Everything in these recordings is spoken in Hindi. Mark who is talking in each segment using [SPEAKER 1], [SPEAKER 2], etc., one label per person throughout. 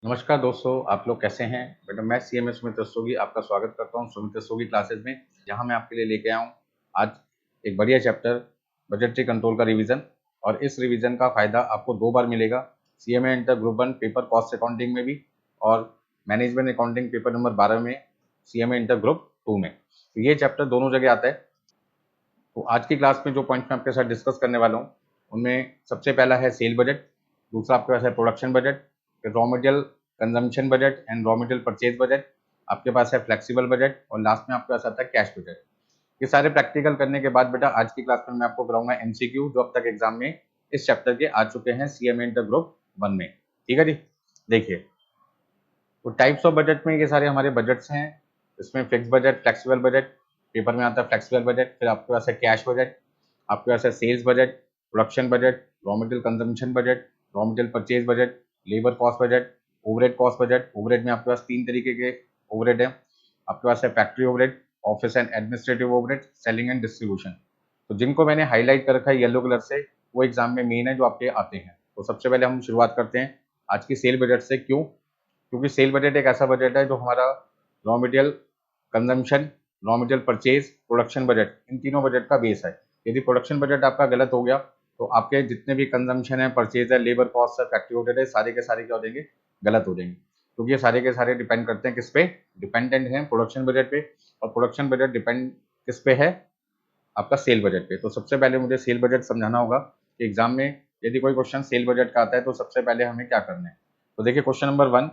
[SPEAKER 1] नमस्कार दोस्तों, आप लोग कैसे हैं? बेटा मैं सीएमए सुमित रस्तोगी आपका स्वागत करता हूं सुमित रस्तोगी क्लासेस में। जहां मैं आपके लिए लेके आया हूं आज एक बढ़िया चैप्टर बजटरी कंट्रोल का रिवीजन। और इस रिवीजन का फायदा आपको 2 बार मिलेगा, CMA inter group 1 paper cost accounting में भी और मैनेजमेंट अकाउंटिंग पेपर नंबर 12 में सीएमए इंटर ग्रुप 2 में। तो ये चैप्टर दोनों जगह आता है। तो आज की क्लास में जो पॉइंट मैं आपके साथ डिस्कस करने वाला हूँ उनमें सबसे पहला है सेल बजट, दूसरा आपके पास है प्रोडक्शन बजट, फिर raw material consumption budget and raw material purchase budget, आपके पास है फ्लेक्सिबल बजट और लास्ट में आपके पास आता है कैश बजट। ये सारे प्रैक्टिकल करने के बाद बेटा आज की क्लास में मैं आपको कराऊंगा एमसीक्यू जो अब तक एग्जाम में इस चैप्टर के आ चुके हैं सीएमए इंटर ग्रुप 1 में। ठीक है जी, देखिए तो टाइप्स ऑफ बजट में ये सारे हमारे बजट्स हैं। इसमें fix budget, flexible budget, paper में आता है फ्लेक्सिबल बजट, फिर आपके पास है कैश बजट, आपके पास है sales budget, production budget, raw material consumption budget, raw material purchase budget, labour cost budget, overhead cost budget. Overhead में आपके पास 3 तरीके के ओवरहेड है। आपके पास है factory overhead, office and administrative overhead, selling and distribution. तो जिनको मैंने हाईलाइट कर रखा है येलो कलर से वो एग्जाम में मेन है जो आपके आते हैं। तो सबसे पहले हम शुरुआत करते हैं आज की सेल बजट से। क्यों? क्योंकि सेल बजट एक ऐसा बजट है जो हमारा raw material consumption, raw material purchase, production budget, इन तीनों बजट का बेस है। यदि प्रोडक्शन बजट आपका गलत हो गया तो आपके जितने भी कंजम्पशन है, परचेज है, लेबर कॉस्ट है, फैक्ट्री ओवरहेड है, सारे के सारे क्या हो जाएंगे? गलत हो जाएंगे। क्योंकि ये सारे के सारे डिपेंड करते हैं किस पे? डिपेंडेंट हैं प्रोडक्शन बजट पे। और प्रोडक्शन बजट डिपेंड किस पे है? आपका सेल बजट पे। तो सबसे पहले मुझे सेल बजट समझाना होगा कि एग्जाम में यदि कोई क्वेश्चन सेल बजट का आता है तो सबसे पहले हमें क्या करना है। तो देखिए question number 1,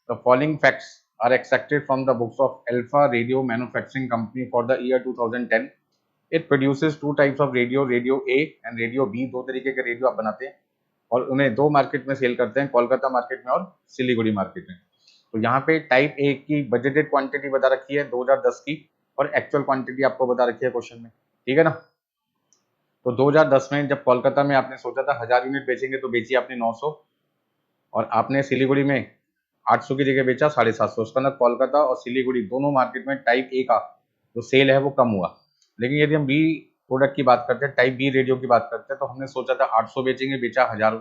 [SPEAKER 1] the following facts are extracted from the books of alpha radio manufacturing company for the year 2010। It produces 2 types of radio, radio A and radio B. 2 तरीके के रेडियो आप बनाते हैं और उन्हें 2 मार्केट में सेल करते हैं, कोलकाता मार्केट में और सिलीगुड़ी मार्केट में। तो यहाँ पे टाइप ए की बजटेड क्वांटिटी बता रखी है 2010 की और एक्चुअल क्वांटिटी आपको बता रखी है क्वेश्चन में। ठीक है ना? तो 2010 में जब कोलकाता में आपने सोचा था 1000 यूनिट बेचेंगे तो बेची आपने 900 और आपने सिलीगुड़ी में 800 की जगह बेचा 750। उसका मतलब कोलकाता और सिलीगुड़ी दोनों मार्केट में टाइप ए का जो सेल है वो कम हुआ। लेकिन यदि हम बी प्रोडक्ट की बात करते हैं, टाइप बी रेडियो की बात करते हैं, तो हमने सोचा था 800 बेचेंगे, बेचा 1000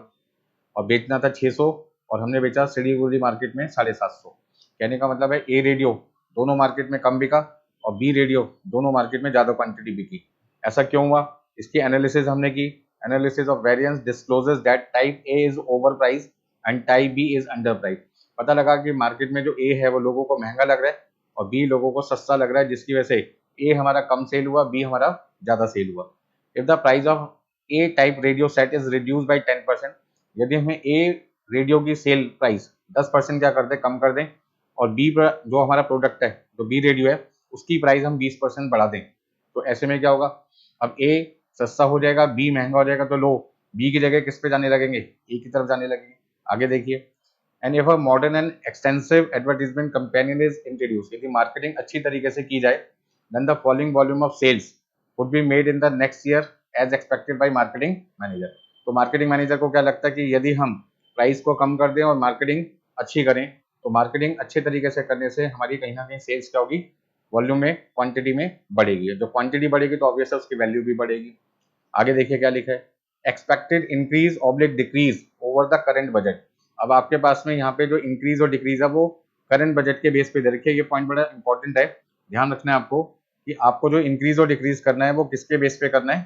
[SPEAKER 1] और बेचना था 600 और हमने बेचा सिलीगुड़ी मार्केट में 750। कहने का मतलब है ए रेडियो दोनों मार्केट में कम बिका और बी रेडियो दोनों मार्केट में ज्यादा क्वांटिटी बिकी। ऐसा क्यों हुआ? इसकी एनालिसिस हमने की। Analysis of variance discloses that type A is over price and type B is under price. पता लगा कि मार्केट में जो ए है वो लोगों को महंगा लग रहा है और बी लोगों को सस्ता लग रहा है, जिसकी वजह से ए हमारा कम सेल हुआ, बी हमारा ज्यादा सेल हुआ। If the price of A type radio set is reduce by 10%, यदि हमें ए रेडियो की सेल प्राइस 10% क्या कर दें, कम कर दें और बी जो हमारा प्रोडक्ट है जो बी रेडियो है उसकी प्राइस हम 20% बढ़ा दें, तो ऐसे में क्या होगा? अब ए सस्ता हो जाएगा, बी महंगा हो जाएगा, तो लो बी की जगह किस पे जाने लगेंगे? ए की तरफ जाने लगेंगे। आगे देखिए, and if a modern and extensive advertisement companion is introduce, यदि मार्केटिंग अच्छी तरीके से की जाए, then the following volume of sales would be made in the next year as expected by marketing manager. तो मार्केटिंग मैनेजर को क्या लगता है कि यदि हम प्राइस को कम कर दें और मार्केटिंग अच्छी करें तो मार्केटिंग अच्छे तरीके से करने से हमारी कहीं ना कहीं सेल्स क्या होगी? वॉल्यूम में, क्वांटिटी में बढ़ेगी। जो क्वांटिटी बढ़ेगी तो ऑब्वियस है उसकी वैल्यू भी बढ़ेगी। आगे देखिए क्या लिखा है, expected increase oblique decrease over the current budget. अब आपके पास में यहाँ पे जो इंक्रीज और डिक्रीज है वो करंट बजट के बेस पे दे रखी है। ये पॉइंट बड़ा इंपॉर्टेंट है, ध्यान रखना है आपको कि आपको जो इंक्रीज और डिक्रीज करना है वो किसके बेस पे करना है?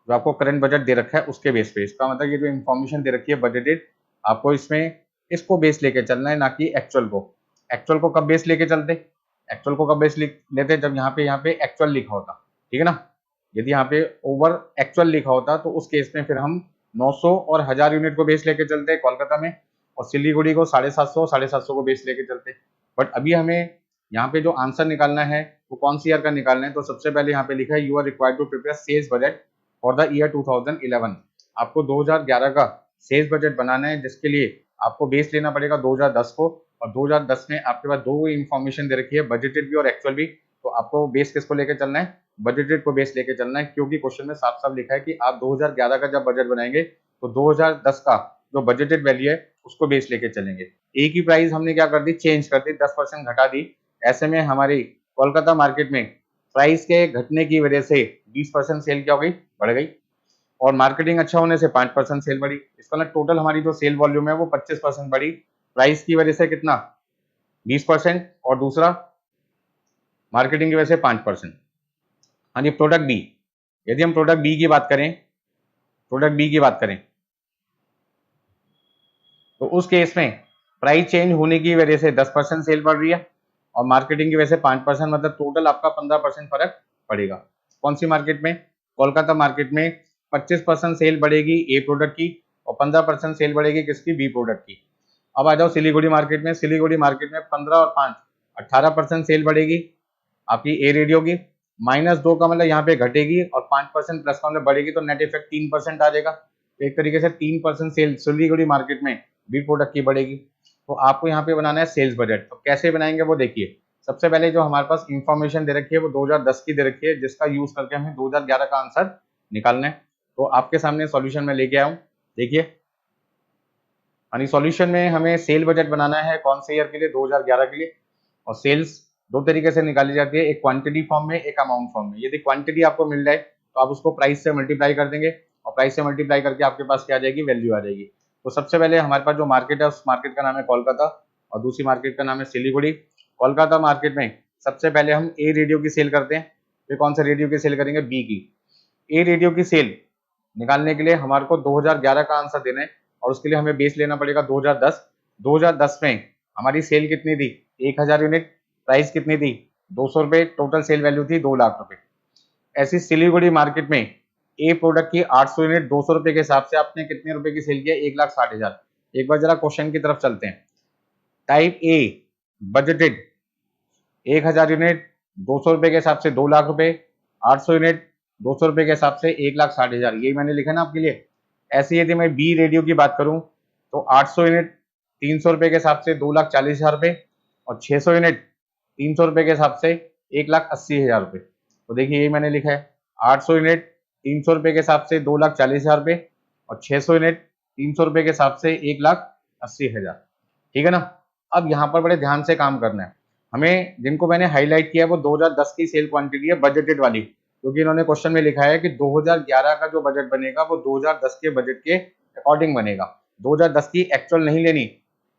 [SPEAKER 1] जो आपको करंट बजट दे रखा है उसके बेस पे। इसका मतलब ये जो इन्फॉर्मेशन दे रखी है बजटेड, आपको इसमें इसको बेस लेके चलना है, ना कि एक्चुअल को। एक्चुअल को कब बेस लेके चलते? एक्चुअल को कब बेस लेते? जब यहाँ पे एक्चुअल लिखा होता। ठीक है ना? यदि यहाँ पे ओवर एक्चुअल लिखा होता तो उस केस में फिर हम 900 और 1000 यूनिट को बेस लेके चलते कोलकाता में और सिलीगुड़ी को 750 750 को बेस लेके चलते। बट अभी हमें यहाँ पे जो आंसर निकालना है वो कौन सी ईयर का निकालना है? तो सबसे पहले यहाँ पे लिखा है you are required to prepare sales budget for the year 2011। आपको 2011 का सेल्स बजट बनाना है, जिसके लिए आपको बेस लेना पड़ेगा 2010 को। और 2010 में आपके पास दो इंफॉर्मेशन दे रखी है, बजटेड भी और एक्चुअल भी। तो आपको बेस किसको लेके चलना है? बजटेड को बेस लेके चलना है, क्योंकि क्वेश्चन में साफ साफ लिखा है कि आप 2011 का जब बजट बनाएंगे तो 2010 का जो बजटेड वैल्यू है उसको बेस लेके चलेंगे। ए की प्राइस हमने क्या कर दी? चेंज कर दी, 10% घटा दी। ऐसे में हमारी कोलकाता मार्केट में प्राइस के घटने की वजह से 20% सेल क्या हो गई? बढ़ गई। और मार्केटिंग अच्छा होने से 5% सेल बढ़ी। इसका मतलब टोटल हमारी जो सेल वॉल्यूम है वो 25% बढ़ी। प्राइस की वजह से कितना 20% और दूसरा मार्केटिंग की वजह से 5%। हाँ जी, प्रोडक्ट बी, यदि हम प्रोडक्ट बी की बात करें, प्रोडक्ट बी की बात करें तो उस केस में प्राइस चेंज होने की वजह से 10% सेल बढ़ रही है और मार्केटिंग की वजह से 5%, मतलब टोटल आपका 15% फर्क पड़ेगा। कौन सी मार्केट में? कोलकाता मार्केट में 25% सेल बढ़ेगी ए प्रोडक्ट की और 15% सेल बढ़ेगी किसकी? बी प्रोडक्ट की। अब आ जाओ सिलीगुड़ी मार्केट में। सिलीगुड़ी मार्केट में 15 और 5 18% सेल बढ़ेगी आपकी ए रेडियो की, -2 का मतलब यहाँ पे घटेगी और 5% प्लस का मतलब बढ़ेगी, तो नेट इफेक्ट 3% आ जाएगा। तो एक तरीके से 3% सेल सिलीगुड़ी मार्केट में बी प्रोडक्ट की बढ़ेगी। तो आपको यहाँ पे बनाना है सेल्स बजट। तो कैसे बनाएंगे वो देखिए। सबसे पहले जो हमारे पास इंफॉर्मेशन दे रखी है वो 2010 की दे रखी है, जिसका यूज करके हमें 2011 का आंसर निकालना है। तो आपके सामने सॉल्यूशन में लेके आया हूँ, देखिए। यानी सॉल्यूशन में हमें सेल बजट बनाना है कौन से ईयर के लिए? 2011 के लिए। और सेल्स दो तरीके से निकाली जाती है, एक क्वांटिटी फॉर्म में, एक अमाउंट फॉर्म में। यदि क्वांटिटी आपको मिल जाए तो आप उसको प्राइस से मल्टीप्लाई कर देंगे और प्राइस से मल्टीप्लाई करके आपके पास क्या आ जाएगी? वैल्यू आ जाएगी। तो सबसे पहले हमारे पास जो मार्केट है उस मार्केट का नाम है कोलकाता और दूसरी मार्केट का नाम है सिलीगुड़ी। कोलकाता मार्केट में सबसे पहले हम ए रेडियो की सेल करते हैं। फिर कौन सा रेडियो की सेल करेंगे? बी की। ए रेडियो की सेल निकालने के लिए हमारे को 2011 का आंसर देना है और उसके लिए हमें बेस लेना पड़ेगा 2010। 2010 में हमारी सेल कितनी थी? 1000 यूनिट। प्राइस कितनी थी? 200 रुपए। टोटल सेल वैल्यू थी 2 लाख रुपए। ऐसी सिलीगुड़ी मार्केट में ए प्रोडक्ट की 800 यूनिट 200 रुपए के हिसाब से आपने कितने रुपए की सेल किया? 1,60,000। एक बार जरा क्वेश्चन की तरफ चलते हैं। टाइप ए बजटेड 1000 यूनिट 200 रुपए के हिसाब से 2 लाख रुपए, 800 यूनिट 200 रुपए के हिसाब से 1,60,000, यही मैंने लिखा ना आपके लिए। ऐसे यदि मैं बी रेडियो की बात करूं तो 800 यूनिट 300 रुपए के हिसाब से 2,40,000 रुपए और 600 यूनिट 300 रुपए के हिसाब से 1,80,000 रुपए। तो देखिए यही मैंने लिखा है, 800 यूनिट 300 रुपए के हिसाब से 2,40,000 रुपए और 600 यूनिट 300 रुपए के हिसाब से 1,80,000। ठीक है ना। अब यहाँ पर बड़े ध्यान से काम करना है हमें। जिनको मैंने हाईलाइट किया है वो 2010 की सेल क्वांटिटी है बजटेड वाली, क्योंकि इन्होंने क्वेश्चन में लिखा है कि 2011 का जो बजट बनेगा वो 2010 के बजट के अकॉर्डिंग बनेगा। 2010 की एक्चुअल नहीं लेनी।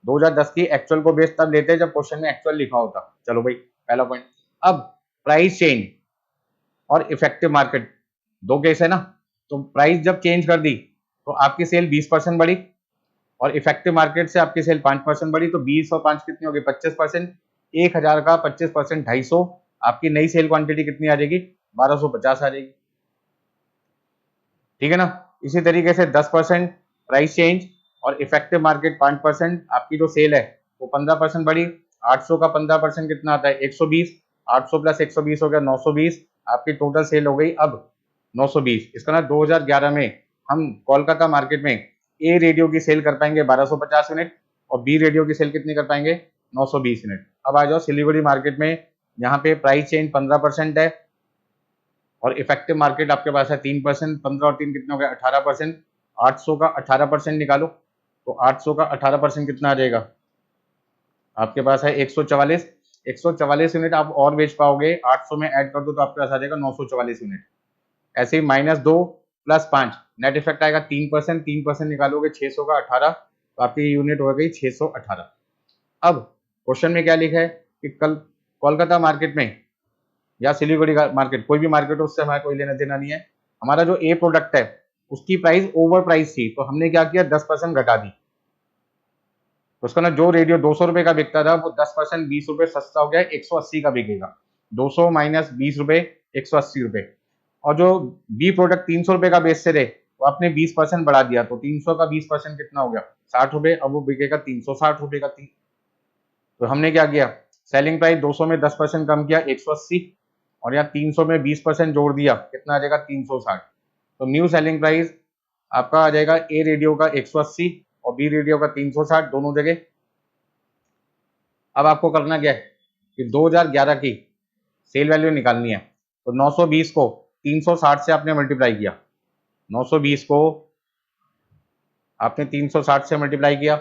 [SPEAKER 1] 2010 की एक्चुअल को बेस तब लेते हैं जब क्वेश्चन में एक्चुअल लिखा होता। चलो भाई, पहला पॉइंट। अब प्राइस चेंज और इफेक्टिव मार्केट दो केस है ना। तो प्राइस जब चेंज कर दी तो आपकी सेल 20% बढ़ी और इफेक्टिव मार्केट से आपकी सेल 5% बढ़ी, तो 20 और 5 कितनी होगी? 25%। 1000 का 25% 250, आपकी नई सेल क्वांटिटी कितनी आ जाएगी? 1250 आ जाएगी। ठीक है ना। इसी तरीके से 10% प्राइस चेंज और इफेक्टिव मार्केट 5%, आपकी जो सेल है वो 15% बढ़ी। 800 का 15% कितना आता है? 120। 800 प्लस 120 हो गया 920। आपकी टोटल सेल हो गई अब 920। इसका ना 2011 में हम कोलकाता मार्केट में ए रेडियो की सेल कर पाएंगे 1250 यूनिट और बी रेडियो की सेल कितनी कर पाएंगे? 920 यूनिट। अब आ जाओ सिलीगुड़ी मार्केट में, यहाँ पे प्राइस चेंज 15% है और इफेक्टिव मार्केट आपके पास है 3%। 15 और 3 कितने हो गए? 18%। 800 का 18% निकालो तो 800 का 18% कितना आ जाएगा? आपके पास है 144। 144 यूनिट आप और बेच पाओगे, 800 में ऐड कर दो तो आपके पास आ जाएगा 944 यूनिट। ऐसे ही -2 + 5 नेट इफेक्ट आएगा 3%। 3% निकालोगे 600 का 18, तो आपकी यूनिट हो गई 618। अब क्वेश्चन में क्या लिखा है कि कल कोलकाता मार्केट में या सिलीगुड़ी का मार्केट, कोई भी मार्केट हो उससे हमारा कोई लेना देना नहीं है। हमारा जो ए प्रोडक्ट है उसकी प्राइस ओवर प्राइस थी, तो हमने क्या किया? 10% घटा दी। तो उसका ना जो रेडियो 200 रुपए का बिकता था वो 10% 20 रुपए सस्ता हो गया, 180 का बिकेगा। 200 - 20 रुपए 180 रुपए। और जो बी प्रोडक्ट 300 रुपए का बेचते थे वो आपने 20% बढ़ा दिया, तो 300 का 20% कितना हो गया? 60 रुपए। अब वो बिकेगा 360 रुपए का। तो हमने क्या किया? सेलिंग प्राइस 200 में 10% कम किया 180 और यहाँ 300 में 20% जोड़ दिया, कितना आ जाएगा? 360। तो न्यू सेलिंग प्राइस आपका आ जाएगा ए रेडियो का 180 और बी रेडियो का 360 दोनों जगह। अब आपको करना क्या है कि 2011 की सेल वैल्यू निकालनी है। तो 920 को 360 से आपने मल्टीप्लाई किया। 920 को आपने 360 से मल्टीप्लाई किया,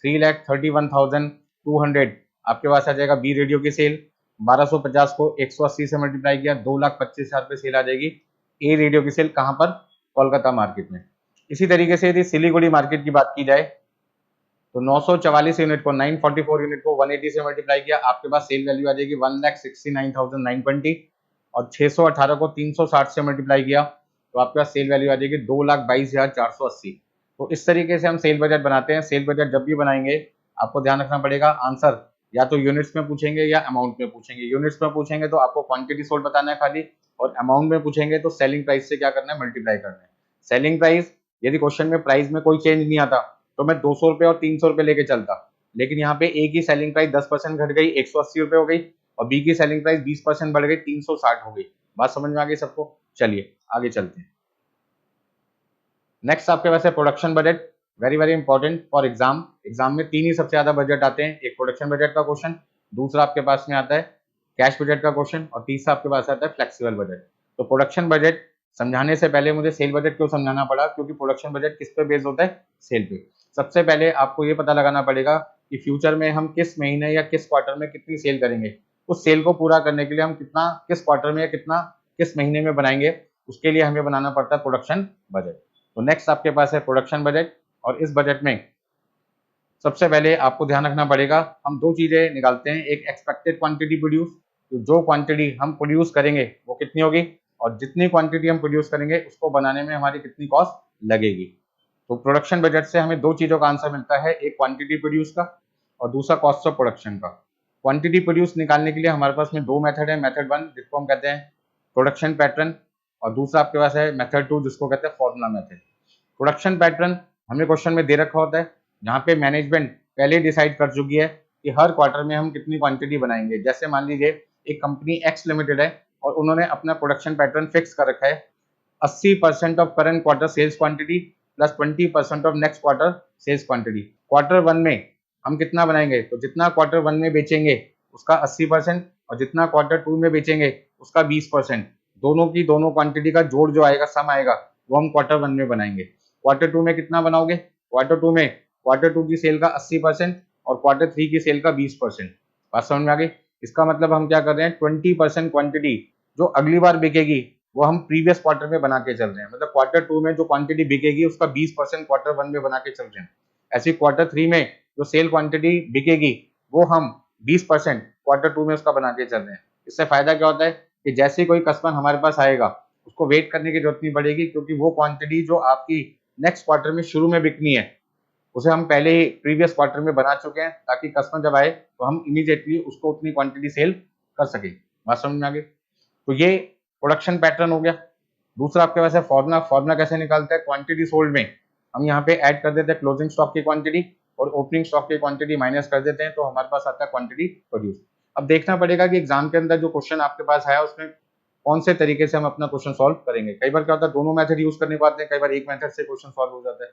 [SPEAKER 1] 3,31,200 आपके पास आ जाएगा बी रेडियो की सेल। 1250 को 180 से मल्टीप्लाई किया, 2,25,000 पे सेल आ जाएगी ए रेडियो की सेल। कहां पर? कोलकाता मार्केट में। इसी तरीके से यदि सिलीगुड़ी मार्केट की बात की जाए तो 944 यूनिट को 944 यूनिट को 180 से मल्टीप्लाई किया, आपके पास सेल वैल्यू आ जाएगी 1,69,920 और 618 को 360 से मल्टीप्लाई किया तो आपके पास सेल वैल्यू आ जाएगी 2,22,480। तो इस तरीके से हम सेल बजट बनाते हैं। सेल बजट जब भी बनाएंगे आपको ध्यान रखना पड़ेगा, आंसर या तो यूनिट्स में पूछेंगे या अमाउंट में पूछेंगे। यूनिट्स में पूछेंगे तो आपको क्वांटिटी सोल्ड बताना है खाली, और अमाउंट में पूछेंगे तो सेलिंग प्राइस से क्या करना है, मल्टीप्लाई करना है। सेलिंग प्राइस, यदि क्वेश्चन में प्राइस में कोई चेंज नहीं आता तो मैं 200 रुपए और 300 रुपए लेके चलता, लेकिन यहाँ पे ए की सेलिंग प्राइस 10% घट गई, 180 रुपए हो गई, और बी की सेलिंग प्राइस 20% बढ़ गई, 360 हो गई। बात समझ में आ गई सबको? चलिए आगे चलते हैं। नेक्स्ट आपके पास है production budget, very very important for exam. Exam में तीन ही सबसे ज्यादा बजट आते हैं, एक प्रोडक्शन बजट का क्वेश्चन, दूसरा आपके पास में आता है कैश बजट का क्वेश्चन, और तीसरा आपके पास आता है फ्लेक्सिबल बजट। तो प्रोडक्शन बजट समझाने से पहले मुझे सेल बजट क्यों समझाना पड़ा, क्योंकि प्रोडक्शन बजट किस पे बेस्ड होता है, सेल पे। सबसे पहले आपको ये पता लगाना पड़ेगा कि फ्यूचर में हम किस महीने या किस क्वार्टर में कितनी सेल करेंगे। उस सेल को पूरा करने के लिए हम कितना किस क्वार्टर में या कितना किस महीने में बनाएंगे, उसके लिए हमें बनाना पड़ता है प्रोडक्शन बजट। तो नेक्स्ट आपके पास है प्रोडक्शन बजट, और इस बजट में सबसे पहले आपको ध्यान रखना पड़ेगा, हम दो चीजें निकालते हैं, एक एक्सपेक्टेड क्वांटिटी प्रोड्यूस, तो जो क्वांटिटी हम प्रोड्यूस करेंगे वो कितनी होगी, और जितनी क्वांटिटी हम प्रोड्यूस करेंगे उसको बनाने में हमारी कितनी कॉस्ट लगेगी। तो प्रोडक्शन बजट से हमें दो चीजों का आंसर मिलता है, एक क्वांटिटी प्रोड्यूस का और दूसरा कॉस्ट ऑफ प्रोडक्शन का। क्वांटिटी प्रोड्यूस निकालने के लिए हमारे पास में दो मेथड है, मेथड वन जिसको हम कहते हैं प्रोडक्शन पैटर्न, और दूसरा आपके पास है मेथड टू जिसको कहते हैं फॉर्मूला मेथड। प्रोडक्शन पैटर्न हमें क्वेश्चन में दे रखा होता है, जहाँ पे मैनेजमेंट पहले डिसाइड कर चुकी है कि हर क्वार्टर में हम कितनी क्वांटिटी बनाएंगे। जैसे मान लीजिए एक कंपनी एक्स लिमिटेड है और उन्होंने अपना प्रोडक्शन पैटर्न फिक्स कर रखा है, 80% of current quarter sales quantity plus 20% of next quarter sales quantity. Quarter one में हम कितना बनाएंगे, तो जितना क्वार्टर वन में बेचेंगे उसका 80% और जितना क्वार्टर टू में बेचेंगे उसका 20%, दोनों की दोनों क्वांटिटी का जोड़ जो आएगा, सम आएगा, वो हम क्वार्टर वन में बनाएंगे। क्वार्टर टू में कितना बनाओगे, क्वार्टर टू में क्वार्टर टू की सेल का 80% और क्वार्टर थ्री की सेल का 20%। बात समझ में आ गई? इसका मतलब हम क्या कर रहे हैं, 20% क्वांटिटी जो अगली बार बिकेगी वो हम प्रीवियस क्वार्टर में बना के चल रहे हैं। मतलब क्वार्टर टू में जो क्वांटिटी बिकेगी उसका 20% क्वार्टर वन में बना के चल रहे हैं। ऐसी क्वार्टर थ्री में जो सेल क्वांटिटी बिकेगी वो हम 20% क्वार्टर टू में उसका बना के चल रहे हैं। इससे फायदा क्या होता है कि जैसे कोई कस्टमर हमारे पास आएगा उसको वेट करने की जरूरत नहीं पड़ेगी, क्योंकि वो क्वांटिटी जो आपकी नेक्स्ट क्वार्टर में शुरू में बिकनी है उसे हम पहले ही प्रीवियस क्वार्टर में बना चुके हैं, ताकि कस्टमर जब आए तो हम इमीडिएटली उसको उतनी क्वांटिटी सेल कर सके। बात समझ में आ गई? तो ये प्रोडक्शन पैटर्न हो गया। दूसरा आपके पास है फॉर्मूला। फॉर्मूला कैसे निकालते हैं, क्वांटिटी सोल्ड में हम यहाँ पे ऐड कर देते हैं क्लोजिंग स्टॉक की क्वांटिटी और ओपनिंग स्टॉक की क्वांटिटी माइनस कर देते हैं, तो हमारे पास आता है क्वांटिटी प्रोड्यूस। अब देखना पड़ेगा कि एग्जाम के अंदर जो क्वेश्चन आपके पास है उसमें कौन से तरीके से हम अपना क्वेश्चन सॉल्व करेंगे। कई बार क्या होता है दोनों मेथड यूज करने को आते हैं, कई बार एक मेथड से क्वेश्चन सॉल्व हो जाता है।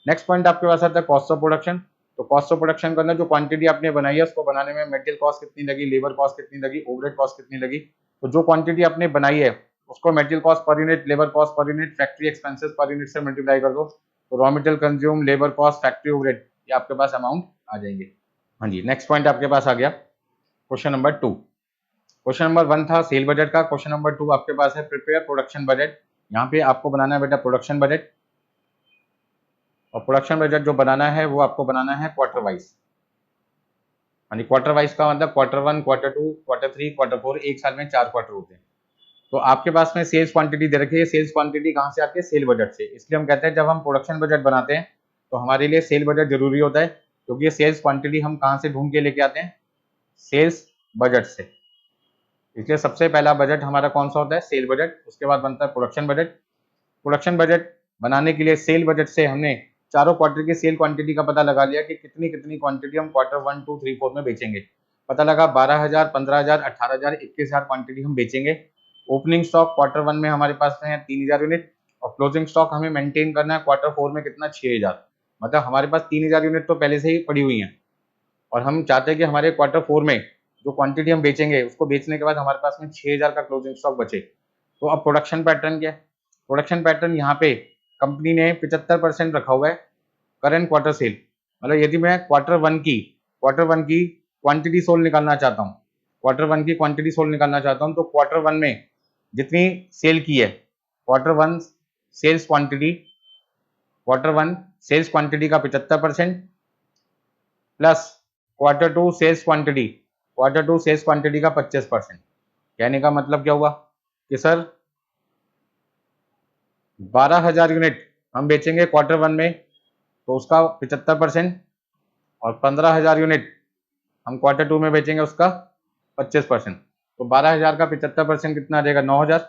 [SPEAKER 1] नेक्स्ट पॉइंट आपके पास आता है कॉस्ट ऑफ प्रोडक्शन। तो कॉस्ट ऑफ प्रोडक्शन के अंदर जो क्वांटिटी आपने बनाई है उसको बनाने में मटेरियल कॉस्ट कितनी लगी, लेबर कॉस्ट कितनी लगी, ओवरहेड कॉस्ट कितनी लगी। तो जो क्वांटिटी आपने बनाई है उसको material cost per unit, labour cost per unit, factory expenses per unit से मल्टीप्लाई कर दो, तो raw material consume, labour cost, factory overhead, ये आपके पास अमाउंट आ जाएंगे। हाँ जी, नेक्स्ट पॉइंट आपके पास आ गया क्वेश्चन नंबर 2। क्वेश्चन नंबर 1 था सेल बजट का, क्वेश्चन नंबर 2 आपके पास है प्रिपेयर प्रोडक्शन बजट। यहाँ पे आपको बनाना है बेटा प्रोडक्शन बजट, और प्रोडक्शन बजट जो बनाना है वो आपको बनाना है क्वार्टर वाइज। यानी क्वार्टर वाइज का मतलब quarter one, quarter two, quarter three, quarter four, एक साल में 4 क्वार्टर होते हैं। तो आपके पास में सेल्स क्वांटिटी दे रखी है, सेल्स क्वांटिटी कहाँ से आती है, सेल बजट से। इसलिए हम कहते हैं जब हम प्रोडक्शन बजट बनाते हैं तो हमारे लिए सेल बजट जरूरी होता है, क्योंकि ये सेल्स क्वांटिटी हम कहाँ से ढूंढ के लेके आते हैं, सेल्स बजट से। इसलिए सबसे पहला बजट हमारा कौन सा होता है, सेल बजट। उसके बाद बनता है प्रोडक्शन बजट। प्रोडक्शन बजट बनाने के लिए सेल बजट से हमने चारों क्वार्टर की सेल क्वांटिटी का पता लगा लिया कि कितनी कितनी क्वांटिटी हम क्वार्टर 1, 2, 3, 4 में बेचेंगे। पता लगा 12,000, 15,000, 18,000, 21,000 क्वांटिटी हम बेचेंगे। ओपनिंग स्टॉक क्वार्टर 1 में हमारे पास में है 3,000 यूनिट, और क्लोजिंग स्टॉक हमें मेंटेन करना है क्वार्टर 4 में कितना, 6,000। मतलब हमारे पास 3,000 यूनिट तो पहले से ही पड़ी हुई हैं, और हम चाहते हैं कि हमारे क्वार्टर 4 में जो क्वांटिटी हम बेचेंगे उसको बेचने के बाद हमारे पास में 6,000 का क्लोजिंग स्टॉक बचे। तो अब प्रोडक्शन पैटर्न क्या है, प्रोडक्शन पैटर्न यहाँ पे कंपनी ने 75% रखा हुआ है करंट क्वार्टर सेल। मतलब यदि मैं क्वार्टर वन की क्वांटिटी सोल्ड निकालना चाहता हूँ, क्वार्टर वन की क्वांटिटी सोल्ड निकालना चाहता हूँ, तो क्वार्टर वन में जितनी सेल की है, quarter one sales quantity, quarter one sales quantity का 75%, plus quarter two sales quantity, quarter two sales quantity का 25%। कहने का मतलब क्या हुआ कि सर 12,000 यूनिट हम बेचेंगे क्वार्टर वन में तो उसका 75%, और 15,000 यूनिट हम क्वार्टर टू में बेचेंगे उसका 25%। तो 12,000 का 75% कितना आ जाएगा? 9,000।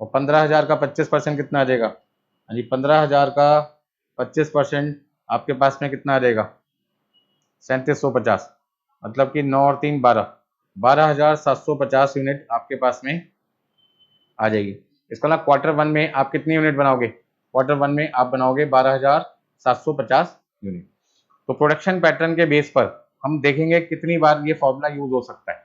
[SPEAKER 1] और 15,000 का 25% कितना आ जाएगा? हाँ जी, 15,000 का 25% आपके पास में कितना आ जाएगा? 3750। मतलब कि 9 और 3 12, 12,750 यूनिट आपके पास में आ जाएगी। इसका मतलब क्वार्टर वन में आप कितनी यूनिट बनाओगे? क्वार्टर वन में आप बनाओगे 12,750 यूनिट। तो प्रोडक्शन पैटर्न के बेस पर हम देखेंगे कितनी बार ये फॉर्मूला यूज हो सकता है।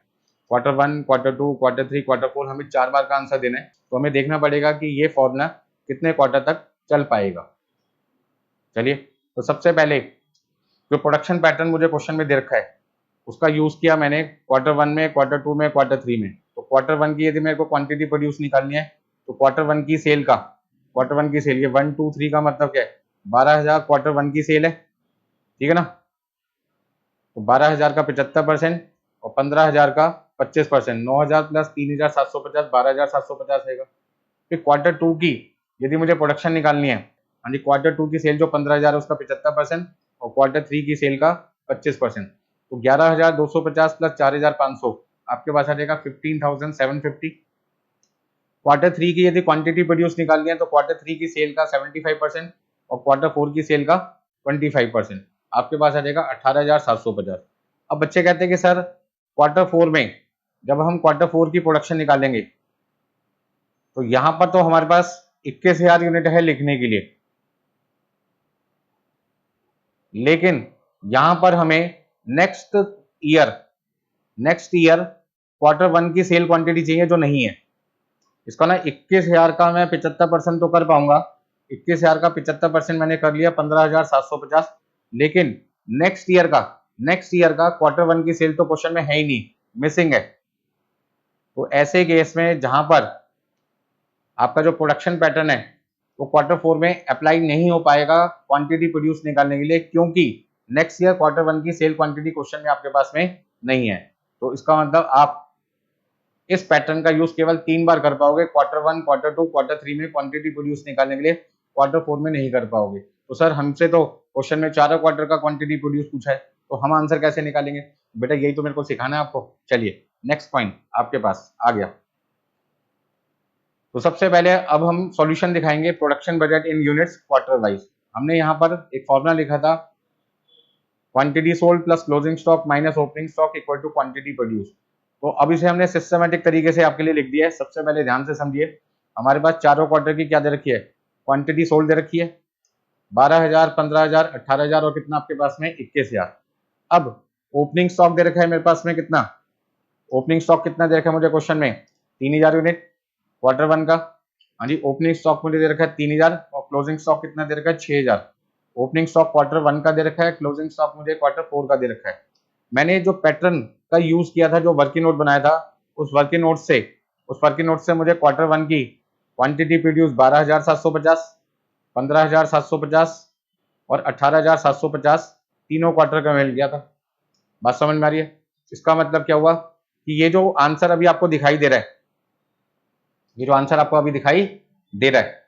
[SPEAKER 1] Quarter one, quarter two, quarter three, quarter four, हमें 4 बार का आंसर देना है। तो हमें देखना पड़ेगा कि ये फॉर्मूला कितने क्वार्टर तक चल पाएगा। चलिए, तो सबसे पहले जो प्रोडक्शन पैटर्न मुझे क्वेश्चन में दे रखा है उसका यूज किया मैंने क्वार्टर वन में, क्वार्टर टू में, क्वार्टर थ्री में। तो क्वार्टर वन की यदि मेरे को क्वांटिटी प्रोड्यूस निकालनी है तो क्वार्टर वन की सेल का, क्वार्टर वन की सेल, ये 1 2 3 का मतलब क्या है? 12,000 क्वार्टर वन की सेल है, ठीक है ना। तो 12,000 का 75% और 15,000 का 25%, 9,000 प्लस 3,750, 12,750 आएगा। फिर क्वार्टर टू की यदि मुझे प्रोडक्शन निकालनी है, हाँ जी, क्वार्टर टू की सेल जो 15,000 है उसका 75% और क्वार्टर थ्री की सेल का 25%। तो 11,250 प्लस 4,500 आपके पास आ जाएगा 15,750। क्वार्टर थ्री की यदि क्वांटिटी प्रोड्यूस निकालनी है तो क्वार्टर थ्री की सेल का 75% और क्वार्टर फोर की सेल का 25%, आपके पास आ जाएगा 18,750। अब बच्चे कहते हैं कि सर क्वार्टर फोर में जब हम क्वार्टर फोर की प्रोडक्शन निकालेंगे तो यहां पर तो हमारे पास 21,000 यूनिट है लिखने के लिए, लेकिन यहां पर हमें नेक्स्ट ईयर क्वार्टर वन की सेल क्वांटिटी चाहिए जो नहीं है। इसका ना 21,000 का मैं 75% तो कर पाऊंगा, 21,000 का 75% मैंने कर लिया 15,750, लेकिन नेक्स्ट ईयर का क्वार्टर वन की सेल तो क्वेश्चन में है ही नहीं, मिसिंग है। तो ऐसे केस में जहां पर आपका जो प्रोडक्शन पैटर्न है वो क्वार्टर फोर में अप्लाई नहीं हो पाएगा क्वांटिटी प्रोड्यूस निकालने के लिए, क्योंकि नेक्स्ट ईयर क्वार्टर वन की सेल क्वांटिटी क्वेश्चन में आपके पास में नहीं है। तो इसका मतलब आप इस पैटर्न का यूज केवल 3 बार कर पाओगे, quarter one, quarter two, quarter three में क्वांटिटी प्रोड्यूस निकालने के लिए, क्वार्टर फोर में नहीं कर पाओगे। तो सर हमसे तो क्वेश्चन में चारों क्वार्टर का क्वांटिटी प्रोड्यूस पूछा है, तो हम आंसर कैसे निकालेंगे? बेटा यही तो मेरे को सिखाना है आपको। चलिए नेक्स्ट पॉइंट आपके पास आ गया। तो सबसे पहले अब हम सॉल्यूशन दिखाएंगे production budget in units quarter wise. हमने यहाँ पर एक फॉर्मूला लिखा था, quantity sold plus closing stock minus opening stock equal to quantity produce. तो अब इसे हमने सिस्टमेटिक तरीके से आपके लिए लिख दिया है। सबसे पहले ध्यान से समझिए, हमारे पास चारों क्वार्टर की क्या दे रखी है? क्वांटिटी सोल्ड दे रखी है 12,000, 15,000, 18,000 और कितना आपके पास में 21,000। अब ओपनिंग स्टॉक दे रखा है मेरे पास में कितना? ओपनिंग स्टॉक कितना दे रखा है मुझे क्वेश्चन में? 3,000 यूनिट क्वार्टर वन का। हाँ जी, ओपनिंग स्टॉक मुझे दे रखा है 3,000 और क्लोजिंग स्टॉक कितना दे रखा है? 6,000। ओपनिंग स्टॉक क्वार्टर वन का दे रखा है, क्लोजिंग स्टॉक मुझे क्वार्टर फोर का दे रखा है। मैंने जो पैटर्न का यूज किया था, जो वर्किंग नोट बनाया था, उस वर्किंग नोट से मुझे क्वार्टर वन की क्वांटिटी प्रोड्यूस 12,750, 15,750 और 18,750 तीनों क्वार्टर का मिल गया था। बात समझ में आ रही है? इसका मतलब क्या हुआ कि ये जो आंसर अभी आपको दिखाई दे रहा है, ये जो आंसर आपको अभी दिखाई दे रहा है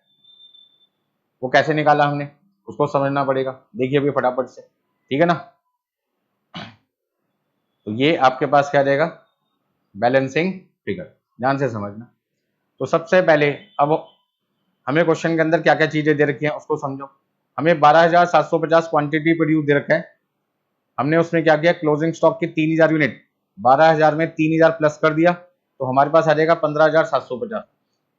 [SPEAKER 1] वो कैसे निकाला हमने, उसको समझना पड़ेगा। देखिए अभी फटाफट से, ठीक है ना। तो ये आपके पास क्या रहेगा? बैलेंसिंग फिगर, ध्यान से समझना। तो सबसे पहले अब हमें क्वेश्चन के अंदर क्या क्या चीजें दे रखी हैं उसको समझो। हमें 12,750 क्वांटिटी प्रोड्यूस दे रखा है। हमने उसमें क्या किया? क्लोजिंग स्टॉक की 3,000 यूनिट, 12,000 में 3,000 प्लस कर दिया तो हमारे पास आ जाएगा 15,750।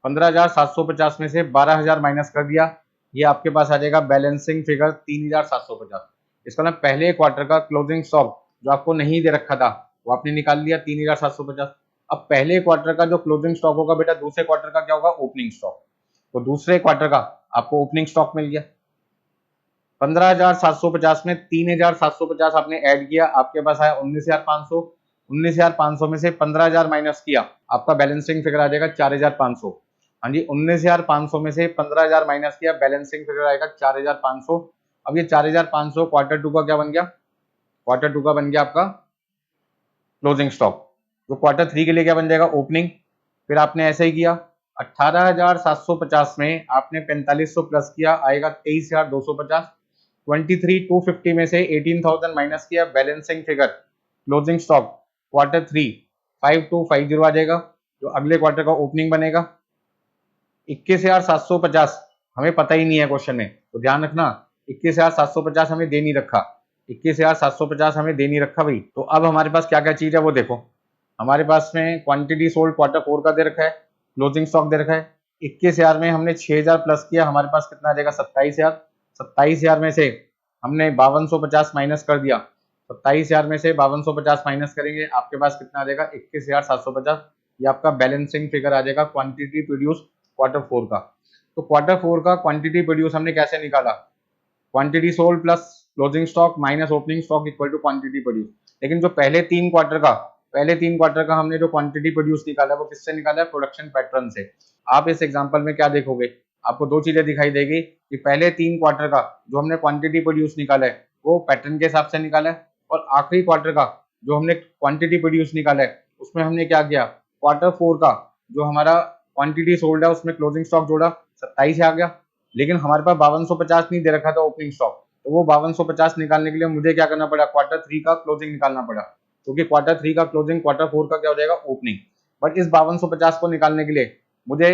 [SPEAKER 1] 15,750 में से 12,000 माइनस कर दिया, ये आपके पास आ जाएगा बैलेंसिंग फिगर 3,750। इसका मतलब पहले क्वार्टर का क्लोजिंग स्टॉक जो आपको नहीं दे रखा था वो आपने निकाल लिया 3,750। अब पहले क्वार्टर का जो क्लोजिंग स्टॉक होगा बेटा, दूसरे क्वार्टर का क्या होगा? Opening stock. तो दूसरे क्वार्टर का आपको ओपनिंग स्टॉक मिल गया। 15,750 में 3,750 आपने ऐड किया, आपके पास आया 19,500। 19,500 में से 15,000 माइनस किया, आपका बैलेंसिंग फिगर आ जाएगा 4,500। हाँ जी, 19,500 में से 15,000 माइनस किया, बैलेंसिंग फिगर आएगा 4,500। अब ये 4,500 क्वार्टर टू का क्या बन गया? क्वार्टर 2 का बन गया आपका क्लोजिंग स्टॉक। तो क्वार्टर 3 के लिए क्या बन जाएगा, ओपनिंग। फिर आपने ऐसे ही किया 18,750 में आपने 4500 प्लस किया, आएगा 23,250। 23,250 में से 18,000 माइनस किया, balancing figure closing stock quarter 3 5250 आ जाएगा, जो अगले क्वार्टर का ओपनिंग बनेगा। 21,750 हमें पता ही नहीं है क्वेश्चन में, तो ध्यान रखना 21,750 हमें दे नहीं रखा, 21,750 हमें दे नहीं रखा भाई। तो अब हमारे पास क्या क्या चीज है वो देखो, हमारे पास में क्वांटिटी सोल्ड क्वार्टर 4 का दे रखा है, क्लोजिंग स्टॉक दे रखा है। 21,000 में हमने 6,000 प्लस किया, हमारे पास कितना आ जाएगा 27,000। 27,000 में से हमने 5250 माइनस कर दिया, 27,000 में से 5250 माइनस करेंगे, आपके पास कितना आ जाएगा 21,750। ये आपका बैलेंसिंग फिगर आ जाएगा क्वांटिटी प्रोड्यूस क्वार्टर 4 का। तो क्वार्टर 4 का क्वांटिटी प्रोड्यूस हमने कैसे निकाला, quantity sold plus closing stock minus opening stock equal to quantity produce. लेकिन जो पहले तीन क्वार्टर का हमने जो क्वांटिटी प्रोड्यूस निकाला है वो किससे निकाला है, प्रोडक्शन पैटर्न से। आप इस एग्जांपल में क्या देखोगे, आपको दो चीजें दिखाई देगी कि पहले तीन क्वार्टर का जो हमने क्वांटिटी प्रोड्यूस निकाला है वो पैटर्न के हिसाब से निकाला है, और आखिरी क्वार्टर का जो हमने क्वांटिटी प्रोड्यूस निकाला है उसमें हमने क्या किया, क्वार्टर 4 का जो हमारा क्वांटिटी सोल्ड है उसमें क्लोजिंग स्टॉक जोड़ा, 27 आ गया। लेकिन हमारे पास 5250 नहीं दे रखा था ओपनिंग स्टॉक, तो वो 5250 निकालने के लिए मुझे क्या करना पड़ा, क्वार्टर 3 का क्लोजिंग निकालना पड़ा, क्योंकि क्वार्टर 3 का क्लोजिंग क्वार्टर 4 का क्या हो जाएगा, ओपनिंग। बट इस 5250 को निकालने के लिए मुझे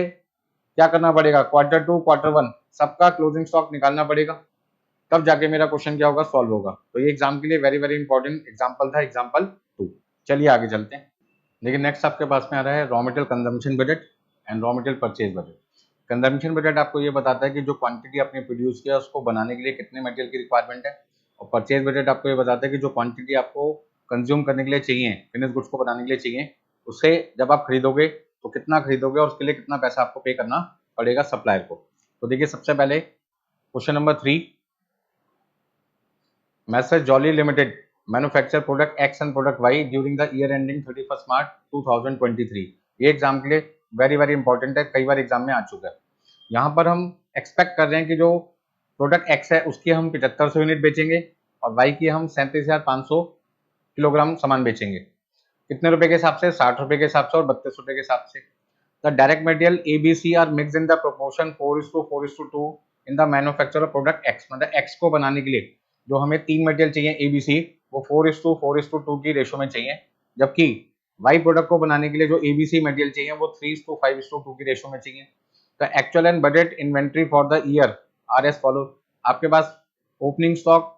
[SPEAKER 1] क्या करना पड़ेगा, क्वार्टर 2 क्वार्टर 1 सबका क्लोजिंग स्टॉक निकालना पड़ेगा, तब जाके मेरा क्वेश्चन क्या होगा, सॉल्व होगा। तो ये एग्जाम के लिए वेरी वेरी इंपॉर्टेंट एग्जाम्पल था, एग्जाम्पल 2। चलिए आगे चलते हैं। लेकिन नेक्स्ट आपके पास में आ रहा है raw material consumption budget and raw material purchase budget. Consumption budget आपको ये बताता है कि जो क्वांटिटी आपने प्रोड्यूस किया उसको बनाने के लिए कितने मटेरियल की रिक्वायरमेंट है, और परचेज बजट आपको ये बताता है कि जो क्वांटिटी आपको कंज्यूम करने के लिए चाहिए, फिनिश गुड्स को बनाने के लिए चाहिए, उससे जब आप खरीदोगे तो कितना खरीदोगे और उसके लिए कितना पैसा आपको पे करना पड़ेगा सप्लायर को। तो देखिए सबसे पहले question number 3, messrs Jolly limited manufacture product X and product Y during the year ending 31 March 2023। ये एग्जाम के लिए वेरी वेरी इंपॉर्टेंट है, कई बार एग्जाम में आ चुका है। यहाँ पर हम एक्सपेक्ट कर रहे हैं कि जो प्रोडक्ट एक्स है उसकी हम 7500 यूनिट बेचेंगे और वाई की हम 37,500 किलोग्राम सामान बेचेंगे। कितने रुपए के हिसाब से, 60 रुपए के हिसाब से और 32 रुपए के हिसाब से। The direct material ABC are mix in the proportion 4:4:2 in the manufacture of product X. मतलब एक्स को बनाने के लिए जो हमें तीन मटेरियल चाहिए ABC, वो 4:4:2 की रेशो में चाहिए, जबकि वाई प्रोडक्ट को बनाने के लिए जो ABC मटेरियल चाहिए वो 3:5:2 की रेशो में चाहिए। The actual and budget inventory for the year R S follow. आपके पास ओपनिंग स्टॉक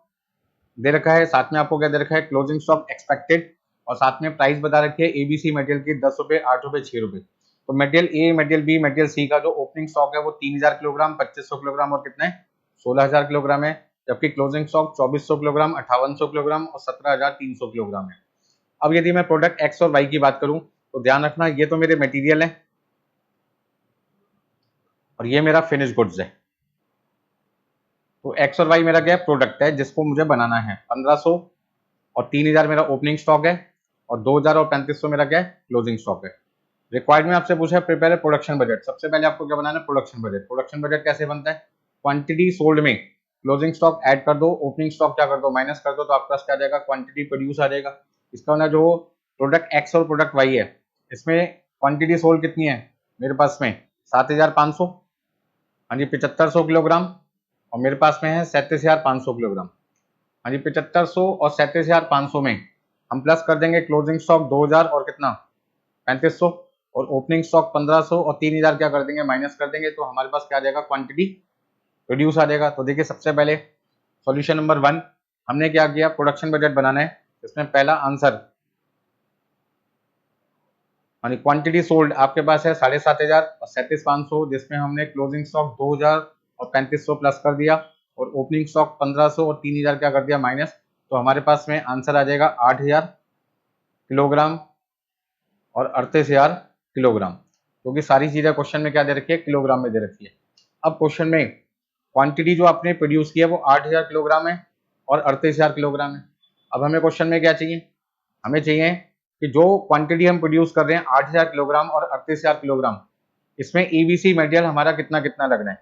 [SPEAKER 1] दे रखा है, साथ में आपको क्या दे रखा है, क्लोजिंग स्टॉक एक्सपेक्टेड, और साथ में प्राइस बता रखी है ABC मटेरियल की 10 रुपए, 8 रुपए, 6 रुपए। तो material A, material B, material C का जो ओपनिंग स्टॉक है वो 3000 किलोग्राम, 2500 किलोग्राम और कितना है 16,000 किलोग्राम है, जबकि क्लोजिंग स्टॉक 2400 किलोग्राम, 5800 किलोग्राम और 17,300 किलोग्राम है। अब यदि मैं प्रोडक्ट एक्स और वाई की बात करूं तो ध्यान रखना ये तो मेरे मटेरियल है और ये मेरा फिनिश गुड्स है। तो एक्स और वाई मेरा क्या है, प्रोडक्ट है जिसको मुझे बनाना है। 1500 और 3000 मेरा ओपनिंग स्टॉक है और 2000 और 3500 मेरा क्या है, क्लोजिंग स्टॉक है। रिक्वायर्ड में आपसे पूछा है प्रिपेयर प्रोडक्शन बजट। सबसे पहले आपको क्या बनाना है, प्रोडक्शन बजट। प्रोडक्शन बजट कैसे बनता है, क्वांटिटी सोल्ड में क्लोजिंग स्टॉक ऐड कर दो, ओपनिंग स्टॉक क्या कर दो, माइनस कर दो, तो आपके पास क्या आ जाएगा, क्वांटिटी प्रोड्यूस आ जाएगा। इसका मतलब जो प्रोडक्ट एक्स और प्रोडक्ट वाई है इसमें क्वांटिटी सोल्ड कितनी है मेरे पास में 7500, हाँ जी 7500 किलोग्राम, और मेरे पास में है 37,500 किलोग्राम। हाँ जी 7500 और 37,500 में हम प्लस कर देंगे क्लोजिंग स्टॉक 2000 और कितना 3500, और ओपनिंग स्टॉक 1500 और 3000 क्या कर देंगे, माइनस कर देंगे, तो हमारे पास क्या आ जाएगा, क्वांटिटी प्रोड्यूस आ जाएगा। तो देखिए सबसे पहले सॉल्यूशन नंबर 1 हमने क्या किया, प्रोडक्शन बजट बनाना है। इसमें पहला आंसर यानी क्वांटिटी सोल्ड आपके पास है 7,500 और 37,500, जिसमें हमने क्लोजिंग स्टॉक 2000 और 3500 प्लस कर दिया, और ओपनिंग स्टॉक 1500 और 3000 क्या कर दिया, माइनस। तो हमारे पास में आंसर आ जाएगा 8,000 किलोग्राम और 38,000 किलोग्राम, क्योंकि सारी चीजें क्वेश्चन में क्या दे रखी है, किलोग्राम में दे रखी है। अब क्वेश्चन में क्वांटिटी जो आपने प्रोड्यूस किया वो 8,000 किलोग्राम है और 38,000 किलोग्राम है। अब हमें क्वेश्चन में क्या चाहिए, हमें चाहिए कि जो क्वांटिटी हम प्रोड्यूस कर रहे हैं 8,000 किलोग्राम और 38,000 किलोग्राम, इसमें ABC मटेरियल हमारा कितना कितना लगना है।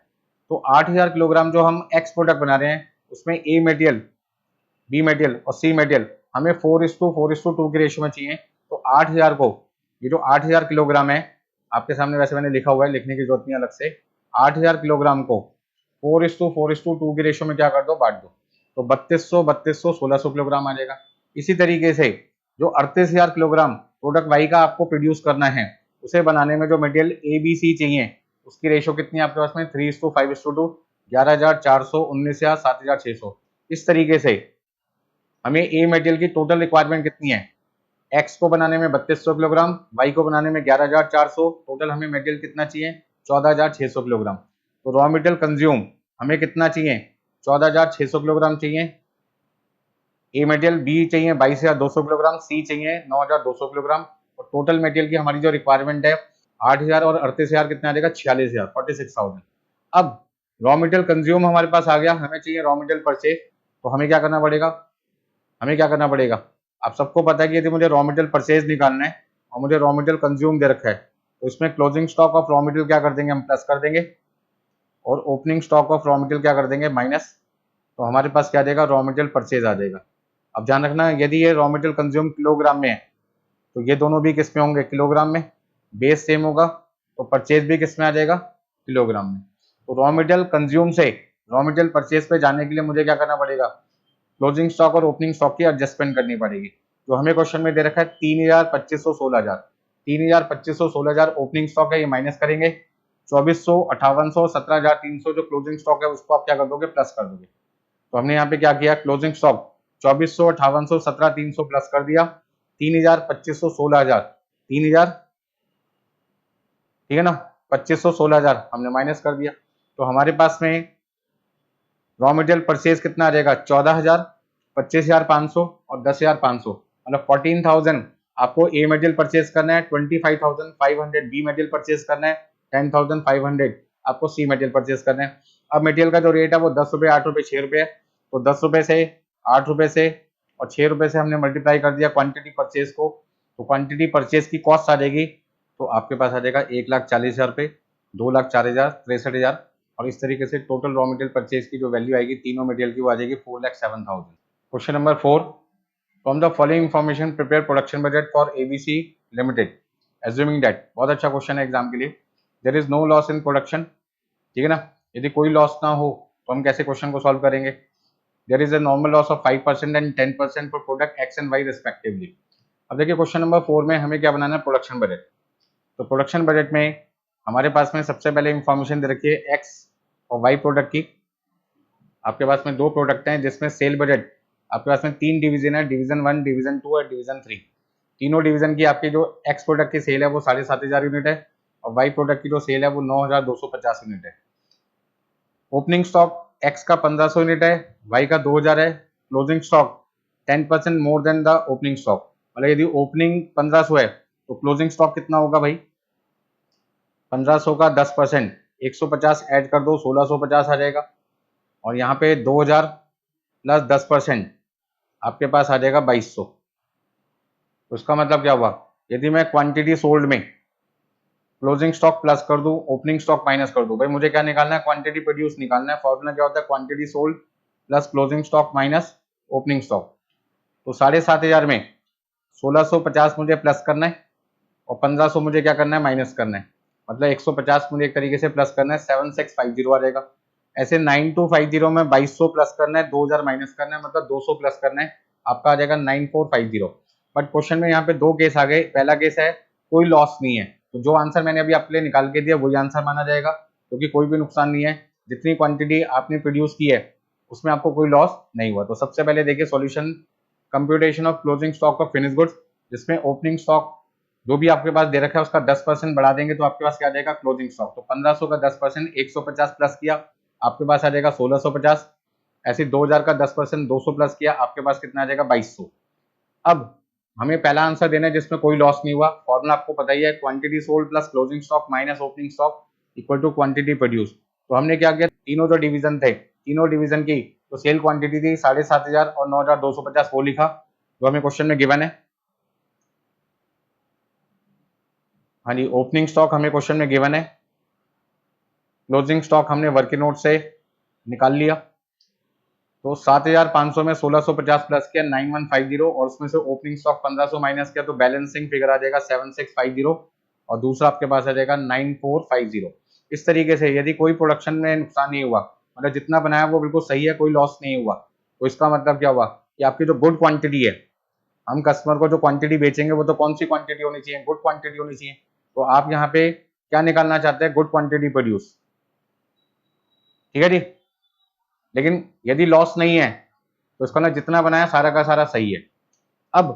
[SPEAKER 1] तो 8,000 किलोग्राम जो हम एक्स प्रोडक्ट बना रहे हैं उसमें A मटेरियल, B मटेरियल और C मटेरियल हमें 4:2 की रेशियो में चाहिए। तो 8000 को, ये जो 8000 किलोग्राम है आपके सामने, वैसे मैंने लिखा हुआ है, लिखने की जरूरत नहीं अलग से। 8000 किलोग्राम को 4:2 की रेशियो में क्या कर दो, बांट दो। तो 3200 1600 किलोग्राम आ जाएगा। इसी तरीके से जो 38,000 किलोग्राम प्रोडक्ट वाई का आपको प्रोड्यूस करना है, उसे बनाने में जो मटेरियल ए बी सी चाहिए, उसकी रेशियो कितनी है आपके पास में, 3:5:2, 11,400, 19,000, 7,600। इस तरीके से हमें ए मटेरियल की टोटल रिक्वायरमेंट कितनी है, एक्स को बनाने में 3200 किलोग्राम, वाई को बनाने में 11,400, टोटल हमें मटेरियल कितना चाहिए, 14,600 किलोग्राम। तो रॉ मटेरियल कंज्यूम हमें कितना चाहिए, 14,600 किलोग्राम चाहिए। ए मटेरियल बी चाहिए 22,200 किलोग्राम, सी चाहिए 9,200 किलोग्राम। और टोटल मटेरियल की हमारी जो रिक्वायरमेंट है 8,000 और 38,000 कितना आ जाएगा, 46,000, 46,000। अब रॉ मटेरियल कंज्यूम हमारे पास आ गया, हमें चाहिए रॉ मटेरियल परचेज। तो हमें क्या करना पड़ेगा, हमें क्या करना पड़ेगा, आप सबको पता है कि यदि मुझे रॉ मटेरियल परचेज निकालना है और मुझे रॉ मटेरियल कंज्यूम दे रखा है, तो इसमें closing stock of raw material क्या कर देंगे, हम प्लस कर देंगे, और opening stock of raw material क्या कर देंगे, माइनस। तो हमारे पास क्या आ जाएगा, रॉ मटेरियल परचेज आ जाएगा। अब ध्यान रखना, यदि ये रॉ मटेरियल कंज्यूम किलोग्राम में है तो ये दोनों भी किस में होंगे, किलोग्राम में। बेस सेम होगा तो परचेज भी किस में आ जाएगा, किलोग्राम में। तो रॉ मटेरियल कंज्यूम से रॉ मटेरियल परचेज पे जाने के लिए मुझे क्या करना पड़ेगा, क्लोजिंग स्टॉक और ओपनिंग स्टॉक की एडजस्टमेंट करनी पड़ेगी। जो हमें क्वेश्चन में दे रखा है 3,000, 2,500, 16,000। 3,000, 2,500, 16,000 ओपनिंग स्टॉक है, ये माइनस करेंगे। 2,400, 5,800, 17,300 जो क्लोजिंग स्टॉक है उसको आप क्या कर दोगे, प्लस कर दोगे। तो हमने यहाँ पे क्या किया, क्लोजिंग स्टॉक 2,400, 5,800, 17,300 प्लस कर दिया। 3,000, 2,500, 16,000, 3,000, ठीक है ना, 2,500, 16,000 हमने माइनस कर दिया। तो हमारे पास में रॉ मटेरियल परचेज कितना आ जाएगा, 14,000, 25,500 और 10,500, मतलब 14,000 आपको ए मटेरियल परचेज करना है, 25,500 बी मटेरियल परचेज करना है, 10,500 आपको सी मटेरियल परचेज करना है। अब मटेरियल का जो रेट है वो 10 रुपये, 8 रुपये, 6 रुपये है। तो 10 रुपये से, 8 रुपये से और 6 रुपये से हमने मल्टीप्लाई कर दिया क्वांटिटी परचेज को। तो क्वांटिटी परचेज की कॉस्ट आ जाएगी, तो आपके पास आ जाएगा 1,40,000 रुपये, 2,04,000, 63,000। और इस तरीके से टोटल रॉ मटेरियल परचेज की जो वैल्यू आएगी तीनों मटेरियल की वो आ जाएगी 4,07,000। Question number 4, from the following information prepare production budget for ABC limited assuming that. बहुत अच्छा क्वेश्चन है एग्जाम के लिए। There is no loss in production, ठीक है ना, यदि कोई लॉस ना हो तो हम कैसे क्वेश्चन को सॉल्व करेंगे। There is a normal loss of 5% and 10% for product X and Y respectively. अब देखिए क्वेश्चन नंबर 4 में हमें क्या बनाना है, प्रोडक्शन बजट। तो प्रोडक्शन बजट में हमारे पास में सबसे पहले इंफॉर्मेशन दे रखी है एक्स और वाई प्रोडक्ट की। आपके पास में दो प्रोडक्ट हैं जिसमें सेल बजट आपके पास में 3 डिवीजन है, डिवीजन 1, डिवीजन 2 और डिवीजन 3। तीनों डिवीजन की आपकी जो एक्स प्रोडक्ट की सेल है वो 7,500 यूनिट है और वाई प्रोडक्ट की जो सेल है वो 9,250 यूनिट है। ओपनिंग स्टॉक एक्स का 1,500 यूनिट है, वाई का 2,000 है। Closing stock 10% more than the opening stock, मतलब यदि ओपनिंग 1,500 है तो क्लोजिंग स्टॉक कितना होगा भाई, 1,500 का 10%, 150 ऐड कर दो, 1,650 आ जाएगा। और यहाँ पे 2,000 प्लस 10% आपके पास आ जाएगा 2,200। तो इसका मतलब क्या हुआ, यदि मैं क्वांटिटी सोल्ड में क्लोजिंग स्टॉक प्लस कर दूं, ओपनिंग स्टॉक माइनस कर दूं, भाई मुझे क्या निकालना है, क्वांटिटी प्रोड्यूस निकालना है। फॉर्मूला क्या होता है, quantity sold plus closing stock minus opening stock. तो 7,500 में 1,650 मुझे प्लस करना है और 1,500 मुझे क्या करना है, माइनस करना है। मतलब 150 मुझे एक तरीके से प्लस करना है, 7,650 आ जाएगा। ऐसे 9,250 में 2,200 प्लस करना है, 2,000 माइनस करना है, मतलब 200 प्लस करना है, आपका आ जाएगा 9,450। बट क्वेश्चन में यहाँ पे दो केस आ गए। पहला केस है कोई लॉस नहीं है, तो जो आंसर मैंने अभी आपके लिए निकाल के दिया वही आंसर माना जाएगा, क्योंकि कोई भी नुकसान नहीं है। जितनी क्वांटिटी आपने प्रोड्यूस की है उसमें आपको कोई लॉस नहीं हुआ। तो सबसे पहले देखिए solution, computation of closing stock of finish goods, जिसमें ओपनिंग स्टॉक जो भी आपके पास दे रखा है उसका 10% बढ़ा देंगे तो आपके पास क्या आ जाएगा, क्लोजिंग स्टॉक। तो 1,500 का 10% 150 प्लस किया, आपके पास आ जाएगा 1,650। ऐसे 2,000 का 10% 200 प्लस किया, आपके पास कितना आ जाएगा, 2,200। अब हमें पहला आंसर देना है जिसमें कोई लॉस नहीं हुआ। फॉर्मूला आपको पता ही है, quantity sold plus closing stock minus opening stock equal to quantity produce. तो हमने क्या किया, तीनों जो डिवीजन थे, तीनों डिवीजन की तो सेल क्वांटिटी थी 7,500 और 9,250, वो लिखा जो हमें क्वेश्चन में गिवन है। हाँ जी, ओपनिंग स्टॉक हमें क्वेश्चन में गिवन है, क्लोजिंग स्टॉक हमने वर्किंग नोट से निकाल लिया। तो 7,500 में 1,650 प्लस किया 9,150 और उसमें से ओपनिंग स्टॉक 1,500 माइनस किया तो बैलेंसिंग फिगर आ जाएगा 7,650 और दूसरा आपके पास आ जाएगा 9,450। इस तरीके से यदि कोई प्रोडक्शन में नुकसान नहीं हुआ, मतलब जितना बनाया वो बिल्कुल सही है, कोई लॉस नहीं हुआ, तो इसका मतलब क्या हुआ कि आपकी जो गुड क्वांटिटी है, हम कस्टमर को जो क्वांटिटी बेचेंगे वो तो कौन सी क्वांटिटी होनी चाहिए, गुड क्वांटिटी होनी चाहिए। तो आप यहाँ पे क्या निकालना चाहते हैं, गुड क्वांटिटी प्रोड्यूस, ठीक है जी। लेकिन यदि लॉस नहीं है तो इसका ना जितना बनाया सारा का सारा सही है। अब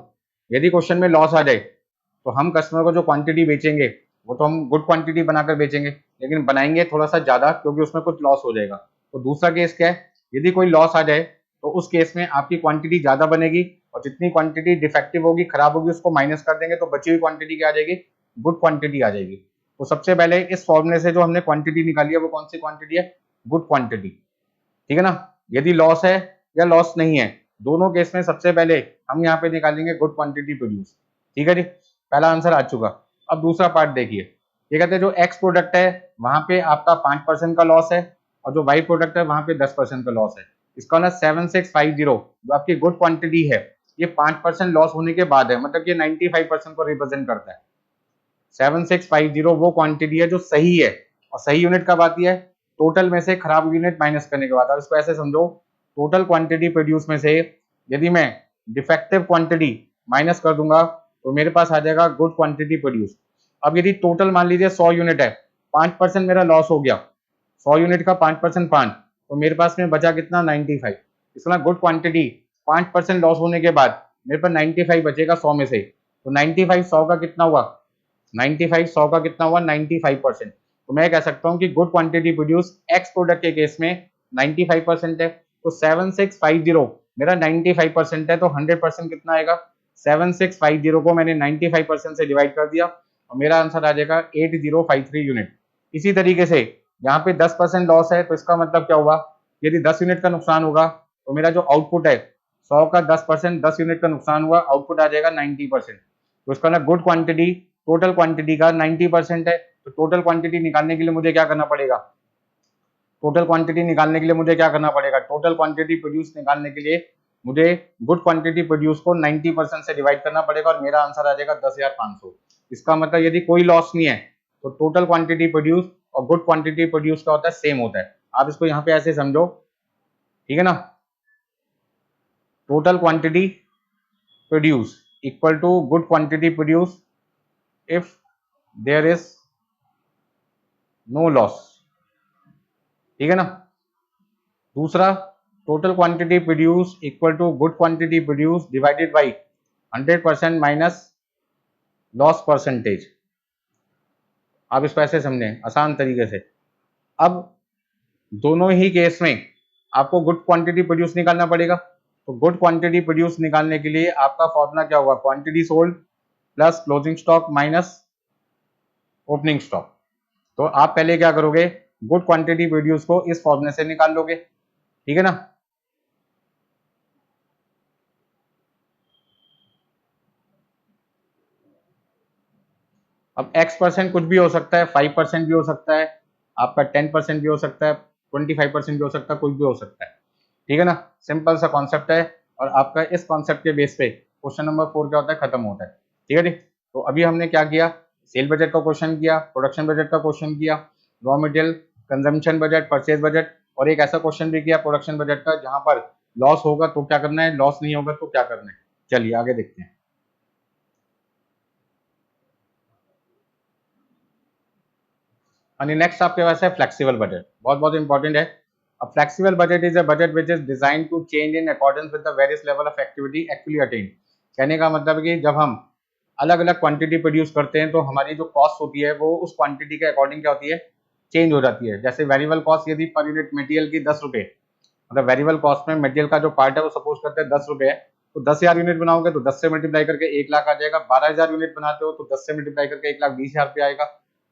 [SPEAKER 1] यदि क्वेश्चन में लॉस आ जाए तो हम कस्टमर को जो क्वांटिटी बेचेंगे वो तो हम गुड क्वांटिटी बनाकर बेचेंगे, लेकिन बनाएंगे थोड़ा सा ज्यादा क्योंकि उसमें कुछ लॉस हो जाएगा। तो दूसरा केस क्या है, यदि कोई लॉस आ जाए तो उस केस में आपकी क्वांटिटी ज्यादा बनेगी और जितनी क्वांटिटी डिफेक्टिव होगी, खराब होगी, उसको माइनस कर देंगे तो बची हुई क्वांटिटी क्या आ जाएगी, गुड क्वांटिटी आ जाएगी। तो सबसे पहले इस फॉर्मूले से जो हमने क्वांटिटी निकाली है वो कौन सी क्वांटिटी है, गुड क्वांटिटी, ठीक है ना। यदि लॉस है या लॉस नहीं है, दोनों केस में सबसे पहले हम यहाँ पे निकालेंगे गुड क्वांटिटी प्रोड्यूस, ठीक है जी। पहला आंसर आ चुका। अब दूसरा पार्ट देखिए, ये कहते हैं जो एक्स प्रोडक्ट है वहां पे आपका 5% का लॉस है और जो वाई प्रोडक्ट है वहां पे 10% का लॉस है। इसका ना 7650 जो आपकी गुड क्वांटिटी है ये 5% लॉस होने के बाद है, मतलब ये 95% को रिप्रेजेंट करता है। 7650 वो क्वांटिटी है जो सही है, और सही यूनिट कब आती है, टोटल में से खराब यूनिट माइनस करने के बाद। अब इसको ऐसे समझो, टोटल क्वांटिटी प्रोड्यूस में से यदि मैं डिफेक्टिव क्वांटिटी माइनस कर दूंगा तो मेरे पास आ जाएगा गुड क्वांटिटी प्रोड्यूस। अब यदि टोटल मान लीजिए 100 यूनिट है, 5% मेरा लॉस हो गया, 100 यूनिट का 5% 5, तो मेरे पास में बचा कितना, 95। इसमें गुड क्वांटिटी 5% लॉस होने के बाद मेरे पास 95 बचेगा 100 में से, तो 95 100 का कितना हुआ, 95 100 का कितना हुआ, 95%। तो मैं कह सकता हूं कि good quantity produce x product के केस में 95% है। तो 7650 मेरा 95% है, तो 100% कितना आएगा, 7650 को मैंने 95% से डिवाइड कर दिया और मेरा आंसर आ जाएगा 8053 यूनिट। इसी तरीके से यहाँ पे 10% लॉस है, तो इसका मतलब क्या हुआ, यदि 10 यूनिट का नुकसान होगा तो मेरा जो आउटपुट है 100 का 10%, 10 यूनिट का नुकसान हुआ, आउटपुट आ जाएगा 90%। तो इसका ना गुड क्वांटिटी टोटल क्वांटिटी का 90% है। तो टोटल क्वांटिटी निकालने के लिए मुझे क्या करना पड़ेगा, टोटल क्वांटिटी निकालने के लिए मुझे क्या करना पड़ेगा, टोटल क्वांटिटी प्रोड्यूस निकालने के लिए मुझे गुड क्वांटिटी प्रोड्यूस को 90% से डिवाइड करना पड़ेगा और मेरा आंसर आ जाएगा 10,500। इसका मतलब यदि कोई लॉस नहीं है तो टोटल क्वांटिटी प्रोड्यूस और गुड क्वांटिटी प्रोड्यूस का होता है, सेम होता है। आप इसको यहाँ पे ऐसे समझो, ठीक है ना, total quantity produce equal to good quantity produce if there is no loss, ठीक है ना। दूसरा, total quantity produce equal to good quantity produce divided by 100% minus loss percentage. आप इसको ऐसे समझें आसान तरीके से। अब दोनों ही केस में आपको गुड क्वांटिटी प्रोड्यूस निकालना पड़ेगा। तो गुड क्वांटिटी प्रोड्यूस निकालने के लिए आपका फॉर्मूला क्या होगा, quantity sold plus closing stock minus opening stock. तो आप पहले क्या करोगे, गुड क्वांटिटी प्रोड्यूस को इस फॉर्मूले से निकाल लोगे, ठीक है ना। अब x% कुछ भी हो सकता है, 5% भी हो सकता है, आपका 10% भी हो सकता है, 25% भी हो सकता है, कुछ भी हो सकता है, ठीक है ना। सिंपल सा कॉन्सेप्ट है और आपका इस कॉन्सेप्ट के बेस पे क्वेश्चन नंबर 4 क्या होता है, खत्म होता है, ठीक है जी। तो अभी हमने क्या किया, सेल बजट का क्वेश्चन किया, प्रोडक्शन बजट का क्वेश्चन किया, raw material consumption budget, purchase budget, और एक ऐसा क्वेश्चन भी किया प्रोडक्शन बजट का जहां पर लॉस होगा तो क्या करना है, लॉस नहीं होगा तो क्या करना है। चलिए आगे देखते हैं। और नेक्स्ट आपके पास है फ्लेक्सिबल बजट, बहुत बहुत इंपॉर्टेंट है। A flexible budget is a budget which is design to change in accordance with the various level of activity actually attained. कहने का मतलब है कि जब हम अलग अलग क्वांटिटी प्रोड्यूस करते हैं तो हमारी जो कॉस्ट होती है वो उस क्वांटिटी के अकॉर्डिंग क्या होती है, चेंज हो जाती है। जैसे वेरिएबल कॉस्ट यदि पर यूनिट मटेरियल की 10 रुपए, मतलब वेरिएबल कॉस्ट में मटेरियल का जो पार्ट है वो सपोज करते हैं 10 रुपए है, तो 10,000 यूनिट बनाओगे तो 10 से मल्टीप्लाई करके 1 लाख आ जाएगा। 12,000 यूनिट बनाते हो तो 10 से मल्टीप्लाई करके 1,20,000 रुपये आएगा।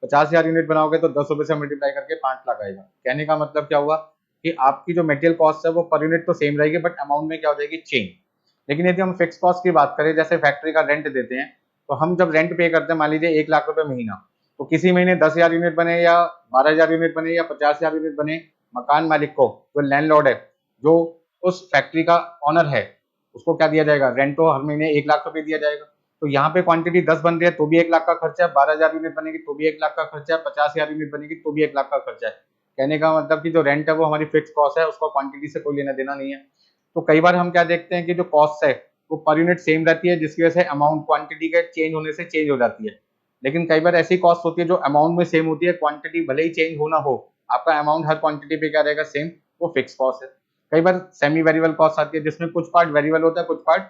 [SPEAKER 1] 50,000 यूनिट बनाओगे तो 10 रुपए से मल्टीप्लाई करके 5 लाख आएगा। कहने का मतलब क्या हुआ कि आपकी जो मटेरियल कॉस्ट है वो पर यूनिट तो सेम रहेगी बट अमाउंट में क्या हो जाएगी, चेंज। लेकिन यदि हम फिक्स कॉस्ट की बात करें, जैसे फैक्ट्री का रेंट देते हैं, तो हम जब रेंट पे करते हैं मान लीजिए 1 लाख रुपए महीना, तो किसी महीने 10,000 यूनिट बने या 12,000 यूनिट बने या 50,000 यूनिट बने, मकान मालिक को, जो लैंडलॉर्ड है, जो उस फैक्ट्री का ऑनर है उसको क्या दिया जाएगा, रेंट तो हर महीने 1 लाख रुपए दिया जाएगा। तो यहाँ पे क्वांटिटी 10 बन रही है तो भी 1 लाख का खर्चा है, 12,000 यूनिट बनेगी तो भी 1 लाख का खर्चा है, 50,000 यूनिट बनेगी तो भी 1 लाख का खर्चा है। कहने का मतलब कि जो रेंट है वो हमारी फिक्स कॉस्ट है, उसका क्वांटिटी से कोई लेना देना नहीं है। तो कई बार हम क्या देखते हैं कि जो कॉस्ट है वो पर यूनिट सेम रहती है, जिसकी वजह से अमाउंट क्वांटिटी के चेंज होने से चेंज हो जाती है। लेकिन कई बार ऐसी कॉस्ट होती है जो अमाउंट में सेम होती है, क्वांटिटी भले ही चेंज होना हो, आपका अमाउंट हर क्वांटिटी पे क्या रहेगा, सेम, वो फिक्स कॉस्ट है। कई बार सेमी वेरिएबल कॉस्ट आती है जिसमें कुछ पार्ट वेरिएबल होता है, कुछ पार्ट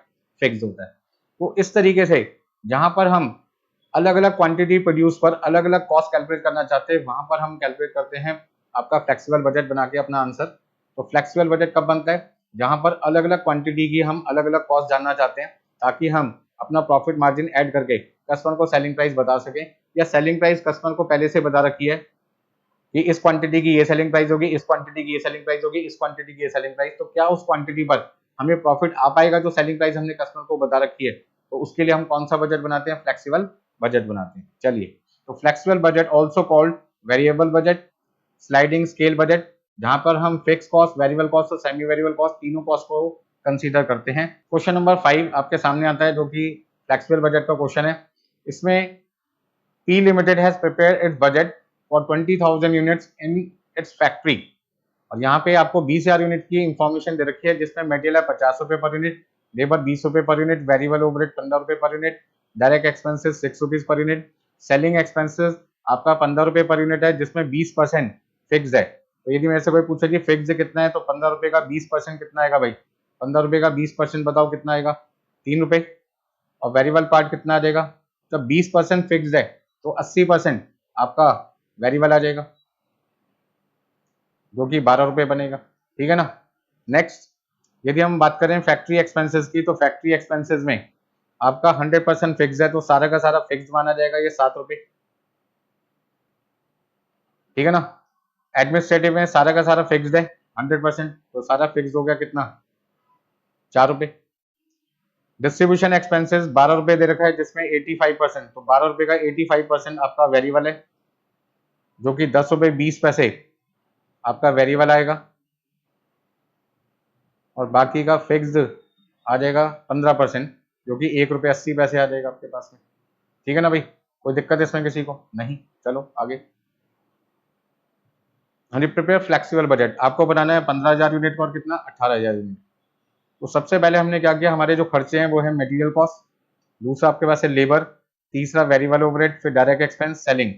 [SPEAKER 1] फिक्स होता है। तो इस तरीके से जहां पर हम अलग अलग क्वांटिटी प्रोड्यूस पर अलग अलग कॉस्ट कैलकुलेट करना चाहते हैं, वहां पर हम कैलकुलेट करते हैं आपका फ्लेक्सिबल बजट बना के अपना आंसर। तो फ्लेक्सिबल बजट कब बनता है, जहां पर अलग अलग क्वांटिटी की हम अलग अलग कॉस्ट जानना चाहते हैं, ताकि हम अपना प्रॉफिट मार्जिन ऐड करके कस्टमर को सेलिंग प्राइस बता सकें, या सेलिंग प्राइस कस्टमर को पहले से बता रखी है कि इस क्वांटिटी की ये सेलिंग प्राइस होगी, इस क्वांटिटी की ये सेलिंग प्राइस होगी, इस क्वांटिटी की ये सेलिंग प्राइस, तो क्या उस क्वांटिटी पर हमें प्रॉफिट आ पाएगा जो सेलिंग प्राइस हमने कस्टमर को बता रखी है। तो उसके लिए हम कौन सा बजट बनाते हैं, फ्लेक्सिबल बजट बनाते हैं। चलिए, तो flexible budget also called variable budget, sliding scale budget, जहां पर हम फिक्स कॉस्ट, वेरिएबल कॉस्ट और सेमी वेरिएबल कॉस्ट तीनों कॉस्ट को कंसीडर करते हैं। क्वेश्चन नंबर 5 आपके सामने आता है जो कि फ्लेक्सिबल बजट का क्वेश्चन है। इसमें P Limited has prepared its budget for 20,000 units in its factory। और यहाँ पे आपको 20,000 यूनिट की इंफॉर्मेशन दे रखी है, जिसमें मटेरियल है 50 रुपए पर यूनिट, लेबर 20 रुपए पर यूनिट, वेरिएबल ओवरहेड 15 रुपए per unit, direct expenses 6 rupees per unit, selling expenses आपका 15 रुपए पर यूनिट है, जिसमें 20% फिक्स है। तो यदि मेरे से कोई पूछे कि फिक्स कितना है, तो 15 रुपए का 20% कितना आएगा भाई, 15 रुपए का 20% बताओ कितना आएगा, 3 रुपए। और वेरिएबल पार्ट कितना आ जाएगा, जब 20% फिक्स है तो 80% आपका वेरिएबल आ जाएगा, जो कि 12 रुपए बनेगा। ठीक है ना। नेक्स्ट, यदि हम बात करें फैक्ट्री एक्सपेंसेस की, तो फैक्ट्री एक्सपेंसेस में आपका 100% फिक्स है, तो सारा का सारा फिक्स माना जाएगा, ये 7 रुपए। ठीक है ना। एडमिनिस्ट्रेटिव में सारा का सारा फिक्स है 100%, तो सारा फिक्स हो गया कितना, 4 रुपए। डिस्ट्रीब्यूशन एक्सपेंसेस 12 रुपए दे रखा है, जिसमें 85%, तो 12 रुपए का 85% आपका वेरिएबल है, जो कि 10 रुपए 20 पैसे आपका वेरिएबल आएगा, और बाकी का फिक्स्ड आ जाएगा 15%, जो कि 1 रुपये 80 पैसे आ जाएगा आपके पास में। ठीक है ना भाई, कोई दिक्कत इसमें किसी को नहीं। चलो आगे। प्रिपेयर फ्लेक्सिबल बजट आपको बनाना है 15,000 यूनिट का, और कितना, 18,000 यूनिट। तो सबसे पहले हमने क्या किया, हमारे जो खर्चे हैं वो है मटेरियल कॉस्ट, दूसरा आपके पास है लेबर, तीसरा वेरिएबल ओवरहेड, फिर डायरेक्ट एक्सपेंस, सेलिंग।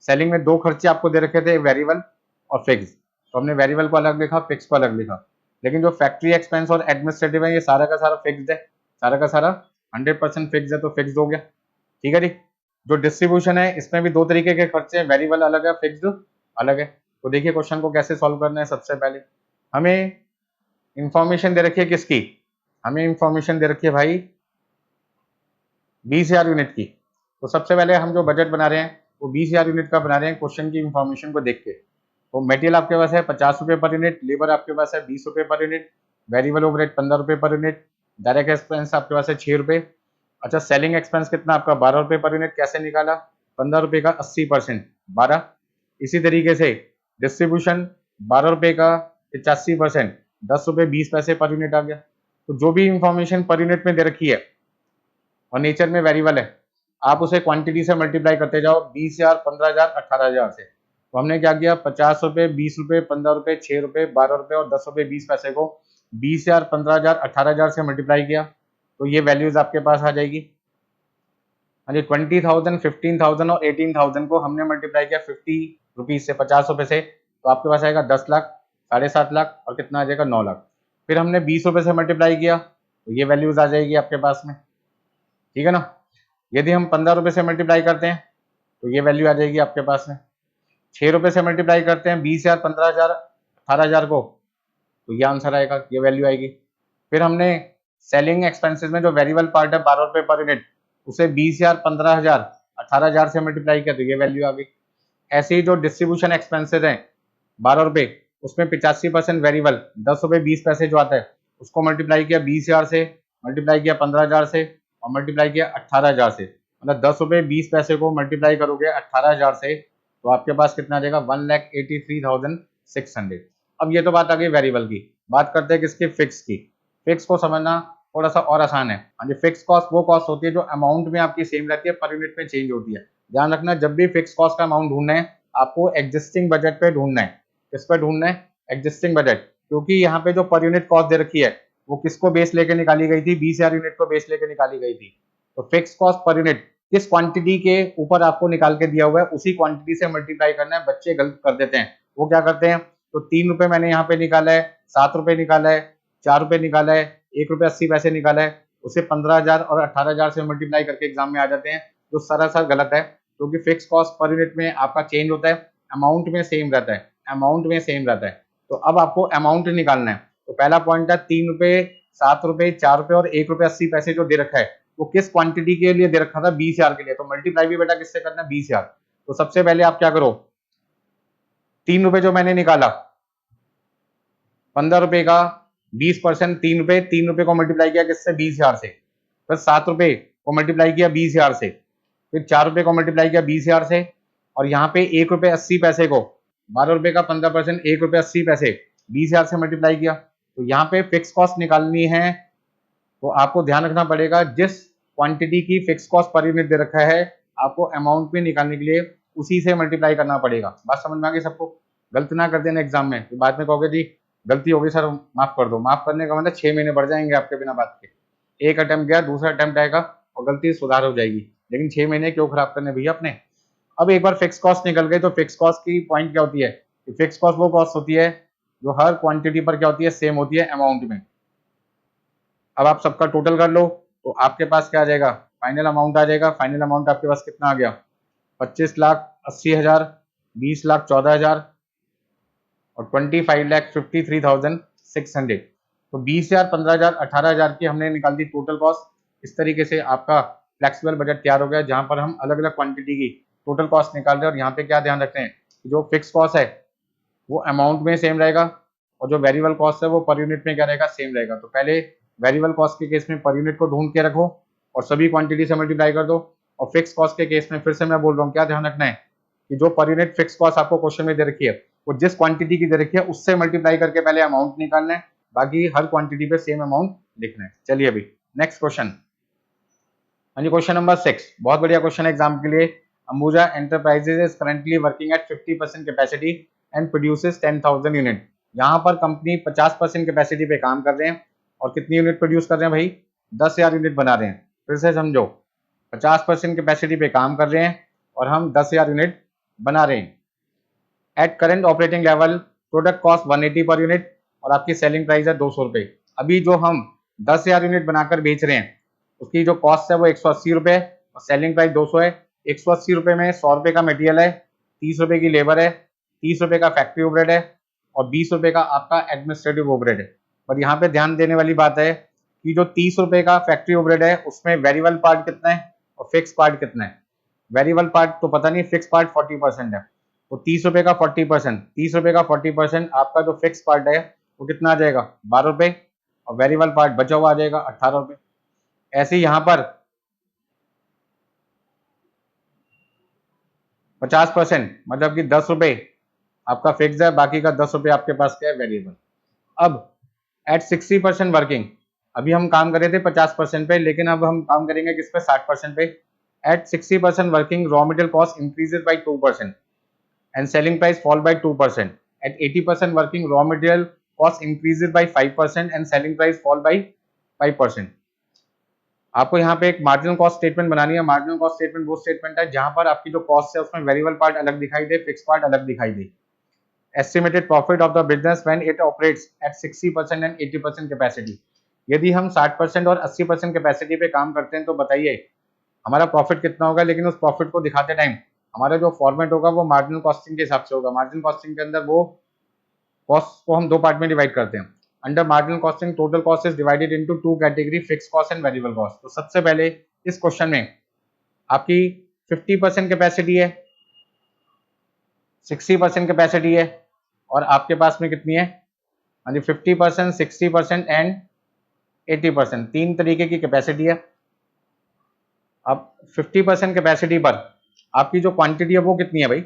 [SPEAKER 1] सेलिंग में 2 खर्चे आपको दे रखे थे, वेरिएबल और फिक्स, तो हमने वेरिएबल को अलग लिखा, फिक्स को अलग लिखा। लेकिन जो फैक्ट्री एक्सपेंस और एडमिनिस्ट्रेटिव है, ये सारा का सारा फिक्स्ड है, सारा का सारा 100% फिक्स है, तो फिक्स्ड हो गया। ठीक है जी। जो डिस्ट्रीब्यूशन है, इसमें भी 2 तरीके के खर्चे हैं, वेरिएबल अलग है, फिक्स्ड अलग है। तो देखिए क्वेश्चन को कैसे सॉल्व करना है। सबसे पहले हमें इंफॉर्मेशन दे रखी है किसकी, हमें इंफॉर्मेशन दे रखी है भाई 20,000 यूनिट की। तो सबसे पहले हम जो बजट बना रहे हैं वो 20,000 यूनिट का बना रहे हैं, क्वेश्चन की इंफॉर्मेशन को देख के। तो मटेरियल आपके पास है 50 रुपए पर यूनिट, लेबर आपके पास है 20 रुपए पर यूनिट, वेरिएबल ओवरहेड 15 रुपए पर यूनिट, डायरेक्ट एक्सपेंस आपके पास है 6 रुपए। अच्छा, सेलिंग एक्सपेंस कितना आपका 12 रुपए पर यूनिट, कैसे निकाला, 15 रुपए का 80% 12। इसी तरीके से डिस्ट्रीब्यूशन 12 रुपए का 85% 10 रुपए 20 पैसे पर यूनिट आ गया। तो जो भी इंफॉर्मेशन पर यूनिट में दे रखी है और नेचर में वेरिएबल है, आप उसे क्वांटिटी से मल्टीप्लाई करते जाओ, 20,000 15,000 18,000 से। तो हमने क्या किया, 50 रुपए 20 रुपए 15 रुपए 6 रुपए 12 रुपए और 10 रुपए 20 पैसे को 20,000 15,000 18,000 से मल्टीप्लाई किया, तो ये वैल्यूज आपके पास आ जाएगी। हाँ जी, 20,000 15,000 और 18,000 को हमने मल्टीप्लाई किया 50 रुपीज से, 50 रुपए से, तो आपके पास आएगा 10 लाख, 7.5 लाख, और कितना आ जाएगा 9 लाख। फिर हमने 20 रुपए से मल्टीप्लाई किया, तो ये वैल्यूज आ जाएगी आपके पास में। ठीक है ना। यदि हम 15 रुपए से मल्टीप्लाई करते हैं तो ये वैल्यू आ जाएगी आपके पास में। 6 रुपए से मल्टीप्लाई करते हैं 20,000 15,000 18,000 को, तो ये आंसर आएगा, ये वैल्यू आएगी। फिर हमने सेलिंग एक्सपेंसेस में जो वेरिएबल पार्ट है 12 रुपए पर यूनिट, उसे 20,000 15,000 18,000 से मल्टीप्लाई किया, तो ये वैल्यू आ गई। ऐसे ही जो डिस्ट्रीब्यूशन एक्सपेंसेस हैं 12 रुपए, उसमें 85% वेरिएबल 10 रुपए 20 पैसे जो आता है, उसको मल्टीप्लाई किया 20,000 से, मल्टीप्लाई किया 15,000 से, और मल्टीप्लाई किया 18,000 से। मतलब 10 रुपए 20 पैसे को मल्टीप्लाई करोगे 18,000 से, तो आपके पास कितना आ जाएगा, 1,83,600। अब ये तो बात आ गई वेरिएबल की। बात करते हैं किसकी, फिक्स की। फिक्स को समझना थोड़ा सा और आसान है। हाँ जी, फिक्स कॉस्ट वो कॉस्ट होती है जो अमाउंट में आपकी सेम रहती है, पर यूनिट में चेंज होती है। ध्यान रखना, जब भी फिक्स कॉस्ट का अमाउंट ढूंढना है आपको एग्जिस्टिंग बजट पे ढूंढना है। किस पे ढूंढना है, एग्जिस्टिंग बजट, क्योंकि यहाँ पे जो पर यूनिट कॉस्ट दे रखी है वो किसको बेस लेके निकाली गई थी, 20,000 यूनिट को बेस लेके निकाली गई थी। तो फिक्स कॉस्ट पर यूनिट किस क्वांटिटी के ऊपर आपको निकाल के दिया हुआ है उसी क्वांटिटी से मल्टीप्लाई करना है। बच्चे गलत कर देते हैं, वो क्या करते हैं, तो 3 रुपए मैंने यहाँ पे निकाला है, 7 रुपए निकाला है, 4 रुपए निकाला है, 1 रुपए 80 पैसे निकाला है, उसे 15,000 और 18,000 से मल्टीप्लाई करके एग्जाम में आ जाते हैं, जो सरासर गलत है। क्योंकि फिक्स कॉस्ट पर यूनिट में आपका चेंज होता है, अमाउंट में सेम रहता है, अमाउंट में सेम रहता है। तो अब आपको अमाउंट निकालना है। तो पहला पॉइंट है 3 रुपए, 7 रुपए, 4 रुपए और 1 रुपए 80 पैसे जो दे रखा है वो किस क्वांटिटी के लिए दे रखा था, 20,000 के लिए। तो मल्टीप्लाई भी बेटा किससे करना है, 20,000। तो सबसे पहले आप क्या करो, 3 रुपए जो मैंने निकाला, 15 रुपए का 20%, 3 रुपए को मल्टीप्लाई किया किससे, 20,000 से, फिर 7 रुपए को मल्टीप्लाई किया 20,000 से, फिर 4 रुपए को मल्टीप्लाई किया 20,000 से, और यहाँ पे 1 रुपए 80 पैसे को, 12 रुपए का 15%, 1 रुपए 80 पैसे 20,000 से मल्टीप्लाई किया। तो यहाँ पे फिक्स कॉस्ट निकालनी है तो आपको ध्यान रखना पड़ेगा, जिस क्वांटिटी की फिक्स कॉस्ट पर यूनिट दे रखा है आपको अमाउंट में निकालने के लिए उसी से मल्टीप्लाई करना पड़ेगा। बात समझ में आ गई सबको, गलत ना कर देना एग्जाम में, तो बाद में कहोगे जी गलती हो गई सर माफ कर दो। माफ करने का मतलब 6 महीने बढ़ जाएंगे आपके बिना बात के। एक अटेम्प्ट गया, दूसरा अटेम्प्ट आएगा और गलती सुधार हो जाएगी, लेकिन 6 महीने क्यों खराब करने भैया अपने। अब एक बार फिक्स कॉस्ट निकल गई तो फिक्स कॉस्ट की पॉइंट क्या होती है, फिक्स कॉस्ट वो कॉस्ट होती है जो हर क्वांटिटी पर क्या होती है, सेम होती है अमाउंट में। अब आप सबका टोटल कर लो तो आपके पास क्या आ जाएगा, फाइनल अमाउंट आ जाएगा। फाइनल अमाउंट आपके पास कितना आ गया, 25,80,000, 20,14,000 और 25,53,600। तो 20,000, 15,000, 18,000 की हमने निकाल दी टोटल कॉस्ट। इस तरीके से आपका फ्लेक्सिबल बजट तैयार हो गया, जहां पर हम अलग अलग क्वांटिटी की टोटल कॉस्ट निकाल रहे हैं। और यहाँ पे क्या ध्यान रखते हैं कि जो फिक्स कॉस्ट है वो अमाउंट में सेम रहेगा और जो वेरिएबल कॉस्ट है वो पर यूनिट में क्या रहेगा, सेम रहेगा। तो पहले वेरिएबल कॉस्ट के केस में पर यूनिट को ढूंढ के रखो और सभी क्वांटिटी से मल्टीप्लाई कर दो। और फिक्स कॉस्ट के केस में फिर से मैं बोल रहा हूँ, क्या ध्यान रखना है कि जो पर यूनिट फिक्स कॉस्ट आपको क्वेश्चन में दे रखी है वो जिस क्वांटिटी की दे रखी है उससे मल्टीप्लाई करके पहले अमाउंट निकालना है, बाकी हर क्वांटिटी पे सेम अमाउंट लिखना है। चलिए अभी नेक्स्ट क्वेश्चन। हाँ जी, क्वेश्चन नंबर 6 बहुत बढ़िया क्वेश्चन है एग्जाम के लिए। Ambuja enterprises is currently working at 50% capacity and produces 10,000 unit. यहाँ पर कंपनी 50% कैपेसिटी पे काम कर रहे हैं और कितनी यूनिट प्रोड्यूस कर रहे हैं भाई, 10,000 यूनिट बना रहे हैं। फिर से समझो, 50% कैपेसिटी पे काम कर रहे हैं और हम 10,000 यूनिट बना रहे हैं। At current operating level product cost 180 per unit और आपकी सेलिंग प्राइस है 200 रुपए। अभी जो हम 10,000 यूनिट बनाकर बेच रहे हैं उसकी जो कॉस्ट है वो 180 रुपए और सेलिंग प्राइस 200 है। 180 रुपए में 100 रुपए का मटेरियल है, 30 रुपए की लेबर है, 30 रुपए का फैक्ट्री ओवरहेड है और 20 रुपए का आपका एडमिनिस्ट्रेटिव ओवरहेड है। और यहाँ पे ध्यान देने वाली बात है कि जो 30 रुपए का फैक्ट्री ओवरहेड है उसमें वेरिएबल पार्ट कितना है और फिक्स पार्ट कितना है। वेरिएबल पार्ट तो पता नहीं, फिक्स पार्ट 40% है। तो 30 रुपए का 40%, 30 रुपए का 40% आपका जो फिक्स पार्ट है वो कितना आ जाएगा, 12 रुपए, और वेरिएबल पार्ट बचा हुआ आ जाएगा 18 रुपए। ऐसे ही यहाँ पर 50% मतलब कि 10 रुपए आपका फिक्स है, बाकी का 10 रुपए आपके पास क्या है, वेरिएबल। अब एट 60% वर्किंग, अभी हम काम कर रहे थे 50% पे, लेकिन अब हम काम करेंगे किस पे, 60% पे। At 60% working raw material cost increases by 2% and selling price fall by 2%. At 80% working raw material cost increases by 5% and selling price fall by 5%. आपको यहाँ पे एक मार्जिनल कॉस्ट स्टेटमेंट बनानी है। मार्जिनल कॉस्ट स्टेटमेंट वो स्टेटमेंट है जहां पर आपकी जो कॉस्ट है उसमें वेरिएबल पार्ट अलग दिखाई दे, फिक्स पार्ट अलग दिखाई दे। Estimated profit of the business when it operates at 60% and 80% capacity. यदि हम 60% और 80% कैपेसिटी पे काम करते हैं तो बताइए हमारा प्रॉफिट कितना होगा। लेकिन उस प्रॉफिट को दिखाते टाइम हमारा जो फॉर्मेट होगा वो मार्जिनल कॉस्टिंग के हिसाब से होगा। मार्जिनल कॉस्टिंग के अंदर वो कॉस्ट को हम दो पार्ट में डिवाइड करते हैं। Under marginal costing total cost is divided into two category, fix cost and variable cost. तो सबसे पहले इस क्वेश्चन में आपकी 50% कैपेसिटी है, 60% कैपेसिटी है और आपके पास में कितनी है, हाँ जी 50%, 60% एंड 80%, तीन तरीके की कैपेसिटी है। अब 50% कैपेसिटी पर आपकी जो क्वांटिटी है वो कितनी है भाई,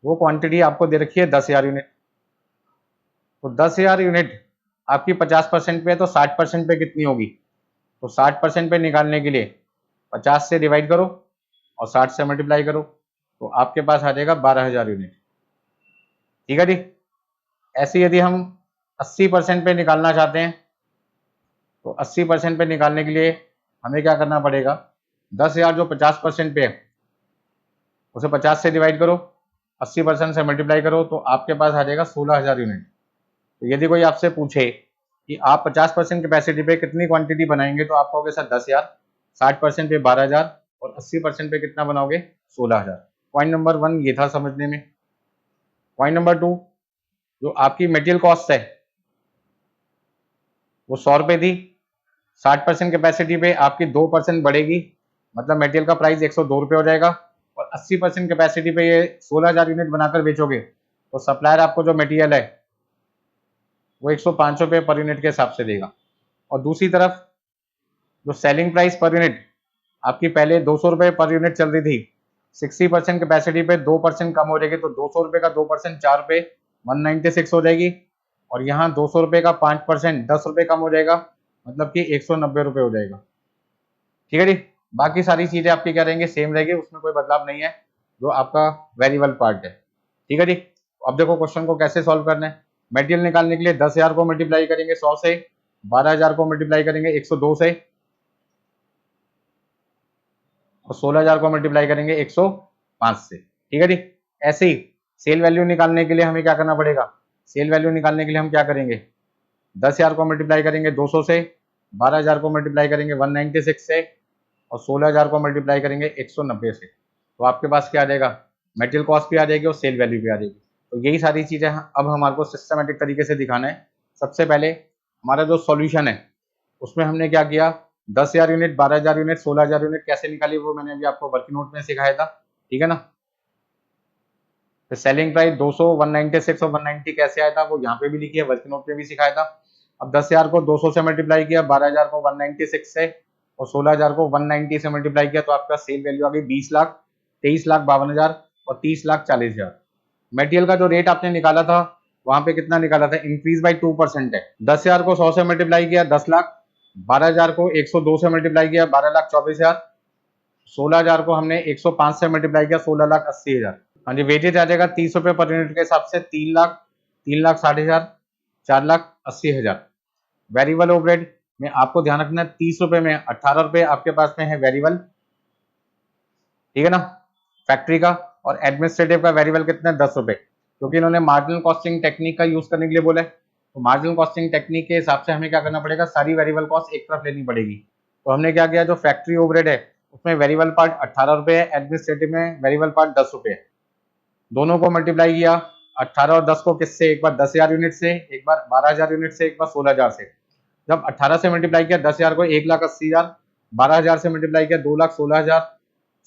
[SPEAKER 1] वो क्वांटिटी आपको दे रखी है 10,000 यूनिट। तो 10,000 यूनिट आपकी 50% पे है तो 60% पे कितनी होगी, तो 60% पे निकालने के लिए 50 से डिवाइड करो और 60 से मल्टीप्लाई करो, तो आपके पास आ जाएगा 12,000 यूनिट। ठीक है जी। ऐसे यदि हम 80% पे निकालना चाहते हैं तो 80% पे निकालने के लिए हमें क्या करना पड़ेगा, 10,000 जो 50% पे है उसे 50 से डिवाइड करो, 80% से मल्टीप्लाई करो, तो आपके पास आ जाएगा 16,000 यूनिट। तो यदि कोई आपसे पूछे कि आप 50% कैपेसिटी पे कितनी क्वांटिटी बनाएंगे, तो आप कहोगे सर 10,000, 60% पे 12,000 और 80% पे कितना बनाओगे, 16,000। पॉइंट नंबर 1 ये था समझने में। पॉइंट नंबर 2, जो आपकी मटेरियल कॉस्ट है वो 100 रुपए थी, 60% कैपेसिटी पे आपकी 2% बढ़ेगी, मतलब मटेरियल का प्राइस 102 रुपये हो जाएगा। और 80% कैपेसिटी पे ये 16,000 यूनिट बनाकर बेचोगे तो सप्लायर आपको जो मटेरियल है वो 105 रुपये पर यूनिट के हिसाब से देगा। और दूसरी तरफ जो सेलिंग प्राइस पर यूनिट आपकी पहले 200 रुपये पर यूनिट चल रही थी, 60% कैपेसिटी पे 2% कम हो जाएगी, तो 200 रुपये का 2% 4 रुपये 196 हो जाएगी। और यहाँ 200 रुपये का 5% 10 रुपये कम हो जाएगा, मतलब कि 190 रुपये हो जाएगा। ठीक है जी। बाकी सारी चीजें आपकी क्या रहेंगे, सेम रहेगी, उसमें कोई बदलाव नहीं है, जो आपका वेरिएबल पार्ट है। ठीक है जी। अब देखो क्वेश्चन को कैसे सॉल्व करना है। मटेरियल निकालने के लिए 10,000 को मल्टीप्लाई करेंगे 100 से, 12,000 को मल्टीप्लाई करेंगे 102 से और 16,000 को मल्टीप्लाई करेंगे 105 से। ठीक है जी। ऐसे ही सेल वैल्यू निकालने के लिए हमें क्या करना पड़ेगा, सेल वैल्यू निकालने के लिए हम क्या करेंगे, 10,000 को मल्टीप्लाई करेंगे 200 से, 12,000 को मल्टीप्लाई करेंगे 196 से और 16,000 को मल्टीप्लाई करेंगे 190 से। तो आपके पास क्या आ जाएगा, मटेरियल कॉस्ट भी आ जाएगी और सेल वैल्यू भी आ जाएगी। तो यही सारी चीजें अब हमारे को सिस्टमेटिक तरीके से दिखाना है। सबसे पहले हमारा जो सॉल्यूशन है उसमें हमने क्या किया, 10,000 यूनिट, 12,000 यूनिट, 16,000 यूनिट कैसे निकाली वो मैंने अभी आपको वर्किंग नोट में सिखाया था। ठीक है ना। तो सेलिंग प्राइस 200, 196 और 190 कैसे आया था वो यहाँ पे भी लिखी है, वर्किंग नोट में भी सिखाया था। अब 10,000 को 200 से मल्टीप्लाई किया, 12,000 को 196 से और 16,000 को 190 से मल्टीप्लाई किया, तो आपका सेल वैल्यू आ गई 20 लाख, 23 लाख 52,000 और 30 लाख 40,000। मटेरियल का जो रेट आपने निकाला था वहां पे कितना निकाला था, इंक्रीज बाई 2% है। 10,000 को 100 से मल्टीप्लाई किया 10 लाख, 12,000 को 102 से मल्टीप्लाई किया 12 लाख 24,000, 16,000 को हमने 105 से मल्टीप्लाई किया 16 लाख 80,000। हाँ जी, वेटेज आ जाएगा 30 रुपये पर यूनिट के हिसाब से 3 लाख, 3 लाख 60,000, 4 लाख 80,000। वेरिएबल ओवरहेड में आपको ध्यान रखना है 30 रुपये में 18 रुपये आपके पास में है वेरिएबल। ठीक है ना, फैक्ट्री का। और एडमिनिस्ट्रेटिव का वेरिएबल कितना है, 10 रुपये, क्योंकि इन्होंने मार्जिनल कॉस्टिंग टेक्निक का यूज करने के लिए बोला है। तो मार्जिनल कॉस्टिंग टेक्निक के हिसाब से हमें क्या करना पड़ेगा, सारी वेरिएबल कॉस्ट एक तरफ लेनी पड़ेगी। तो हमने क्या किया, जो फैक्ट्री ओवरहेड है उसमें वेरिएबल पार्ट 18 रुपये है, एडमिनिस्ट्रेटिव में वेरिएबल पार्ट 10 रुपये है। दोनों को मल्टीप्लाई किया 18 और 10 को किससे, एक बार 10,000 यूनिट से, एक बार 12,000 यूनिट से, एक बार 16,000 से। जब 18 से मल्टीप्लाई किया 10,000 को 1,80,000, 12,000 से मल्टीप्लाई किया 2,16,000,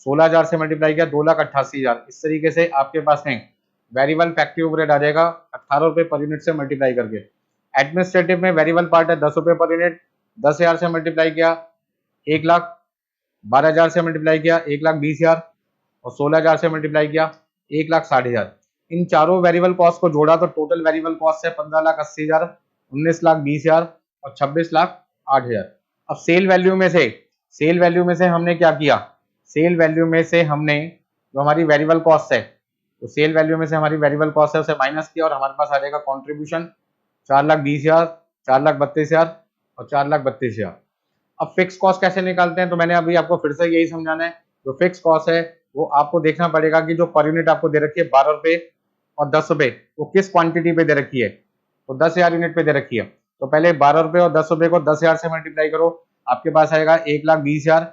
[SPEAKER 1] 16,000 से मल्टीप्लाई किया 2,88,000। इस तरीके से आपके पास में वेरिएबल फैक्ट्री ओवरहेड आ जाएगा 18 रुपये पर यूनिट से मल्टीप्लाई करके। एडमिनिस्ट्रेटिव में वेरिएबल पार्ट है 10 रुपये पर यूनिट, 10,000 से मल्टीप्लाई किया 1 लाख, 12,000 से मल्टीप्लाई किया 1,20,000 और 16,000 से मल्टीप्लाई किया 1,60,000। इन चारों वेरिएबल कॉस्ट को जोड़ा तो टोटल वेरिएबल कॉस्ट है 15,80,000, 19,20,000 और 26,08,000। अब सेल वैल्यू में से हमने क्या किया, सेल वैल्यू में से हमने जो हमारी वेरिएबल कॉस्ट है, तो सेल वैल्यू में से हमारी वेरिएबल कॉस्ट है उसे माइनस किया और हमारे पास आ जाएगा कॉन्ट्रीब्यूशन 4,20,000, 4,32,000 और 4,32,000। अब फिक्स कॉस्ट कैसे निकालते हैं, तो मैंने अभी आपको फिर से यही समझाना है। जो फिक्स कॉस्ट है वो आपको देखना पड़ेगा कि जो पर यूनिट आपको दे रखी है 12 रुपये और 10 रुपये, वो किस क्वांटिटी पे दे रखी है, तो 10,000 यूनिट पे दे रखी है। तो पहले 12 रुपये और 10 रुपये को 10,000 से मल्टीप्लाई करो, आपके पास आएगा 1,20,000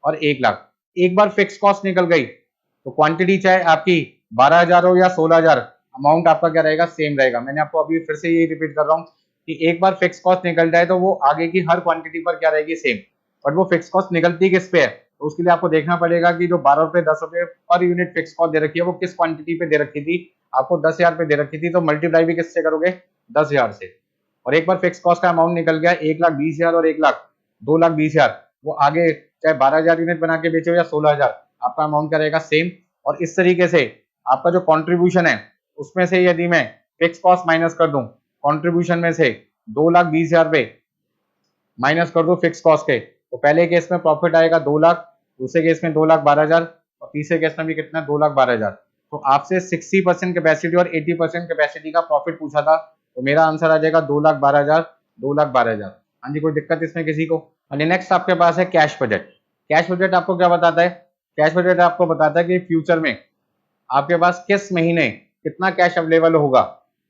[SPEAKER 1] और 1 लाख। एक बार फिक्स कॉस्ट निकल गई तो क्वांटिटी चाहे आपकी 12,000 हो या 16,000, अमाउंट आपका क्या रहेगा, सेम रहेगा। मैंने आपको अभी फिर से यही रिपीट कर रहा हूँ कि एक बार फिक्स कॉस्ट निकल जाए तो वो आगे की हर क्वांटिटी पर क्या रहेगी, सेम। बट वो फिक्स कॉस्ट निकलती किस पे है, तो उसके लिए आपको देखना पड़ेगा कि जो 12 रुपये 10 रुपये पर यूनिट फिक्स कॉस्ट दे रखी है वो किस क्वांटिटी पे दे रखी थी। आपको 10,000 पे दे रखी थी तो मल्टीप्लाई भी किससे करोगे, 10,000 से। और एक बार फिक्स कॉस्ट का अमाउंट निकल गया 1,20,000 और 1 लाख, 2,20,000, वो आगे चाहे 12,000 यूनिट बना के बेचो या 16,000, आपका अमाउंट क्या रहेगा, सेम। और इस तरीके से आपका जो कॉन्ट्रीब्यूशन है उसमें से यदि मैं फिक्स कॉस्ट माइनस कर दूं, कॉन्ट्रीब्यूशन में से 2,20,000 माइनस कर दो फिक्स कॉस्ट के, तो पहले केस में प्रॉफिट आएगा 2 लाख, दूसरे केस में 2,12,000 और तीसरे केस में भी कितना 2,12,000। तो आपसे 60% कैपेसिटी और 80% कैपेसिटी का प्रॉफिट पूछा था, तो मेरा आंसर आ जाएगा 2,12,000, 2,12,000। हाँ जी, कोई दिक्कत इसमें किसी को? और नेक्स्ट आपके पास है कैश बजट। कैश बजट आपको क्या बताता है? कैश बजट आपको बताता है कि फ्यूचर में आपके पास किस महीने कितना कैश अवेलेबल होगा,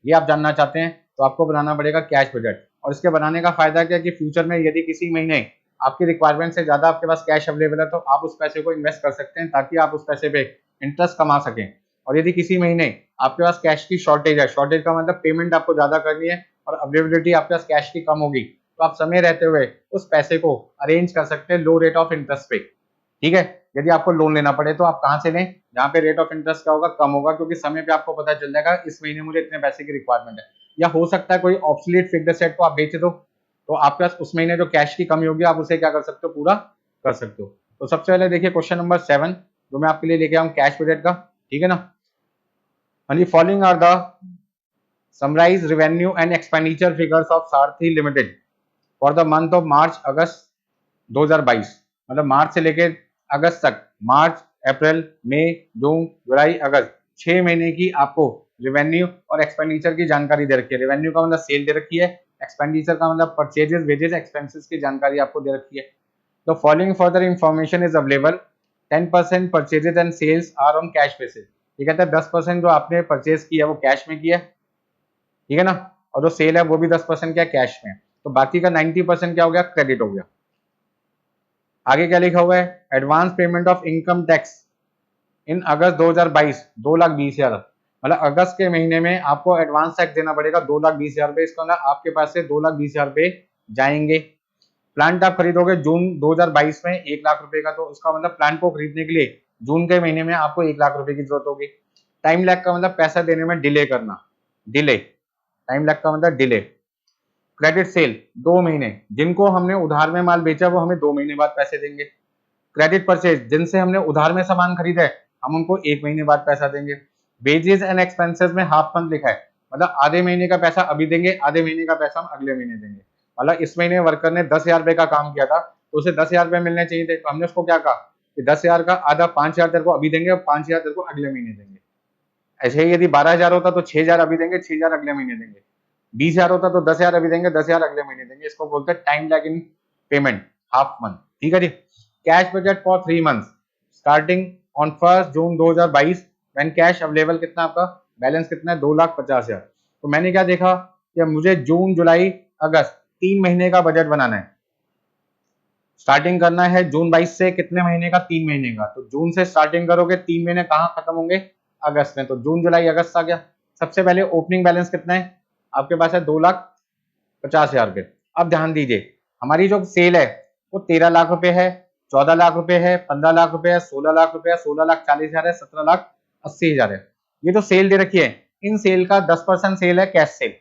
[SPEAKER 1] ये आप जानना चाहते हैं, तो आपको बनाना पड़ेगा कैश बजट। और इसके बनाने का फायदा क्या है कि फ्यूचर में यदि किसी महीने आपकी रिक्वायरमेंट से ज्यादा आपके पास कैश अवेलेबल है, तो आप उस पैसे को इन्वेस्ट कर सकते हैं ताकि आप उस पैसे पे इंटरेस्ट कमा सकें। और यदि किसी महीने आपके पास कैश की शॉर्टेज है, शॉर्टेज का मतलब पेमेंट आपको ज्यादा करनी है और अवेलेबिलिटी आपके पास कैश की कम होगी, तो आप समय रहते हुए उस पैसे को अरेंज कर सकते हैं लो रेट ऑफ इंटरेस्ट पे। ठीक है, यदि आपको लोन लेना पड़े तो आप कहाँ से लें? जहाँ पे रेट ऑफ इंटरेस्ट क्या होगा, कम होगा, क्योंकि समय पे आपको पता चल जाएगा इस महीने मुझे इतने पैसे की रिक्वायरमेंट है। या हो सकता है कोई ऑब्सोलीट फिक्स्ड एसेट को आप बेच दो, तो आपके पास उस महीने जो कैश की कमी होगी आप उसे क्या कर सकते हो, पूरा कर सकते हो। तो सबसे पहले देखिए क्वेश्चन नंबर 7 जो मैं आपके लिए लेके आऊँ कैश बजट का, ठीक है ना। हाँ जी, following are the summarise revenue and expenditure figures of Sarathi limited for the month of March August 2022। मतलब मार्च से लेके अगस्त तक, मार्च, अप्रैल, मई, जून, जुलाई, अगस्त, 6 महीने की आपको रेवेन्यू और एक्सपेंडिचर की जानकारी दे रखी है। रेवेन्यू का मतलब सेल दे रखी है, एक्सपेंडिचर का मतलब परचेजेस, वेजेस, एक्सपेंसेस की जानकारी आपको दे रखी है। तो following further information is available. 10% purchases and sales are on cash basis. ये कहता है 10% जो आपने परचेज किया है वो कैश में किया है, ठीक है ना, और जो सेल है वो भी 10% क्या कैश में। तो बाकी का 90% क्या हो गया, क्रेडिट हो गया। आगे क्या लिखा हुआ है, advance payment of income tax in August 2022 2,20,000। मतलब अगस्त के महीने में आपको एडवांस टैक्स देना पड़ेगा 2,20,000 रुपए। इसका मतलब आपके पास से 2,20,000 रुपए जाएंगे। प्लांट आप खरीदोगे जून 2022 में 1 लाख रुपए का, तो उसका मतलब प्लांट को खरीदने के लिए जून के महीने में आपको 1 लाख रुपए की जरूरत होगी। टाइम लैग का मतलब पैसा देने में डिले करना, डिले। टाइम लैग का मतलब डिले। क्रेडिट सेल 2 महीने, जिनको हमने उधार में माल बेचा वो हमें 2 महीने बाद पैसे देंगे। क्रेडिट परचेज, जिनसे हमने उधार में सामान खरीदा है हम उनको 1 महीने बाद पैसा देंगे। वेजेस एंड एक्सपेंसेस में हाफ मंथ लिखा है, मतलब आधे महीने का पैसा अभी देंगे, आधे महीने का पैसा हम अगले महीने देंगे। मतलब इस महीने वर्कर ने 10,000 रुपए का काम किया था, तो उसे 10,000 रुपए मिलने चाहिए थे, तो हमने उसको क्या कहा कि 10,000 का आधा 5,000 तेरे को अभी देंगे और 5,000 तेरे को अगले महीने देंगे। ऐसे ही यदि 12,000 होता तो 6,000 अभी देंगे, 6,000 अगले महीने देंगे। 20,000 होता तो 10,000 अभी देंगे, 10,000 अगले महीने देंगे। इसको बोलते हैं time lag in payment, half month. ठीक है जी। Cash budget for 3 months starting on 1 June 2022 when cash available कितना आपका बैलेंस कितना है 2,50,000। तो मैंने क्या देखा कि मुझे जून, जुलाई, अगस्त 3 महीने का बजट बनाना है। स्टार्टिंग करना है जून 22 से, कितने महीने का, 3 महीने का। तो जून से स्टार्टिंग करोगे, 3 महीने कहाँ खत्म होंगे, अगस्त में। तो जून, जुलाई, अगस्त आ गया। सबसे पहले ओपनिंग बैलेंस कितना है आपके पास है, 2,50,000 रुपए। अब ध्यान दीजिए, हमारी जो सेल है वो 13 लाख रुपए है, 14 लाख रुपए है, 15 लाख रुपए है, 16 लाख रुपए है, 16,40,000 है, 17,80,000 है। ये जो सेल दे रखी है, इन सेल का 10% सेल है कैश सेल।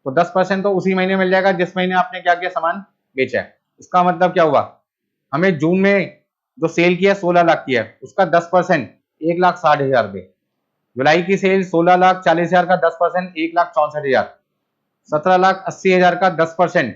[SPEAKER 1] तो 10% तो उसी महीने मिल जाएगा जिस महीने आपने क्या किया, सामान बेचा है। इसका मतलब क्या हुआ, हमें जून में जो सेल किया 16 लाख की है, उसका 10% 1,60,000 रुपए। जुलाई की सेल 16,40,000 का 10% 1,64,000। 17,80,000 का 10%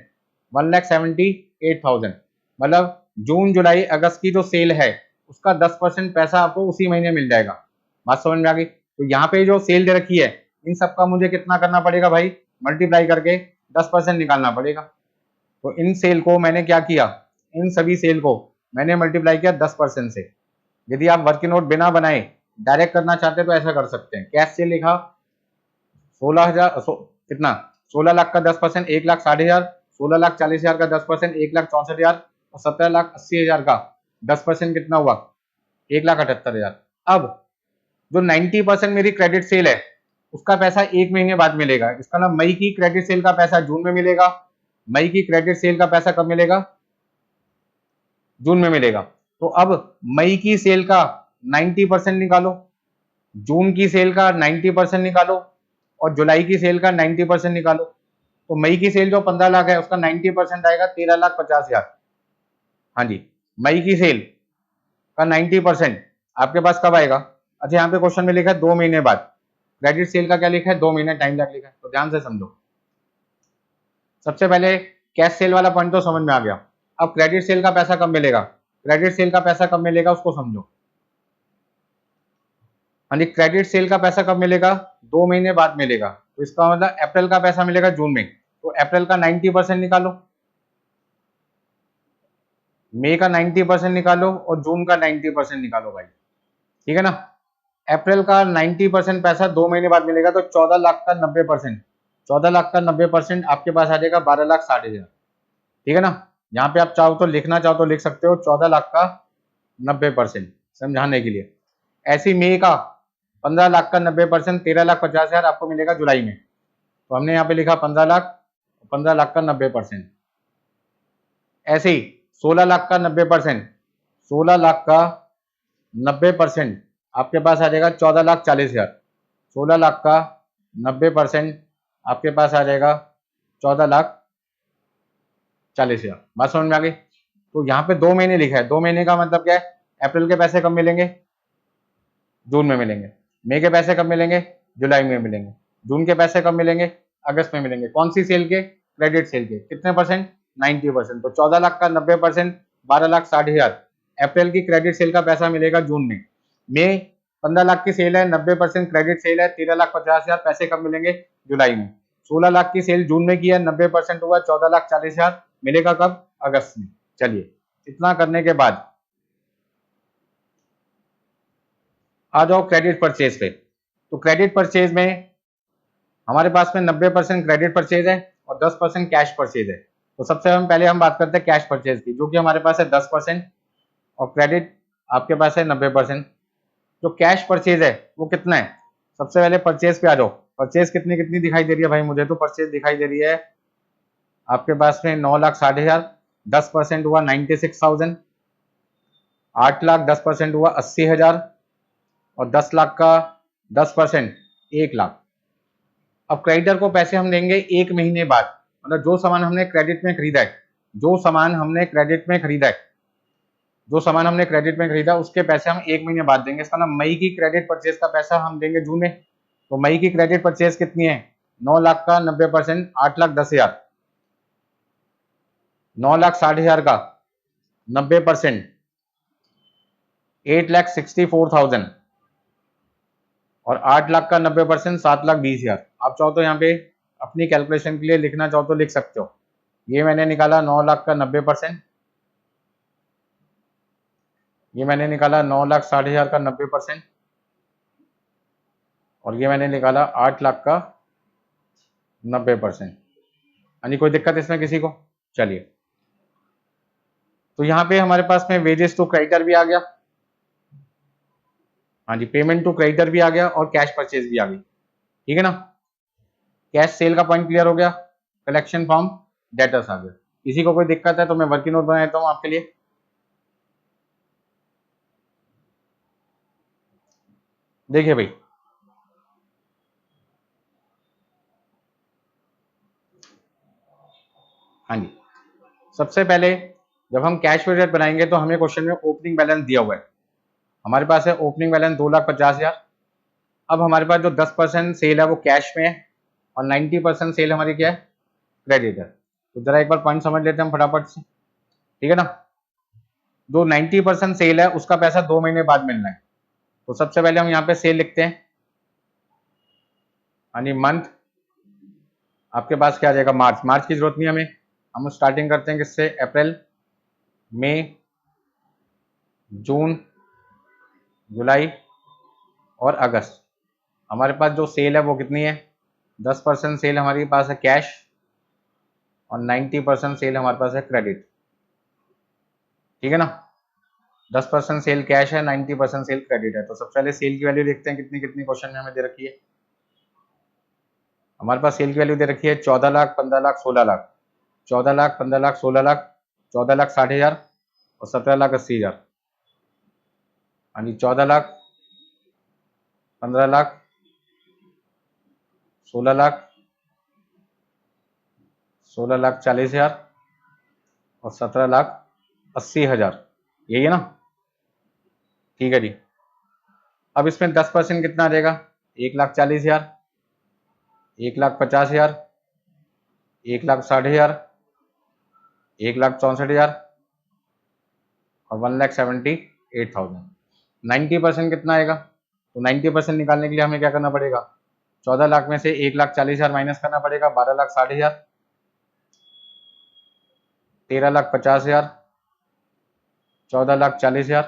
[SPEAKER 1] 1,78,000। मतलब जून, जुलाई, अगस्त की जो सेल है उसका 10% पैसा आपको उसी महीने मिल जाएगा। बात समझ में आ गई? तो यहाँ पे जो सेल दे रखी है इन सबका मुझे कितना करना पड़ेगा भाई, मल्टीप्लाई करके 10% निकालना पड़ेगा। तो इन सेल को मैंने क्या किया, इन सभी सेल को मैंने मल्टीप्लाई किया 10% से। यदि आप वर्किंग नोट बिना बनाए डायरेक्ट करना चाहते हैं तो ऐसा कर सकते हैं। कैश सेल लिखा 16,000 कितना, 16 लाख का 10% 1,60,000, 16,40,000 का 10% 1,64,000 और 17,80,000 का 10% कितना हुआ 1,78,000। अब जो 90% मेरी क्रेडिट सेल है उसका पैसा 1 महीने बाद मिलेगा। इसका मतलब मई की क्रेडिट सेल का पैसा जून में मिलेगा, मई की क्रेडिट सेल का पैसा कब मिलेगा, जून में मिलेगा। तो अब मई की सेल का 90% निकालो, जून की सेल का 90% निकालो और जुलाई की सेल का 90% निकालो। तो मई की सेल जो 15 लाख है उसका 90% आएगा 13,50,000। हाँ जी, मई की सेल का 90% आपके पास कब आएगा? अच्छा, यहाँ पे क्वेश्चन में लिखा है 2 महीने बाद। क्रेडिट सेल का क्या लिखा है, 2 महीने टाइम लैग लिखा है, तो ध्यान से समझो। सबसे पहले कैश सेल वाला पॉइंट तो समझ में आ गया। अब क्रेडिट सेल का पैसा कब मिलेगा, क्रेडिट सेल का पैसा कब मिलेगा उसको समझो। हाँ जी, क्रेडिट सेल का पैसा कब मिलेगा, 2 महीने बाद मिलेगा। तो इसका मतलब अप्रैल का पैसा मिलेगा जून में, तो अप्रैल का 90% निकालो, मई का 90% निकालो और जून का 90% निकालो भाई, ठीक है ना। अप्रैल का 90% पैसा 2 महीने बाद मिलेगा, तो 14 लाख का 90%, 14 लाख का 90% आपके पास आ जाएगा 12,60,000, ठीक है ना। यहाँ पे आप चाहो तो लिखना चाहो तो लिख सकते हो 14 लाख का 90% समझाने के लिए। ऐसी मई का 15 लाख का 90%, 13,50,000 आपको मिलेगा जुलाई में। तो हमने यहाँ पे लिखा 15 लाख, 15 लाख का 90%। ऐसे ही 16 लाख का 90%, 16 लाख का 90% आपके पास आ जाएगा 14,40,000, 16 लाख का 90% आपके पास आ जाएगा 14,40,000। बात समझ में आ गई। तो यहाँ पे 2 महीने लिखा है, 2 महीने का मतलब क्या है, अप्रैल के पैसे कब मिलेंगे, जून में मिलेंगे। मई के पैसे कब मिलेंगे, जुलाई में मिलेंगे। जून के पैसे कब मिलेंगे, अगस्त में मिलेंगे। कौन सी सेल के, क्रेडिट सेल के। कितने परसेंट, 90%। तो 14 लाख का 90%, 12,60,000 अप्रैल की क्रेडिट सेल का पैसा मिलेगा जून में। मई 15 लाख की सेल है, 90% क्रेडिट सेल है, 13,50,000 पैसे कब मिलेंगे, जुलाई में। 16 लाख की सेल जून में की है, 90% हुआ, 14,40,000 मिलेगा कब, अगस्त में। चलिए, इतना करने के बाद आ जाओ क्रेडिट परचेज पे। तो क्रेडिट परचेज में हमारे पास में 90% क्रेडिट परचेज है और 10% कैश परचेज है। तो सबसे पहले हम बात करते हैं कैश परचेज की, जो कि हमारे पास है 10% और क्रेडिट आपके पास है 90%। जो कैश परचेज है वो कितना है, सबसे पहले परचेज पे आ जाओ। परचेज कितनी कितनी दिखाई दे रही है भाई, मुझे तो परचेज दिखाई दे रही है आपके पास में 9,60,000, 10% हुआ 96,000, 8 लाख 10% हुआ 80,000 और 10 लाख का 10% 1 लाख। अब क्रेडिटर को पैसे हम देंगे 1 महीने बाद, मतलब जो सामान हमने क्रेडिट में खरीदा है, जो सामान हमने क्रेडिट में खरीदा है, जो सामान हमने क्रेडिट में खरीदा उसके पैसे हम 1 महीने बाद देंगे। इसका मतलब मई की क्रेडिट परचेज का पैसा हम देंगे जून में। तो मई की क्रेडिट परचेज कितनी है, 9 लाख का 90%, 8,10,000, 9,60,000 का 90%, 8,64,000 और 8 लाख का 90%, 7,20,000। आप चाहो तो यहाँ पे अपनी कैलकुलेशन के लिए लिखना चाहो तो लिख सकते हो। ये मैंने निकाला 9 लाख का 90%, ये मैंने निकाला 9,60,000 का 90% और ये मैंने निकाला 8 लाख का 90%। यानी कोई दिक्कत इसमें किसी को। चलिए, तो यहाँ पे हमारे पास में वेजेस टू क्रेडिटर भी आ गया, हाँ जी, पेमेंट टू क्रेडिटर भी आ गया और कैश परचेज भी आ गई, ठीक है ना। कैश सेल का पॉइंट क्लियर हो गया, कलेक्शन फ्रॉम डेटर्स आ गया। किसी को कोई दिक्कत है तो मैं वर्किंग नोट बना देता हूँ आपके लिए। देखिए भाई, हाँ जी, सबसे पहले जब हम कैश बजट बनाएंगे तो हमें क्वेश्चन में ओपनिंग बैलेंस दिया हुआ है। हमारे पास है ओपनिंग बैलेंस 2,50,000। अब हमारे पास जो 10% सेल है वो कैश में है और 90% सेल हमारी क्या है, क्रेडिट है। तो जरा एक बार पॉइंट समझ लेते हैं हम फटाफट से, ठीक है ना। जो 90% सेल है उसका पैसा 2 महीने बाद मिलना है। तो सबसे पहले हम यहाँ पे सेल लिखते हैं, यानी मंथ आपके पास क्या आ जाएगा, मार्च। मार्च की जरूरत नहीं हमें, हम स्टार्टिंग करते हैं किससे, अप्रैल, मई, जून, जुलाई और अगस्त। हमारे पास जो सेल है वो कितनी है, 10% सेल हमारे पास है कैश और 90% सेल हमारे पास है क्रेडिट, ठीक है ना। 10% सेल कैश है, 90% सेल क्रेडिट है। तो सबसे पहले सेल की वैल्यू देखते हैं कितनी कितनी क्वेश्चन में हमें दे रखी है। हमारे पास सेल की वैल्यू दे रखी है 14 लाख, 15 लाख, 16 लाख, 14 लाख, 15 लाख, 16 लाख, 14,60,000 और 17,80,000, यानी 14 लाख, 15 लाख, 16 लाख, 16,40,000 और 17,80,000, यही है ना, ठीक है जी। अब इसमें 10% कितना आ जाएगा, 1,40,000, 1,50,000 1,60,000, 1,64,000 और 1,78,000। 90% कितना आएगा? तो 90% निकालने के लिए हमें क्या करना पड़ेगा? 14 लाख में से 1,40,000 माइनस करना पड़ेगा, 12,60,000, 13,50,000, 14,40,000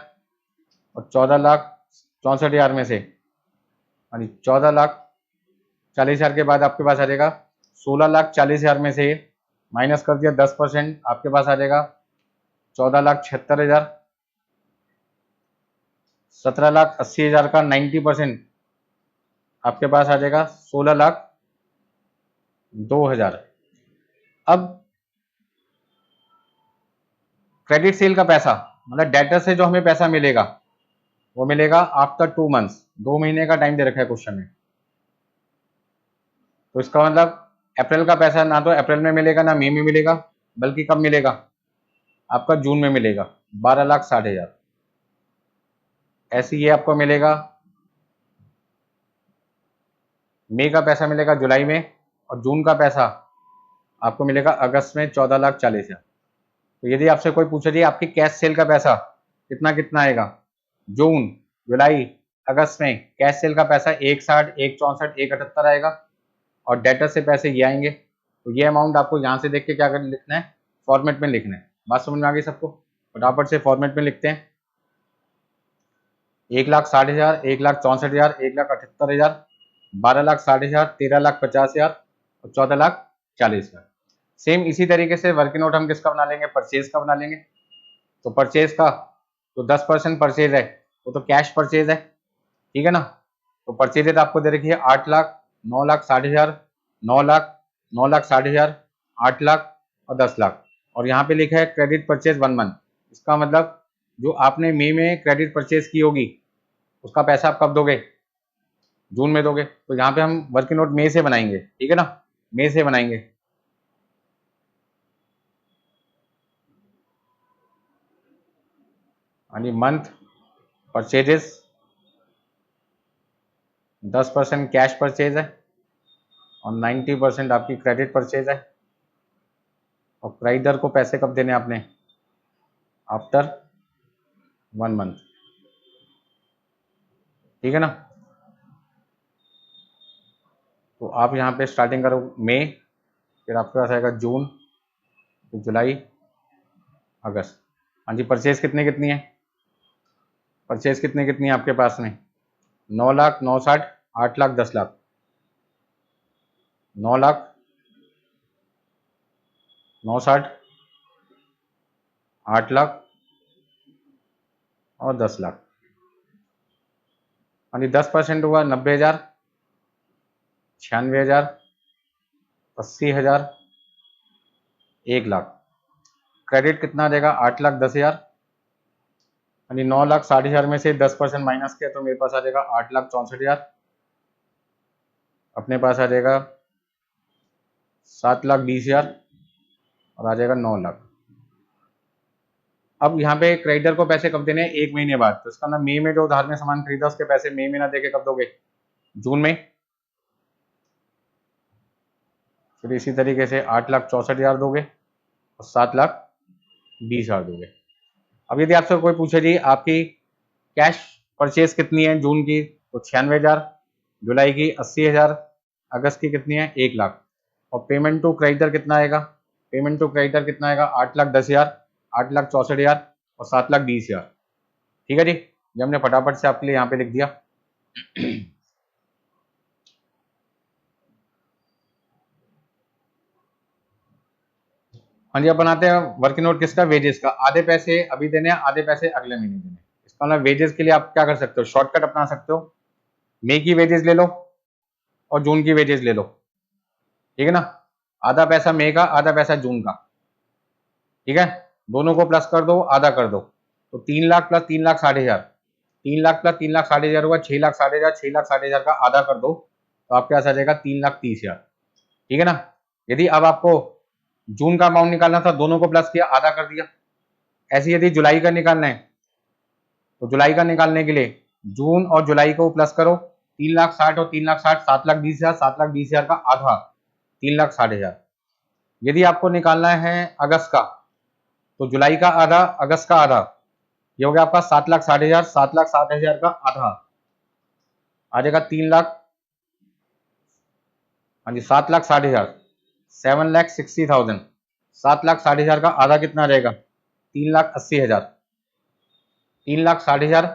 [SPEAKER 1] और 14,64,000 में से, यानी 14,40,000 के बाद आपके पास आ जाएगा 16,40,000 में से माइनस कर दिया 10%, आपके पास आ जाएगा 14,76,000। 17,80,000 का 90% आपके पास आ जाएगा 16,02,000। अब क्रेडिट सेल का पैसा, मतलब डेटर से जो हमें पैसा मिलेगा वो मिलेगा आफ्टर 2 मंथ्स, 2 महीने का टाइम दे रखा है क्वेश्चन में। तो इसका मतलब अप्रैल का पैसा ना तो अप्रैल में मिलेगा ना मई में मिलेगा, बल्कि कब मिलेगा? आपका जून में मिलेगा, 12,60,000। ऐसे ये आपको मिलेगा, मई का पैसा मिलेगा जुलाई में और जून का पैसा आपको मिलेगा अगस्त में 14,40,000। तो यदि आपसे कोई पूछे जी आपकी कैश सेल का पैसा कितना कितना आएगा, जून, जुलाई, अगस्त में कैश सेल का पैसा 1,60, 1,64, 1,78 आएगा और डेटर से पैसे ये आएंगे। तो ये अमाउंट आपको यहाँ से देख के क्या कर लिखना है? फॉर्मेट में लिखना है। बात समझ में आ गई सबको? फटाफट से फॉर्मेट में लिखते हैं। 1,60,000, 1,64,000, 1,78,000, 12,60,000, 13,50,000 और 14,40,000। सेम इसी तरीके से वर्किंग नोट हम किसका बना लेंगे? परचेज का बना लेंगे। तो परचेज का तो 10% परचेज है, वो तो कैश परचेज है, ठीक है ना। तो परचेजेज आपको दे रखी है 8 लाख, 9,60,000, 9 लाख, 9,60,000, 8 लाख और 10 लाख। और यहाँ पे लिखा है क्रेडिट परचेज 1 मंथ। इसका मतलब जो आपने मई में क्रेडिट परचेज की होगी उसका पैसा आप कब दोगे? जून में दोगे। तो यहाँ पे हम वर्किंग नोट मई से बनाएंगे, ठीक है ना, मई से बनाएंगे। यानी मंथ परचेजेस 10% कैश परचेज है और 90% आपकी क्रेडिट परचेज है। और क्रेडिटर को पैसे कब देने आपने? आफ्टर 1 मंथ, ठीक है ना। तो आप यहाँ पे स्टार्टिंग करो मई, फिर आपके पास आएगा जून, फिर जुलाई, अगस्त। हाँ जी, परचेज कितनी कितनी है? परचेज कितनी कितनी है आपके पास में? 9 लाख, 9,60, 8 लाख, 10 लाख। 9 लाख, 9,60, 8 लाख और 10 लाख। यानी 10% हुआ 90,000, 96,000, 80,000, 1 लाख। क्रेडिट कितना आ जाएगा? 8,10,000। यानी 9,60,000 में से 10% माइनस किया तो मेरे पास आ जाएगा 8,64,000। अपने पास आ जाएगा 7,20,000 और आ जाएगा 9 लाख। अब यहाँ पे क्रेडिटर को पैसे कब देने हैं? 1 महीने बाद। तो इसका मतलब मई में जो उधार में सामान खरीदा उसके पैसे मई में ना देके कब दोगे? जून में। फिर इसी तरीके से 8,64,000 दोगे और 7,20,000 दोगे। अब यदि आपसे कोई पूछे जी आपकी कैश परचेज कितनी है जून की, तो 96,000, जुलाई की 80,000, अगस्त की कितनी है? 1 लाख। और पेमेंट टू क्रेडिटर कितना आएगा? पेमेंट टू क्रेडिटर कितना आएगा? 8,10,000, 8,64,000 और 7,20,000, ठीक है जी। ये हमने फटाफट से आपके लिए यहाँ पे लिख दिया। हाँ जी, अब बनाते हैं वर्किंग नोट किसका? वेजेस का। आधे पैसे अभी देने हैं, आधे पैसे अगले महीने देने। इसका मतलब वेजेस के लिए आप क्या कर सकते हो? शॉर्टकट अपना सकते हो। मई की वेजेस ले लो और जून की वेजेस ले लो, ठीक है ना। आधा पैसा मई का, आधा पैसा जून का, ठीक है। दोनों को प्लस कर दो, आधा कर दो। तो 3 लाख प्लस 3,60,000, 3 लाख प्लस 3,60,000 हुआ 6,60,000। 6,60,000 का आधा कर दो तो आपके पास आ जाएगा 3,30,000, ठीक है ना। यदि अब आपको जून का अमाउंट निकालना था, दोनों को प्लस किया, आधा कर दिया। ऐसे यदि जुलाई का निकालना है तो जुलाई का निकालने के लिए जून और जुलाई को प्लस करो, 3,60,000 और 3,60,000, 7,20,000, 7,20,000 का आधा 3,60,000, यदि आपको निकालना है अगस्त का, तो जुलाई का आधा, अगस्त का आधा, ये हो गया आपका 7,60,000, 7,60,000 का आधा आ जाएगा 3,00,000, हाँ जी 7,60,000, 7,60,000, 7,60,000 का आधा कितना आ जाएगा 3,80,000, 3,60,000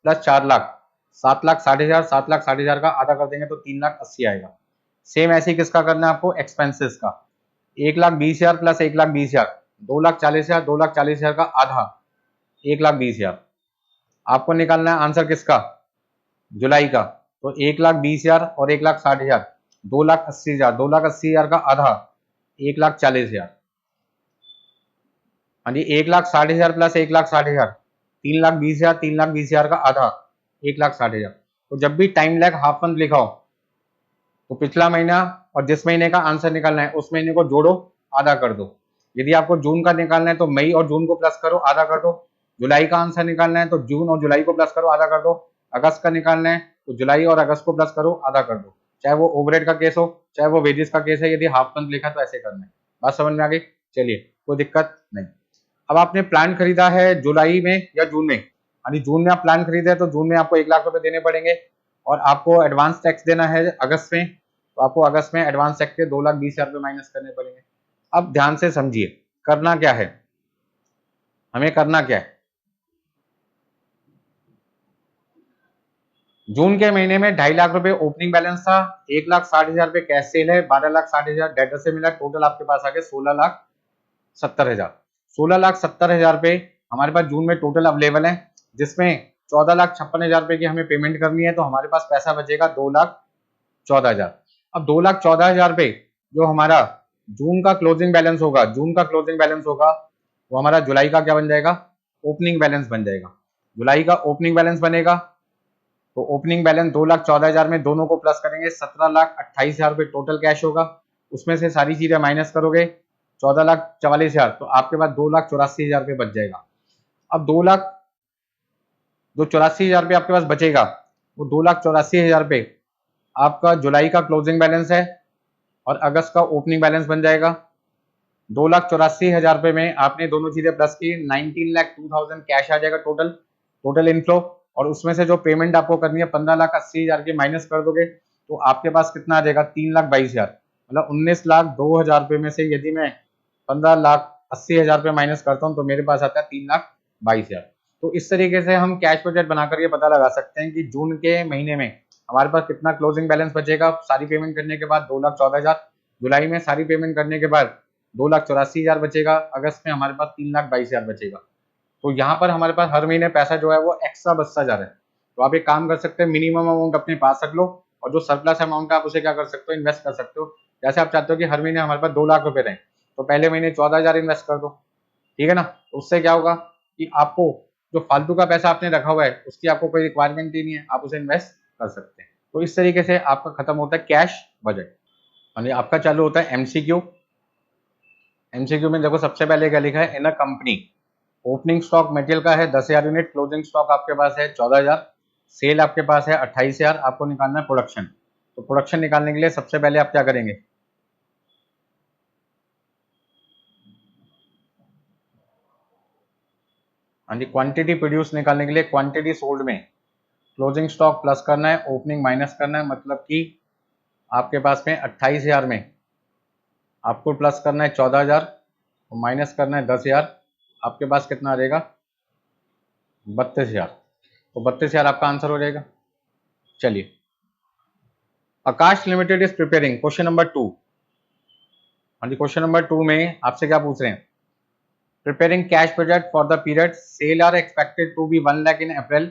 [SPEAKER 1] प्लस 4,00,000, 7,60,000, 7,60,000 का आधा कर देंगे तो 3,80,000 आएगा। सेम ऐसे ही किसका करना है आपको, एक्सपेंसेस का, 1,20,000 प्लस 1,20,000, 2,40,000, 2,40,000 का आधा 1,20,000। आपको निकालना है आंसर किसका, जुलाई का, तो 1,20,000 और 1,60,000, 2,80,000, 2,80,000 का आधा 1,40,000, हाँ जी 1,60,000 प्लस 1,60,000, 3,20,000, 3,20,000 का आधा 1,60,000। तो जब भी टाइम लैग हाफ मंथ लिखा हो तो पिछला महीना और जिस महीने का आंसर निकालना है उस महीने को जोड़ो, आधा कर दो। यदि आपको जून का निकालना है तो मई और जून को प्लस करो, आधा कर दो। जुलाई का आंसर निकालना है तो जून और जुलाई को प्लस करो, आधा कर दो। अगस्त का निकालना है तो जुलाई और अगस्त को प्लस करो, आधा कर दो। चाहे वो ओवरहेड का केस हो, चाहे वो वेजेस का केस है, यदि हाफ मंथ लिखा तो ऐसे करना है। बात समझ में आ गई? चलिए, कोई दिक्कत नहीं। अब आपने प्लान खरीदा है जुलाई में या जून में, यानी जून में आप प्लान खरीदे तो जून में आपको 1,00,000 रुपए देने पड़ेंगे और आपको एडवांस टैक्स देना है अगस्त में, तो आपको अगस्त में एडवांस टैक्स के 2,20,000 रुपए माइनस करने पड़ेंगे। अब ध्यान से समझिए करना क्या है, हमें करना क्या है। जून के महीने में 2,50,000 रुपए ओपनिंग बैलेंस था, 1,60,000 रुपए कैश सेल है, 12,60,000 डेटर से मिला, टोटल आपके पास आ गए 16,70,000। 16,70,000 रुपए हमारे पास जून में टोटल अवेलेबल है, जिसमें 14,56,000 रुपए की हमें पेमेंट करनी है, तो हमारे पास पैसा बचेगा 2,14,000। अब 2,14,000 रुपए जो हमारा जून का क्लोजिंग बैलेंस होगा, जून का क्लोजिंग बैलेंस होगा वो हमारा जुलाई का क्या बन जाएगा, ओपनिंग बैलेंस बन जाएगा। जुलाई का ओपनिंग बैलेंस बनेगा, तो ओपनिंग बैलेंस 2,14,000 में दोनों को प्लस करेंगे 17,28,000 रुपए टोटल कैश होगा। उसमें से सारी चीजें माइनस करोगे 14,44,000, तो आपके पास 2,84,000 रुपए बच जाएगा। अब 2,84,000 रुपए आपके पास बचेगा, वो 2,84,000 रुपए आपका जुलाई का क्लोजिंग बैलेंस है और अगस्त का ओपनिंग बैलेंस बन जाएगा। 2,84,000 रुपए में आपने दोनों चीजें प्लस की, 19,02,000 कैश आ जाएगा टोटल, टोटल इनफ्लो। और उसमें से जो पेमेंट आपको करनी है 15,80,000 की माइनस कर दोगे तो आपके पास कितना आ जाएगा, 3,22,000। मतलब 19,02,000 रुपए में से यदि मैं 15,80,000 रुपए माइनस करता हूँ तो मेरे पास आता है 3,22,000। तो इस तरीके से हम कैश बजट बनाकर ये पता लगा सकते हैं कि जून के महीने में हमारे पास कितना क्लोजिंग बैलेंस बचेगा सारी पेमेंट करने के बाद, 2,14,000। जुलाई में सारी पेमेंट करने के बाद 2,84,000 बचेगा, अगस्त में हमारे पास 3,22,000 बचेगा। तो यहाँ पर हमारे पास हर महीने पैसा जो है वो एक्स्ट्रा बचता जा रहा है। तो आप एक काम कर सकते हैं, मिनिमम अमाउंट अपने पास रख लो और जो सरप्लस अमाउंट है आप उसे क्या कर सकते हो, इन्वेस्ट कर सकते हो। जैसे आप चाहते हो कि हर महीने हमारे पास 2,00,000 रुपए रहें, तो पहले महीने 14,000 इन्वेस्ट कर दो, ठीक है ना। तो उससे क्या होगा कि आपको जो फालतू का पैसा आपने रखा हुआ है उसकी आपको कोई रिक्वायरमेंट ही नहीं है, आप उसे इन्वेस्ट कर सकते हैं। तो इस तरीके से आपका खत्म होता है कैश बजट, यानी आपका चालू होता है एमसीक्यू। एमसीक्यू में देखो सबसे पहले क्या लिखा है, in a company opening stock material का है 10,000 यूनिट, क्लोजिंग स्टॉक आपके पास है 14,000, सेल आपके पास है 28,000, आपको निकालना है प्रोडक्शन। तो प्रोडक्शन निकालने के लिए सबसे पहले आप क्या करेंगे, हाँ जी क्वांटिटी प्रोड्यूस निकालने के लिए क्वांटिटी सोल्ड में क्लोजिंग स्टॉक प्लस करना है, ओपनिंग माइनस करना है, मतलब कि आपके पास में 28,000 में आपको प्लस करना है 14,000 और माइनस करना है 10,000, आपके पास कितना आ जाएगा 32,000। तो 32,000 आपका आंसर हो जाएगा। चलिए, Akash limited is preparing, question number 2। हाँ जी, क्वेश्चन नंबर 2 में आपसे क्या पूछ रहे हैं, preparing cash budget for the period sale are expected to be 1 lakh in April,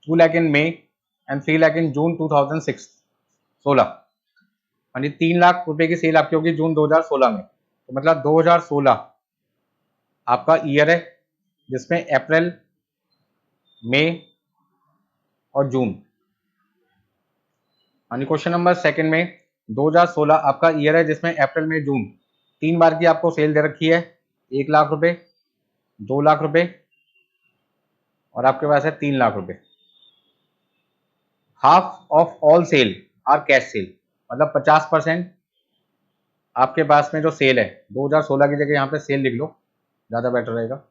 [SPEAKER 1] 2 lakh in May and 3 lakh in June 2016। हाँ जी, 3 लाख रुपए की सेल आपकी होगी जून 2016 में, तो मतलब 2016 आपका ईयर है जिसमें अप्रैल, मई और जून। हाँ जी, क्वेश्चन नंबर सेकंड में 2016 आपका ईयर है जिसमें अप्रैल, मई, जून 3 बार की आपको सेल दे रखी है, 1,00,000 रुपए, 2,00,000 रुपए और आपके पास है 3,00,000 रुपए। Half of all sale are cash sale, मतलब 50% आपके पास में जो सेल है 2016 की जगह यहाँ पे सेल लिख लो, ज़्यादा बेटर रहेगा।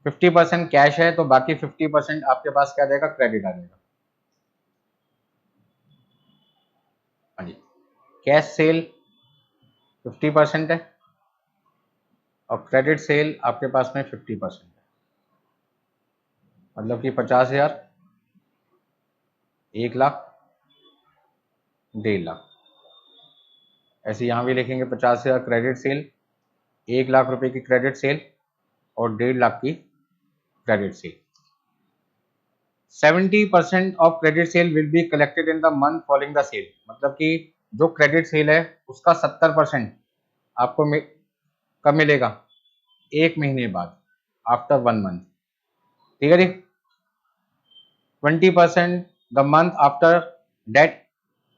[SPEAKER 1] 50% कैश है तो बाकी 50% आपके पास क्या रहेगा, क्रेडिट आ जाएगा। हाँ जी, कैश सेल 50% है और क्रेडिट सेल आपके पास में 50% है, मतलब कि 50,000, 1,00,000, 1,50,000। ऐसे यहाँ भी लिखेंगे 50,000 क्रेडिट सेल, 1,00,000 रुपए की क्रेडिट सेल और 1,50,000 की credit sale. 70% of credit sale will be collected in the month following the sale, मतलब कि जो क्रेडिट सेल है उसका 70% आपको कब मिलेगा, 1 महीने बाद, आफ्टर 1 मंथ। ठीक है जी। 20% द मंथ आफ्टर डेट,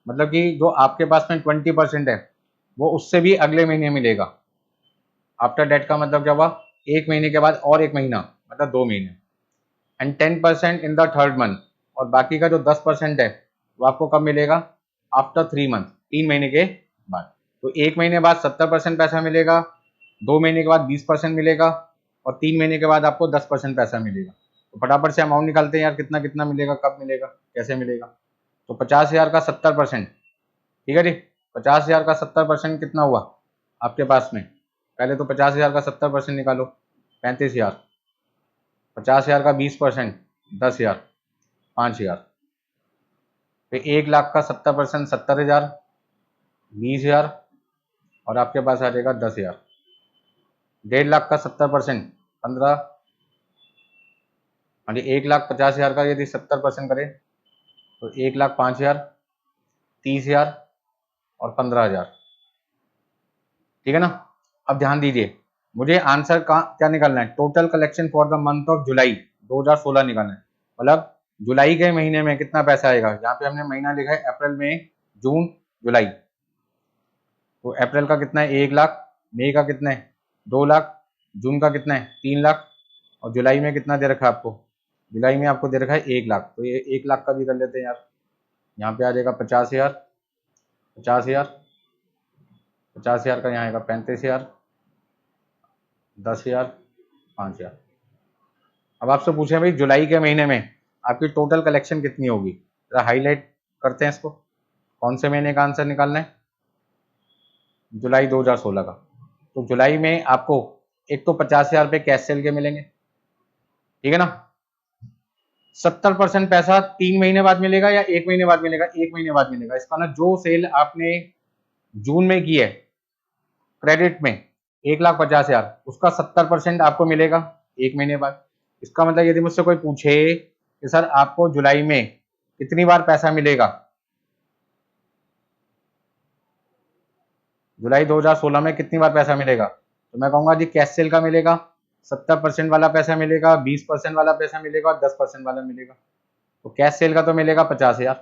[SPEAKER 1] मतलब कि जो आपके पास में 20% है वो उससे भी अगले महीने मिलेगा। आफ्टर डेट का मतलब क्या हुआ, 1 महीने के बाद और 1 महीना, मतलब 2 महीने। And 10% in the third month, और बाकी का जो 10% है वो आपको कब मिलेगा, आफ्टर 3 मंथ, 3 महीने के बाद। तो 1 महीने बाद 70% पैसा मिलेगा, 2 महीने के बाद 20% मिलेगा और 3 महीने के बाद आपको 10% पैसा मिलेगा। तो फटाफट से अमाउंट निकालते हैं यार, कितना कितना मिलेगा, कब मिलेगा, कैसे मिलेगा। तो 50,000 का 70%, ठीक है जी, 50,000 का 70% कितना हुआ आपके पास में, पहले तो 50,000 का 70% निकालो, 35,000। 50,000 का 20%, 10,000, 5,000। फिर 1,00,000 का 70%, 70,000, 20,000 और आपके पास आ जाएगा 10,000। 1,50,000 का 70%, 15, हाँ जी, 1,50,000 का यदि 70% करें तो 1,05,000, 30,000 और 15,000। ठीक है ना। अब ध्यान दीजिए, मुझे आंसर का क्या निकालना है, total collection for the month of July 2016 निकालना है। मतलब जुलाई के महीने में कितना पैसा आएगा, यहाँ पे हमने महीना लिखा है अप्रैल, मई, जून, जुलाई। तो अप्रैल का कितना है, 1,00,000, मई का कितना है, 2,00,000, जून का कितना है, 3,00,000 और जुलाई में कितना दे रखा है आपको, जुलाई में आपको दे रखा है 1,00,000। तो ये 1,00,000 का भी कर लेते हैं यार, यहाँ पे आ जाएगा 50,000, 50,000, 50,000 का यहाँ आएगा 35,000, 10,000, 5,000। अब आपसे पूछे भाई जुलाई के महीने में आपकी टोटल कलेक्शन कितनी होगी, जरा हाईलाइट करते हैं इसको, कौन से महीने का आंसर निकालना है, जुलाई 2016 का। तो जुलाई में आपको एक तो 50,000 रुपये कैश सेल के मिलेंगे, ठीक है ना। 70% पैसा 3 महीने बाद मिलेगा या 1 महीने बाद मिलेगा, 1 महीने बाद मिलेगा। इसका ना जो सेल आपने जून में की है क्रेडिट में 1,50,000, उसका 70% आपको मिलेगा 1 महीने बाद। इसका मतलब यदि मुझसे कोई पूछे कि सर आपको जुलाई में कितनी बार पैसा मिलेगा, जुलाई 2016 में कितनी बार पैसा मिलेगा, तो मैं कहूंगा जी कैश सेल का मिलेगा, 70% वाला पैसा मिलेगा, 20% वाला पैसा मिलेगा और 10% वाला मिलेगा। तो कैश सेल का तो मिलेगा 50,000,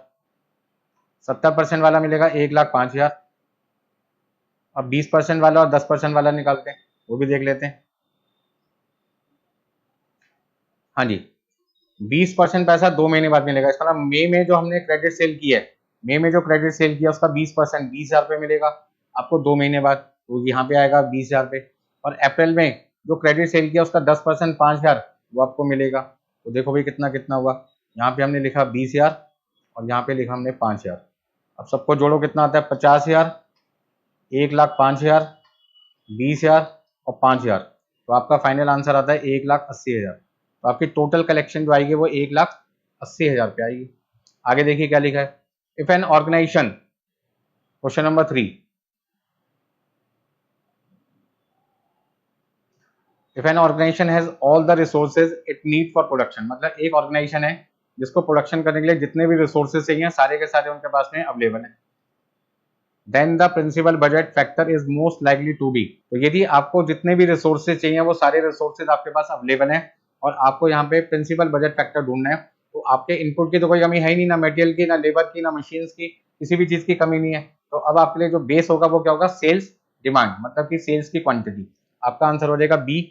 [SPEAKER 1] 70% वाला मिलेगा 1,05,000। अब 20% वाला और 10% वाला निकालते हैं, वो भी देख लेते हैं। हाँ जी, 20% पैसा 2 महीने बाद मिलेगा। इसका मतलब मई में जो हमने क्रेडिट सेल की है, मई में जो क्रेडिट सेल किया उसका 20%, 20,000 रुपये मिलेगा आपको 2 महीने बाद, तो यहाँ पे आएगा 20,000 रुपये। और अप्रैल में जो क्रेडिट सेल किया उसका 10%, 5,000 वो आपको मिलेगा। तो देखो भाई कितना कितना हुआ, यहाँ पे हमने लिखा 20,000 और यहाँ पे लिखा हमने 5,000। अब सबको जोड़ो कितना आता है, 50,000, 1,05,000, 20,000 और 5,000। तो आपका फाइनल आंसर आता है 1,80,000। तो आपकी टोटल कलेक्शन जो आएगी वो 1,80,000 पे आएगी। आगे देखिए क्या लिखा है, if an organization, question number 3, if an organization has all the resources it need for production, मतलब एक ऑर्गेनाइजेशन है जिसको प्रोडक्शन करने के लिए जितने भी रिसोर्सेज चाहिए सारे के सारे उनके पास में अवेलेबल है, then the principal budget factor is most likely to be. तो यदि आपको जितने भी रिसोर्सेज चाहिए वो सारे रिसोर्सेज आपके पास अवेलेबल हैं और आपको यहाँ पे प्रिंसिपल बजट फैक्टर ढूंढना है, तो आपके इनपुट की तो कोई कमी है ही नहीं, ना मटेरियल की, ना लेबर की, ना मशीन की, किसी भी चीज की कमी नहीं है। तो अब आपके लिए जो बेस होगा वो क्या होगा, सेल्स डिमांड, मतलब कि सेल्स की क्वांटिटी। आपका आंसर हो जाएगा B,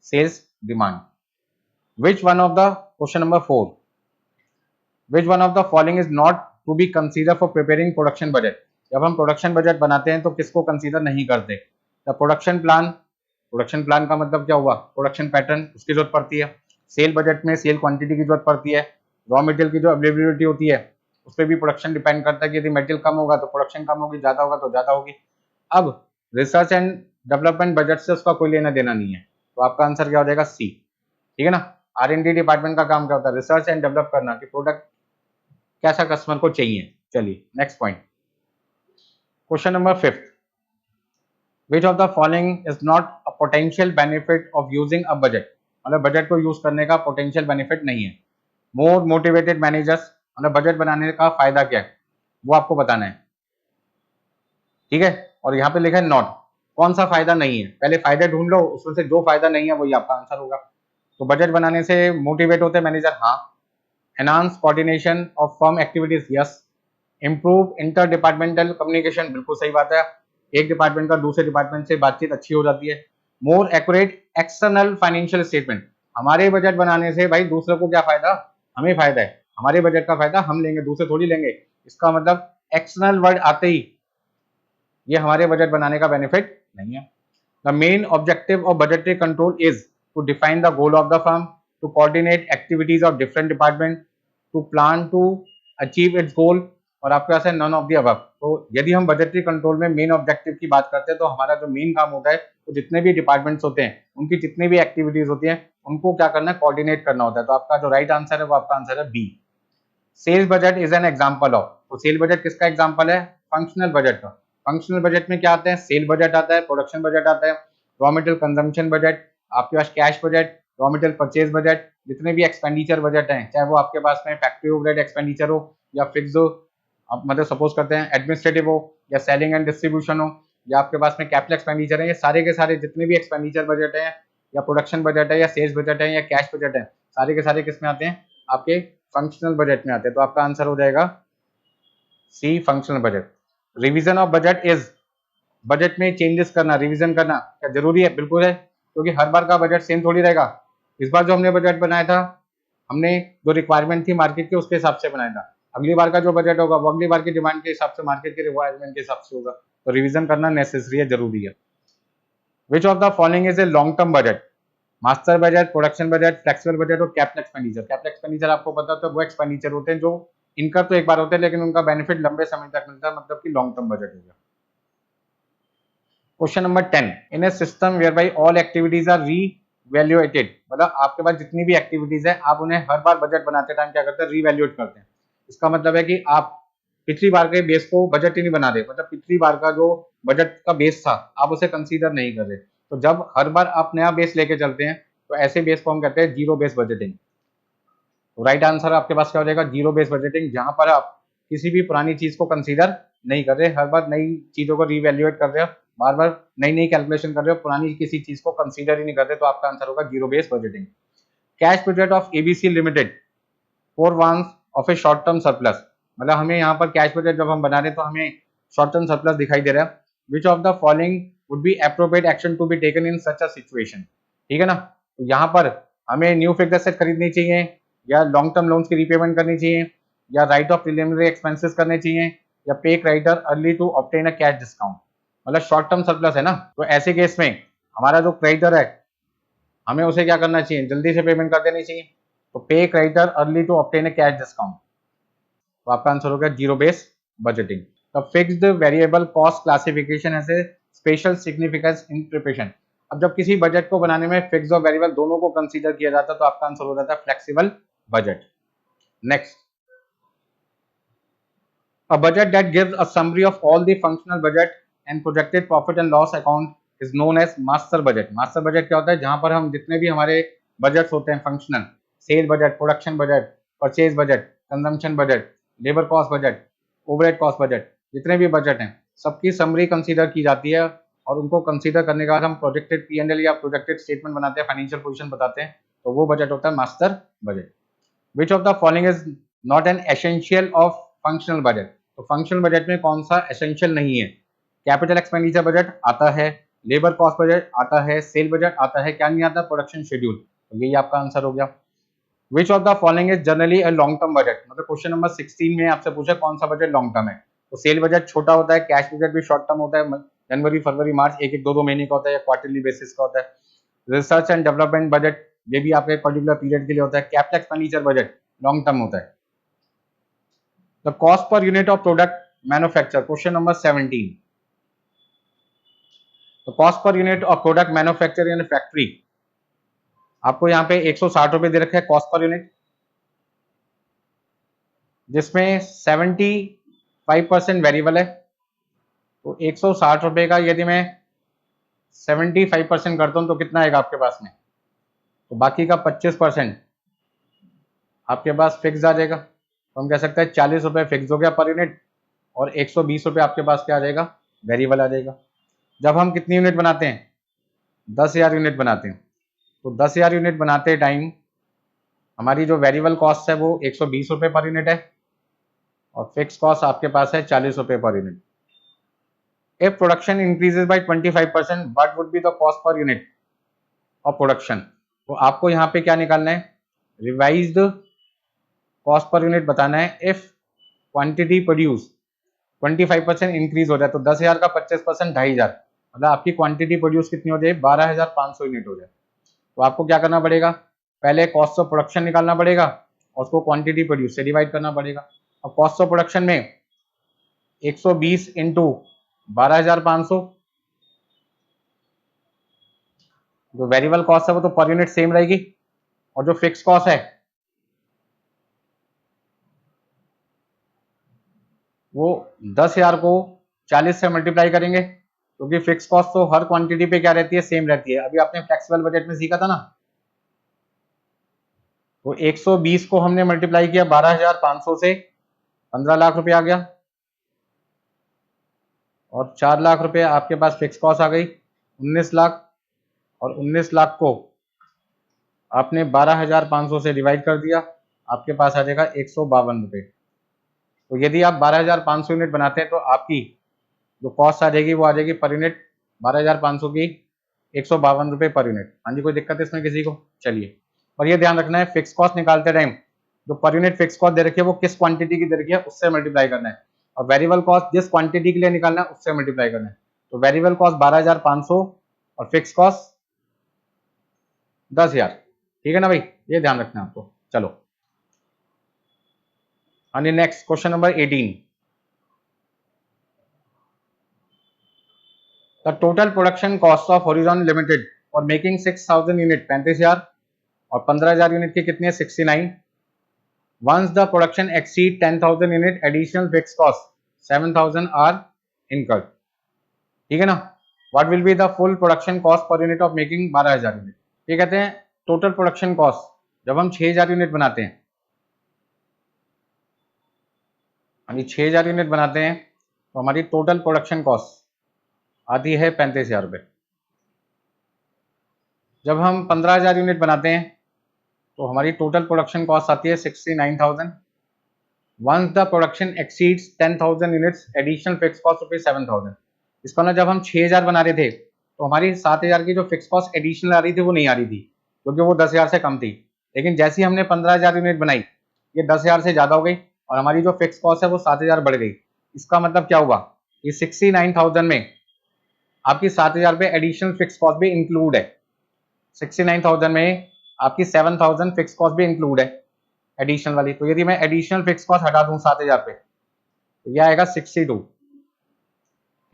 [SPEAKER 1] sales demand. Which one of the, question number 4, which one of the following is not to be considered for preparing production budget। जब हम प्रोडक्शन बजट बनाते हैं तो किसको कंसीडर नहीं करते? The production plan. Production plan का मतलब क्या हुआ? प्रोडक्शन पैटर्न, उसकी जरूरत पड़ती है। सेल बजट में सेल क्वांटिटी की जरूरत पड़ती है। रॉ मटेरियल की जो अवेलेबिलिटी होती है उस पर भी प्रोडक्शन डिपेंड करता है कि यदि मटेरियल कम होगा तो प्रोडक्शन कम होगी, ज्यादा होगा तो ज्यादा होगी। अब रिसर्च एंड डेवलपमेंट बजट से उसका कोई लेना देना नहीं है, तो आपका आंसर क्या हो जाएगा? सी। ठीक है ना। R&D डिपार्टमेंट का काम क्या होता है? रिसर्च एंड डेवलप करना कि प्रोडक्ट कैसा कस्टमर को चाहिए। चलिए next point, question number 5, which of the following is not a potential benefit of using a budget? मतलब बजट को यूज करने का पोटेंशियल बेनिफिट नहीं है। मोर मोटिवेटेड मैनेजर्स, मतलब बजट बनाने का फायदा क्या है वो आपको बताना है। ठीक है, और यहाँ पे लिखा है नॉट, कौन सा फायदा नहीं है, पहले फायदे ढूंढ लो, उसमें से जो फायदा नहीं है वही आपका आंसर होगा। तो बजट बनाने से मोटिवेट होते हैं मैनेजर, हाँ। Enhance coordination of firm activities, yes. Improve inter departmental communication, बिल्कुल सही बात है, एक डिपार्टमेंट का दूसरे डिपार्टमेंट से बातचीत अच्छी हो जाती है। More accurate external financial statement, हमारे बजट बनाने से भाई दूसरे को क्या फायदा? हमें फायदा है, हमारे बजट का फायदा हम लेंगे, दूसरे थोड़ी लेंगे। इसका मतलब एक्सटर्नल वर्ड आते ही ये हमारे बजट बनाने का बेनिफिट नहीं है। The main objective of budgetary control is to define the goal of the firm, to coordinate activities of different department, to plan to achieve its goal, और आपके पास है नन ऑफ द अबव। तो यदि हम बजटरी कंट्रोल में मेन ऑब्जेक्टिव की बात करते हैं तो हमारा जो मेन काम होता है तो जितने भी डिपार्टमेंट्स होते हैं उनकी जितनी भी एक्टिविटीज होती हैं उनको क्या करना है? कोऑर्डिनेट करना होता है। तो आपका जो राइट आंसर है वो आपका आंसर है B. Sales budget is an example of, तो सेल बजट किसका एग्जांपल है? फंक्शनल बजट का। फंक्शनल बजट में क्या आते हैं? सेल बजट आता है, प्रोडक्शन बजट आता है, रॉ मटेरियल कंजम्पशन बजट, आपके पास cash budget, raw material purchase budget, जितने भी एक्सपेंडिचर बजट हैं, चाहे वो आपके पास में फैक्ट्री ओवरहेड एक्सपेंडिचर हो या फिक्स हो, आप मतलब सपोज करते हैं एडमिनिस्ट्रेटिव हो या सेलिंग एंड डिस्ट्रीब्यूशन हो, या आपके पास में कैपिटल एक्सपेंडिचर है, ये सारे के सारे जितने भी एक्सपेंडिचर बजट है या प्रोडक्शन बजट है या सेल्स बजट है या कैश बजट है, सारे के सारे किस में आते हैं? आपके फंक्शनल बजट में आते हैं। तो आपका आंसर हो जाएगा C, functional budget. Revision of budget is, budget में चेंजेस करना, रिवीजन करना क्या जरूरी है? बिल्कुल है, क्योंकि हर बार का बजट सेम थोड़ी रहेगा। इस बार जो हमने बजट बनाया था, हमने जो रिक्वायरमेंट थी मार्केट की उसके हिसाब से बनाया था। अगली बार का जो बजट होगा वो अगली बार की डिमांड के हिसाब से, मार्केट की रिक्वायरमेंट के हिसाब से होगा। तो रिवीजन करना नेसेसरी है, जरूरी है। Which of the following is a long term budget? Master budget, production budget, flexible budget और कैपिटल एक्सपेंडिचर। कैपिटल एक्सपेंडिचर आपको पता होता है वो एक्सपेंडिचर होते हैं जो इनकम तो एक बार होते हैं लेकिन उनका बेनिफिट लंबे समय तक मिलता है, मतलब कि लॉन्ग टर्म बजट हो गया। Question number 10, in a system whereby all activities are revaluated, मतलब आपके पास जितनी भी एक्टिविटीज है आप उन्हें हर बार बजट बनाते टाइम क्या करते हैं? रीवैल्यूएट करते हैं। इसका मतलब है कि आप पिछली बार के बेस को बजट ही नहीं बना रहे, मतलब पिछली बार का जो बजट का बेस था आप उसे कंसीडर नहीं कर रहे। तो जब हर बार आप नया बेस लेके चलते हैं तो ऐसे बेस को हम कहते हैं जीरो बेस बजटिंग। तो राइट आंसर आपके पास क्या हो जाएगा? जीरो बेस बजटिंग, जहां पर आप किसी भी पुरानी चीज को कंसीडर नहीं कर रहे, हर बार नई चीजों को रीवैल्यूएट कर रहे हो, बार बार नई नई कैलकुलेशन कर रहे हो, पुरानी किसी चीज को कंसीडर ही नहीं कर रहे। तो आपका आंसर होगा zero base budgeting. Cash budget of ABC limited for once of a short term surplus, मतलब हमें यहाँ पर कैश बजट जब हम बना रहे हैं तो हमें शॉर्ट टर्म सरप्लस दिखाई दे रहा है। Which of the following would be appropriate action to be taken in such a situation? ठीक है ना, तो यहाँ पर हमें न्यू फिक्स्ड एसेट खरीदनी चाहिए, या लॉन्ग टर्म लोन्स की रीपेमेंट करनी चाहिए, या राइट ऑफ प्रिलिमिनरी एक्सपेंसेस करने चाहिए, या pay creditor early to obtain a cash discount. मतलब शॉर्ट टर्म सरप्लस है ना, तो ऐसे केस में हमारा जो क्रेडिटर है हमें उसे क्या करना चाहिए? जल्दी से पेमेंट कर देनी चाहिए। तो pay creditor early to obtain a cash discount. तो आपका आंसर होगा zero base budgeting. The fixed variable cost classification has a special significance in preparation. अब जब किसी बजट को बनाने में फिक्स्ड और वेरिएबल दोनों को कंसीडर किया जाता है तो आपका आंसर हो जाता है flexible budget. Next, a budget that gives a summary of all the functional budget and projected profit and loss account is known as master budget। master budget क्या होता है? जहां पर हम जितने भी हमारे बजट्स होते हैं functional, cell budget, production budget, purchase budget, consumption budget, labour cost budget, overhead cost budget, जितने भी बजट हैं सबकी समरी कंसीडर की जाती है, और उनको कंसीडर करने के बाद हम प्रोजेक्टेड P&L या प्रोजेक्टेड स्टेटमेंट बनाते हैं, फाइनेंशियल पोजीशन बताते हैं, तो वो बजट होता है master budget. Which of the following is not an essential of functional budget? तो फंक्शनल बजट में कौन सा एसेंशियल नहीं है? कैपिटल एक्सपेंडिचर बजट आता है, लेबर कॉस्ट बजट आता है, सेल बजट आता है, क्या नहीं आता? Production schedule. तो यही आपका आंसर हो गया। विच of the following is generally a long term budget? मतलब क्वेश्चन नंबर 16 में आपसे पूछा कौन सा बजट लॉन्ग टर्म है? तो सेल बजट छोटा होता है, कैश बजट भी शॉर्ट टर्म होता है, जनवरी फरवरी मार्च एक एक दो महीने का होता है या क्वार्टरली बेसिस का होता है। रिसर्च एंड डेवलपमेंट बजट ये भी आपके पर्टिकुलर पीरियड के लिए होता है। Capital expenditure budget long term होता है। The cost per unit of product manufacture, question number 17। तो cost per unit of product manufacture in factory, आपको यहाँ पे 160 रुपए दे रखे हैं कॉस्ट पर यूनिट, जिसमें 75% वेरिएबल है। तो 160 रुपए का यदि मैं 75% करता हूं तो कितना आएगा आपके पास में, तो बाकी का 25% आपके पास फिक्स आ जाएगा। तो हम कह सकते हैं 40 रुपए फिक्स हो गया पर यूनिट और 120 रुपए आपके पास क्या आ जाएगा, वेरिएबल आ जाएगा। जब हम कितनी यूनिट बनाते हैं, 10,000 यूनिट बनाते हैं, तो 10,000 यूनिट बनाते टाइम हमारी जो वेरिएबल कॉस्ट है वो 120 रुपए पर यूनिट है और फिक्स कॉस्ट आपके पास है 40 रुपए per unit. If production increases by 25%, what would be the cost per unit of production. तो आपको यहाँ पे क्या निकालना है, रिवाइज्ड कॉस्ट पर यूनिट बताना है। इफ क्वांटिटी प्रोड्यूस 25% इंक्रीज हो जाए, तो 10,000 का 25% 2,500, मतलब आपकी क्वांटिटी प्रोड्यूस कितनी हो जाए, 12,500 यूनिट हो जाए। तो आपको क्या करना पड़ेगा, पहले कॉस्ट ऑफ प्रोडक्शन निकालना पड़ेगा और उसको क्वांटिटी प्रोड्यूस से डिवाइड करना पड़ेगा। अब कॉस्ट ऑफ प्रोडक्शन में 120 इंटू 12,500, जो वेरिएबल कॉस्ट है वो तो पर यूनिट सेम रहेगी और जो फिक्स कॉस्ट है वो 10,000 को 40 से मल्टीप्लाई करेंगे, क्योंकि फिक्स कॉस्ट तो हर क्वांटिटी पे क्या रहती है, सेम रहती है। अभी आपने फ्लेक्सिबल बजट में सीखा था ना, तो 120 को हमने मल्टीप्लाई किया 12,500 से, 15 लाख रुपए आ गया और 4 लाख रुपए आपके पास फिक्स कॉस्ट आ गई, 19 लाख। और 19 लाख को आपने 12,500 से डिवाइड कर दिया, आपके पास आ जाएगा 152 रुपए। तो यदि आप 12,500 यूनिट बनाते हैं तो आपकी जो कॉस्ट आ जाएगी वो आ जाएगी पर यूनिट 12,500 की 152 रुपए पर यूनिट। हाँ जी, कोई दिक्कत है इसमें किसी को? चलिए, और ये ध्यान रखना है फिक्स कॉस्ट निकालते टाइम जो पर यूनिट फिक्स कॉस्ट दे रखी है वो किस क्वांटिटी की दे रखी है उससे मल्टीप्लाई करना है, और वेरिएबल कॉस्ट जिस क्वांटिटी के लिए निकालना है उससे मल्टीप्लाई करना है। तो वेरिएबल कॉस्ट 12,500 और फिक्स कॉस्ट 10,000, ठीक है ना भाई, ये ध्यान रखना है आपको। चलो हाँ, next question number 18। The total production cost of Horizon limited for making 6,000 unit 35,000 और 15,000 यूनिट की कितनी है, 69। Once the production exceed 10,000 unit additional fix cost 7,000 are incurred, ठीक है ना। What will be the full production cost per unit of making 12,000 unit. ये कहते हैं टोटल प्रोडक्शन कॉस्ट, जब हम 6,000 यूनिट बनाते हैं, यानी 6,000 यूनिट बनाते हैं तो हमारी टोटल प्रोडक्शन कॉस्ट आती है 35,000 रुपये। जब हम 15,000 यूनिट बनाते हैं तो हमारी टोटल प्रोडक्शन कॉस्ट आती है 69,000। Once the production exceeds 10,000 units additional fix cost rupees 7,000। इसका मतलब जब हम 6,000 बना रहे थे तो हमारी 7,000 की जो फिक्स कॉस्ट एडिशनल आ रही थी वो नहीं आ रही थी, क्योंकि वो 10,000 से कम थी। लेकिन जैसे ही हमने 15,000 यूनिट बनाई, ये 10,000 से ज्यादा हो गई और हमारी जो फिक्स कॉस्ट है वो 7,000 बढ़ गई। इसका मतलब क्या हुआ, ये 69,000 में आपकी 7,000 रुपये एडिशनल फिक्स कॉस्ट भी इंक्लूड है। 69,000 में आपकी 7,000 फिक्स कॉस्ट भी इंक्लूड है एडिशनल वाली। तो यदि मैं एडिशनल फिक्स कॉस्ट हटा दूं 7,000 पे तो यह आएगा 62,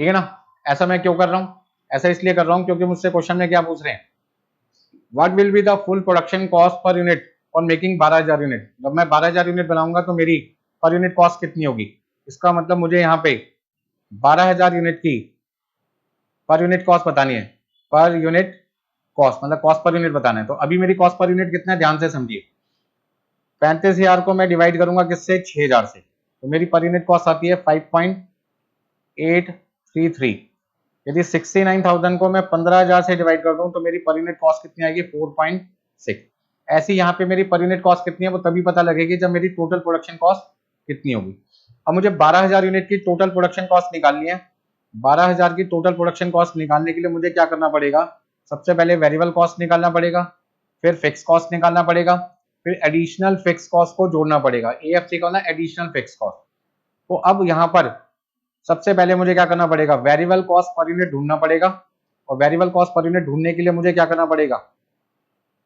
[SPEAKER 1] ठीक है ना। ऐसा मैं क्यों कर रहा हूं, ऐसा इसलिए कर रहा हूं क्योंकि मुझसे क्वेश्चन में क्या पूछ रहे हैं, what will be the full production cost per unit for making 12,000 unit. जब मैं 12,000 यूनिट बनाऊंगा तो मेरी पर यूनिट कॉस्ट कितनी होगी। इसका मतलब मुझे यहाँ पे 12,000 यूनिट की पर यूनिट कॉस्ट बतानी है। पर यूनिट कॉस्ट मतलब कॉस्ट पर यूनिट बताना है। तो अभी मेरी कॉस्ट पर यूनिट कितना है, ध्यान से समझिए। 35,000 को मैं डिवाइड करूंगा किससे, 6,000 से, तो मेरी पर यूनिट कॉस्ट आती है 5.833। यदि 69,000 को मैं 15,000 से डिवाइड कर दूं तो मेरी पर यूनिट कॉस्ट कितनी आएगी, 4.6। ऐसी यहाँ पे मेरी पर यूनिट कॉस्ट कितनी है वो तभी पता लगेगी जब मेरी टोटल प्रोडक्शन कॉस्ट कितनी होगी। अब मुझे 12,000 यूनिट की टोटल प्रोडक्शन कॉस्ट निकालनी है। 12,000 की टोटल प्रोडक्शन कॉस्ट निकालने के लिए मुझे क्या करना पड़ेगा, सबसे पहले वेरिएबल कॉस्ट निकालना पड़ेगा, फिर फिक्स कॉस्ट निकालना पड़ेगा, फिर एडिशनल फिक्स कॉस्ट को जोड़ना पड़ेगा। एएफसी का ना एडिशनल फिक्स कॉस्ट। तो अब यहाँ पर सबसे पहले मुझे क्या करना पड़ेगा, वेरिएबल कॉस्ट पर यूनिट ढूंढना पड़ेगा, और वेरिएबल कॉस्ट पर यूनिट ढूंढने के लिए मुझे क्या करना पड़ेगा,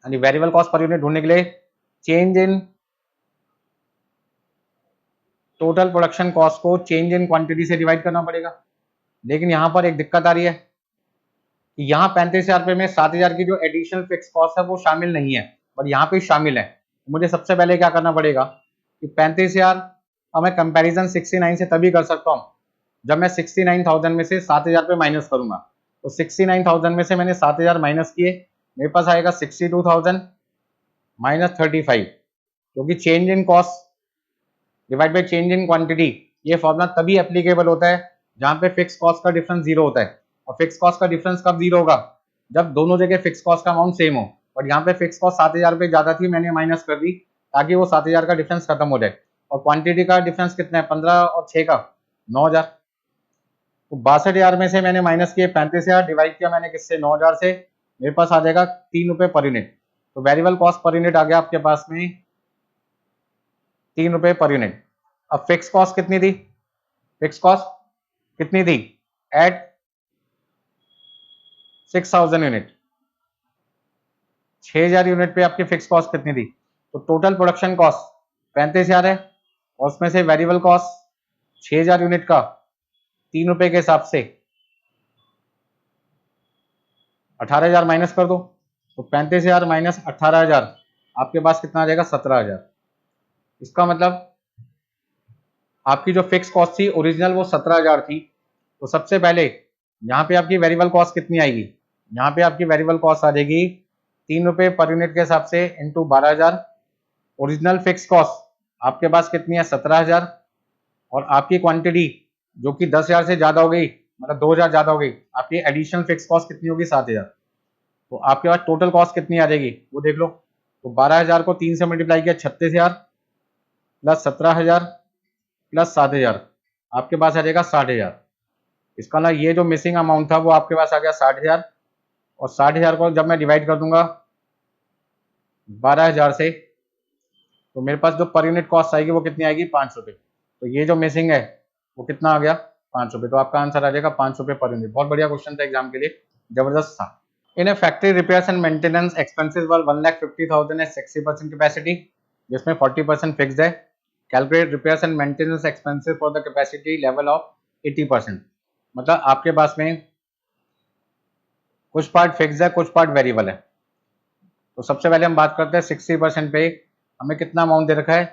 [SPEAKER 1] यानी वेरिएबल कॉस्ट पर यूनिट ढूंढने के लिए change in total production cost को चेंज इन क्वांटिटी से डिवाइड करना पड़ेगा। लेकिन यहाँ पर एक दिक्कत आ रही है कि यहाँ 35,000 रुपये में 7,000 की जो एडिशनल फिक्स कॉस्ट है वो शामिल नहीं है, और यहाँ पे शामिल है। मुझे सबसे पहले क्या करना पड़ेगा कि 35,000 का मैं कंपैरिजन 69 से तभी कर सकता हूँ जब मैं 69,000 में से 7,000 रुपये माइनस करूंगा। तो 69,000 में से मैंने 7,000 माइनस किए, मेरे पास आएगा 62,000 माइनस 35, क्योंकि change in cost divide by change in quantity ये फॉर्मूला तभी एप्लीकेबल होता है जहां पे फिक्स कॉस्ट का डिफरेंस जीरो होता है। और फिक्स कॉस्ट का डिफरेंस कब जीरो होगा, जब दोनों जगह फिक्स कॉस्ट का अमाउंट सेम हो। और यहाँ पे फिक्स कॉस्ट 7,000 रुपये ज्यादा थी, मैंने माइनस कर दी ताकि वो 7,000 का डिफरेंस खत्म हो जाए। और क्वांटिटी का डिफरेंस कितना है, 15 और 6 का 9,000। तो 62,000 में से मैंने माइनस किए 35,000, डिवाइड किया मैंने किससे, 9,000 से, मेरे पास आ जाएगा 3 रुपये पर यूनिट। तो वेरिएबल कॉस्ट पर यूनिट आ गया आपके पास में 3 रुपये पर यूनिट। अब फिक्स कॉस्ट कितनी थी, फिक्स कॉस्ट कितनी थी एट 6,000 यूनिट, 6,000 यूनिट पे आपकी फिक्स कॉस्ट कितनी थी। तो टोटल प्रोडक्शन कॉस्ट 35,000 है, और उसमें से वेरिएबल कॉस्ट 6,000 यूनिट का 3 रुपए के हिसाब से 18,000 माइनस कर दो। तो 35,000 माइनस 18,000 आपके पास कितना आ जाएगा, 17,000। इसका मतलब आपकी जो फिक्स कॉस्ट थी ओरिजिनल वो 17,000 थी। तो सबसे पहले यहाँ पे आपकी वेरिएबल कॉस्ट कितनी आएगी, यहाँ पे आपकी वेरिएबल कॉस्ट आ जाएगी 3 रुपये पर यूनिट के हिसाब से इंटू 12,000। ओरिजिनल फिक्स कॉस्ट आपके पास कितनी है, 17,000, और आपकी क्वांटिटी जो कि 10,000 से ज्यादा हो गई, मतलब 2,000 ज्यादा हो गई, आपकी एडिशनल फिक्स कॉस्ट कितनी होगी, 7,000। तो आपके पास टोटल कॉस्ट कितनी आ जाएगी वो देख लो। तो 12,000 को 3 से मल्टीप्लाई किया, 36,000 प्लस 17,000 प्लस 7,000, आपके पास आ जाएगा 60,000। इसका ना ये जो मिसिंग अमाउंट था वो आपके पास आ गया 60,000, और 60,000 को जब मैं डिवाइड कर दूंगा 12,000 से, तो मेरे पास जो पर यूनिट कॉस्ट आएगी वो कितनी आएगी, 5 रुपये। तो ये जो मिसिंग है वो कितना आ गया, 5 रुपये। तो आपका आंसर आ जाएगा 5 रुपये पर यूनिट। बहुत बढ़िया क्वेश्चन था एग्जाम के लिए, जबरदस्त था। In a factory repairs and maintenance expenses were 1,50,000 at 60% capacity, जिसमें 40% फिक्स्ड है। Calculate repairs and maintenance expenses for the capacity level of 80%। मतलब आपके पास में कुछ पार्ट फिक्स्ड है, कुछ पार्ट वेरिएबल है। तो सबसे पहले हम बात करते हैं 60% पे हमें कितना अमाउंट दे रखा है,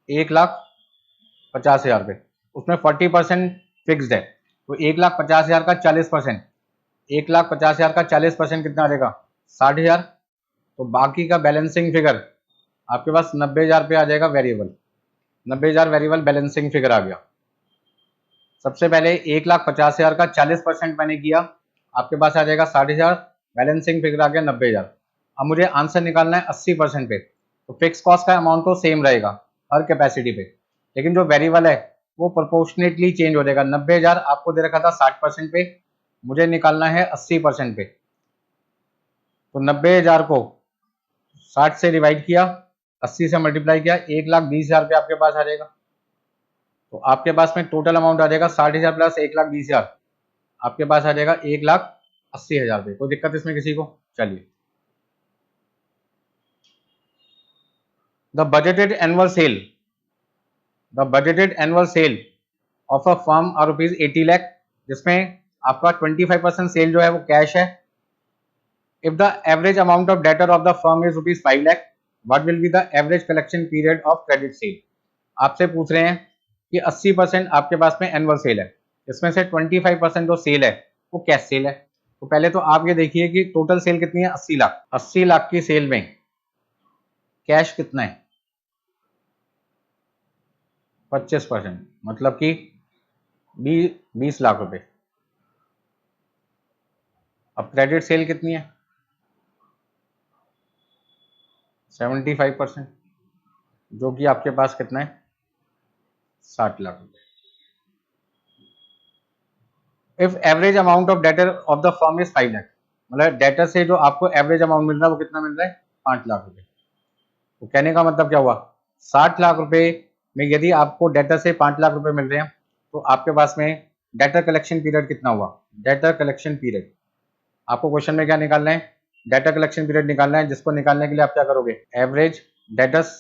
[SPEAKER 1] 1,50,000 रुपये, उसमें 40% फिक्स्ड है। तो 1,50,000 का 40%, 1,50,000 का 40% कितना आ जाएगा, 60,000। तो बाकी का बैलेंसिंग फिगर आपके पास 90,000 रुपये आ जाएगा वेरिएबल, 90,000 वेरिएबल बैलेंसिंग फिगर आ गया। सबसे पहले 1,50,000 का 40% मैंने किया, आपके पास आ जाएगा 60,000, बैलेंसिंग फिगर आ गया 90,000। अब मुझे आंसर निकालना है 80% पे। तो फिक्स कॉस्ट का अमाउंट तो सेम रहेगा हर कैपेसिटी पे, लेकिन जो वेरिएबल है वो प्रोपोर्शनेटली चेंज हो जाएगा। 90,000 आपको दे रखा था 60% पे, मुझे निकालना है 80% पे। तो 90,000 को 60 से डिवाइड किया, 80 से मल्टीप्लाई किया, 1,20,000 रुपये आपके पास आ जाएगा। तो आपके पास में टोटल अमाउंट आ जाएगा 60,000 प्लस 1,20,000, आपके पास आ जाएगा 1,80,000 रुपये। कोई दिक्कत इसमें किसी को, चलिए। The budgeted annual sale of a firm are ₹80 lakh, जिसमें आपका 25% सेल जो है वो कैश है। If the average amount of debtor of the firm is ₹5 lakh, what will be the average collection period of credit sale. आपसे पूछ रहे हैं कि 80% आपके पास में एनुअल सेल है, इसमें से 25% जो सेल है वो कैश सेल है। तो पहले तो आप ये देखिए कि टोटल सेल कितनी है, 80 लाख। 80 लाख की सेल में कैश कितना है, 25%, मतलब कि 20 लाख रुपए। अब क्रेडिट सेल कितनी है, 75%, जो कि आपके पास कितना है, 60 लाख रुपए। If average amount of debtor of the firm is 5 lakh, मतलब डेटर से जो आपको एवरेज अमाउंट मिल रहा है वो कितना मिल रहा है, 5 लाख रुपए। तो कहने का मतलब क्या हुआ, 60 लाख रुपए में यदि आपको डेटर से 5 लाख रुपए मिल रहे हैं, तो आपके पास में डेटर कलेक्शन पीरियड कितना हुआ, डेटर कलेक्शन पीरियड आपको क्वेश्चन में क्या निकालना है, डेटा कलेक्शन पीरियड निकालना है, जिसको निकालने के लिए आप क्या करोगे, average debtors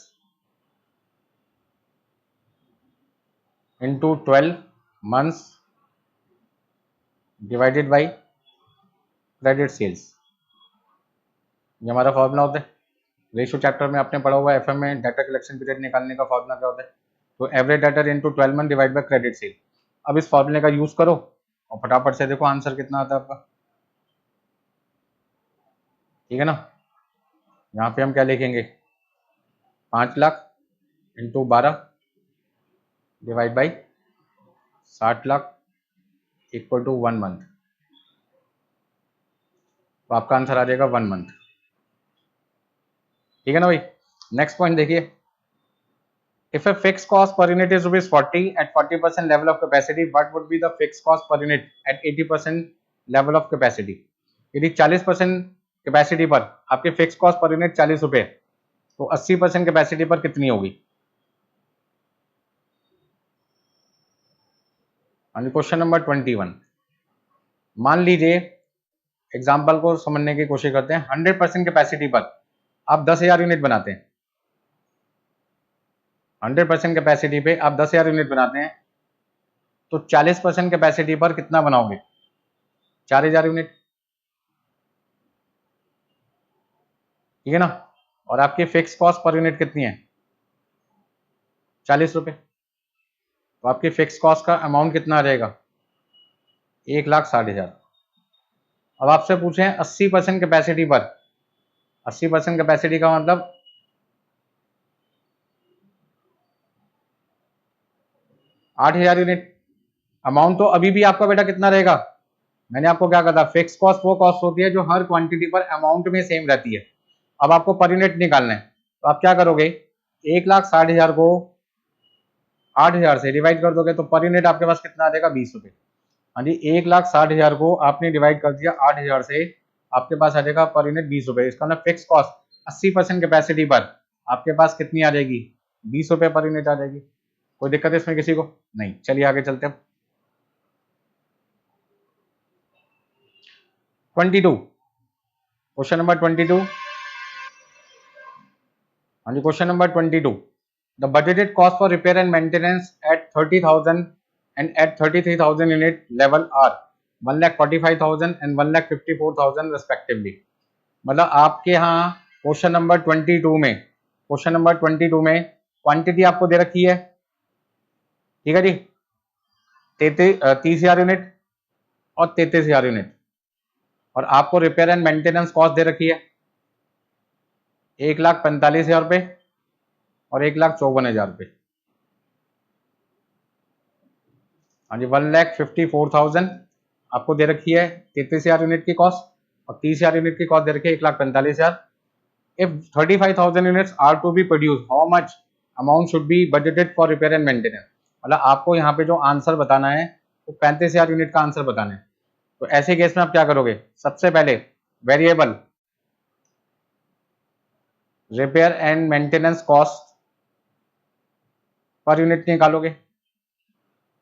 [SPEAKER 1] into 12 months divided by credit sales, ये हमारा फॉर्मूला होता है। रेशियो चैप्टर में आपने पढ़ा हुआ है, एफएम में डेटा कलेक्शन पीरियड निकालने का फॉर्मूला क्या होता है, तो average debtor into 12 month divide by credit sale. अब इस फॉर्मूले का यूज करो और फटाफट से देखो आंसर कितना आता है आपका, ठीक है ना। यहाँ पे हम क्या लिखेंगे, 5 lakh into 12 divide by 60 lakh equal to 1 month, तो आपका आंसर आ जाएगा 1 मंथ, ठीक है ना भाई। नेक्स्ट पॉइंट देखिए, if a fixed cost per unit is rupees 40 at 40% level of capacity, what would be the fixed cost per unit at 80% level of capacity? यदि 40% कैपेसिटी पर आपके फिक्स कॉस्ट पर यूनिट 40 रुपए, तो 80% कैपेसिटी पर कितनी होगी। क्वेश्चन नंबर 21, मान लीजिए एग्जाम्पल को समझने की कोशिश करते हैं, 100% कैपेसिटी पर आप 10,000 यूनिट बनाते हैं, 100% कैपेसिटी पे आप 10,000 यूनिट बनाते हैं, तो 40% कैपेसिटी पर कितना बनाओगे, 4,000 यूनिट, ठीक है ना। और आपकी फिक्स कॉस्ट पर यूनिट कितनी है, 40 रुपए, तो आपकी फिक्स कॉस्ट का अमाउंट कितना आ जाएगा, 1,60,000। अब आपसे पूछे 80% कैपेसिटी पर, 80% कैपेसिटी का मतलब 8,000 यूनिट। अमाउंट तो अभी भी आपका बेटा कितना रहेगा, मैंने आपको क्या कहा था, फिक्स कॉस्ट वो कॉस्ट होती है जो हर क्वांटिटी पर अमाउंट में सेम रहती है। अब आपको पर यूनिट निकालना है, तो आप क्या करोगे, 1,60,000 को 8,000 से डिवाइड कर दोगे, तो पर यूनिट आपके पास कितना आ जाएगा, 20 रुपए। हाँ जी, 1,60,000 को आपने डिवाइड कर दिया 8,000 से, आपके पास आ जाएगा पर यूनिट 20 रुपए। इसका मतलब फिक्स कॉस्ट 80% कैपेसिटी पर आपके पास कितनी आ जाएगी, 20 रुपए पर यूनिट आ जाएगी। कोई दिक्कत है इसमें किसी को, नहीं। चलिए आगे चलते हैं। 22, क्वेश्चन नंबर 22, हाँ जी question number 22, the budgeted cost for repair and maintenance at 30,000 and at 33,000 unit level are 1,45,000 and 1,54,000 respectively. मतलब आपके यहाँ क्वेश्चन नंबर 22 में, क्वेश्चन नंबर 22 में क्वांटिटी आपको दे रखी है, ठीक है जी, 30,000 यूनिट और 33,000 यूनिट, और आपको रिपेयर एंड मेंटेनेंस कॉस्ट दे रखी है 1,45,000 रुपये और 1,54,000 रुपये। हाँ जी, 1,54,000 आपको दे रखी है 33,000 यूनिट की कॉस्ट, और 30,000 यूनिट की कॉस्ट दे रखी है 1,45,000। If 35,000 units are to be produce, how much amount should be budgeted for repair and maintenance. मतलब आपको यहाँ पे जो आंसर बताना है वो 35,000 यूनिट का आंसर बताना है। तो ऐसे केस में आप क्या करोगे, सबसे पहले variable repair and maintenance cost per unit निकालोगे।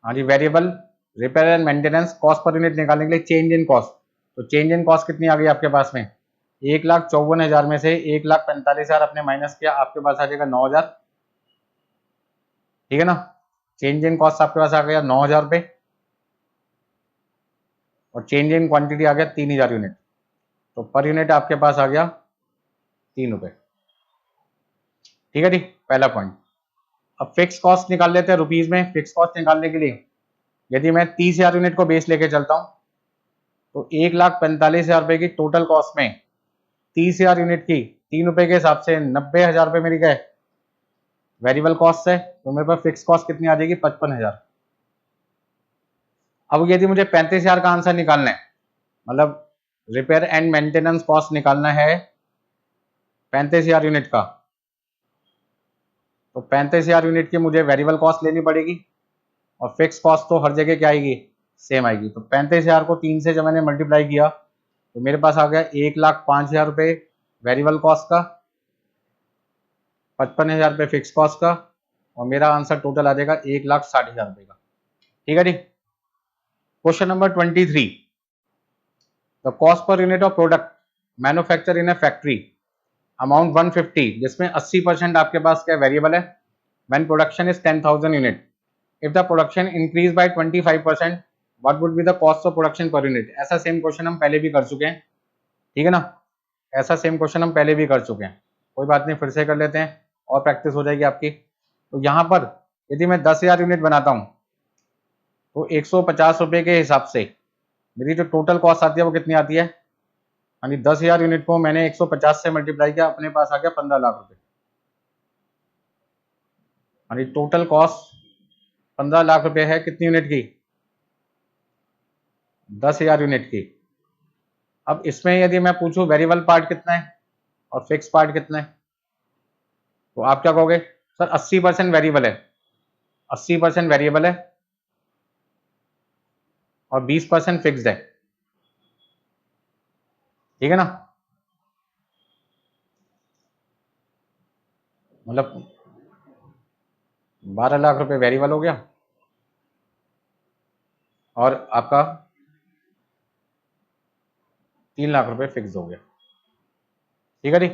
[SPEAKER 1] हाँ जी, variable repair and maintenance cost per unit निकालने के लिए चेंज इन कॉस्ट, तो चेंज इन कॉस्ट कितनी आ गई आपके पास में, 1,54,000 में से 1,45,000 आपने माइनस किया, आपके पास आ जाएगा 9,000, ठीक है ना। चेंज इन कॉस्ट आपके पास आ गया 9,000 रुपये, और चेंज इन क्वांटिटी आ गया 3,000 यूनिट, तो पर यूनिट आपके पास आ गया 3 रुपये, ठीक है जी, पहला पॉइंट। अब फिक्स कॉस्ट निकाल लेते हैं रुपीज में। फिक्स कॉस्ट निकालने के लिए यदि मैं 30,000 यूनिट को बेस लेके चलता हूं, तो 1,45,000 रुपए की टोटल कॉस्ट में 30,000 यूनिट की 3 रुपए के हिसाब से 90,000 रुपए मेरी गए वेरिएबल कॉस्ट है, तो मेरे पास फिक्स कॉस्ट कितनी आ जाएगी, 55,000। अब यदि मुझे 35,000 का आंसर निकालना है, मतलब रिपेयर एंड मेंटेनेंस कॉस्ट निकालना है 35,000 यूनिट का, तो 35,000 यूनिट की मुझे वेरिएबल कॉस्ट लेनी पड़ेगी, और फिक्स कॉस्ट तो हर जगह क्या आएगी, सेम आएगी। तो 35,000 को 3 से जब मैंने मल्टीप्लाई किया, तो मेरे पास आ गया 1,05,000 रुपये वेरिएबल कॉस्ट का, 55,000 रुपये फिक्स कॉस्ट का, और मेरा आंसर टोटल आ जाएगा 1,60,000 रुपये का, ठीक है जी। Question number 23, the cost per unit of product manufacture in a factory amount 150, जिसमें 80% आपके पास क्या वेरिएबल है। When production is 10,000 unit, if the production increase by 25%, what would be the cost of production per unit. ऐसा सेम क्वेश्चन हम पहले भी कर चुके हैं, ठीक है ना, ऐसा सेम क्वेश्चन हम पहले भी कर चुके हैं। कोई बात नहीं, फिर से कर लेते हैं और प्रैक्टिस हो जाएगी आपकी। तो यहाँ पर यदि मैं 10,000 यूनिट बनाता हूँ तो 150 रुपये के हिसाब से मेरी जो टोटल कॉस्ट आती है वो कितनी आती है, यानी 10,000 यूनिट को मैंने 150 से मल्टीप्लाई किया, अपने पास आ गया 15 लाख रुपए। यानी टोटल कॉस्ट 15 लाख रुपए है कितनी यूनिट की, 10,000 यूनिट की। अब इसमें यदि मैं पूछूं वेरिएबल पार्ट कितना है और फिक्स पार्ट कितना है, तो आप क्या कहोगे, सर 80% वेरिएबल है, 80% वेरिएबल है और 20% फिक्स्ड है, ठीक है ना। मतलब 12 लाख रुपए वेरिएबल हो गया और आपका 3 लाख रुपए फिक्स हो गया, ठीक है जी।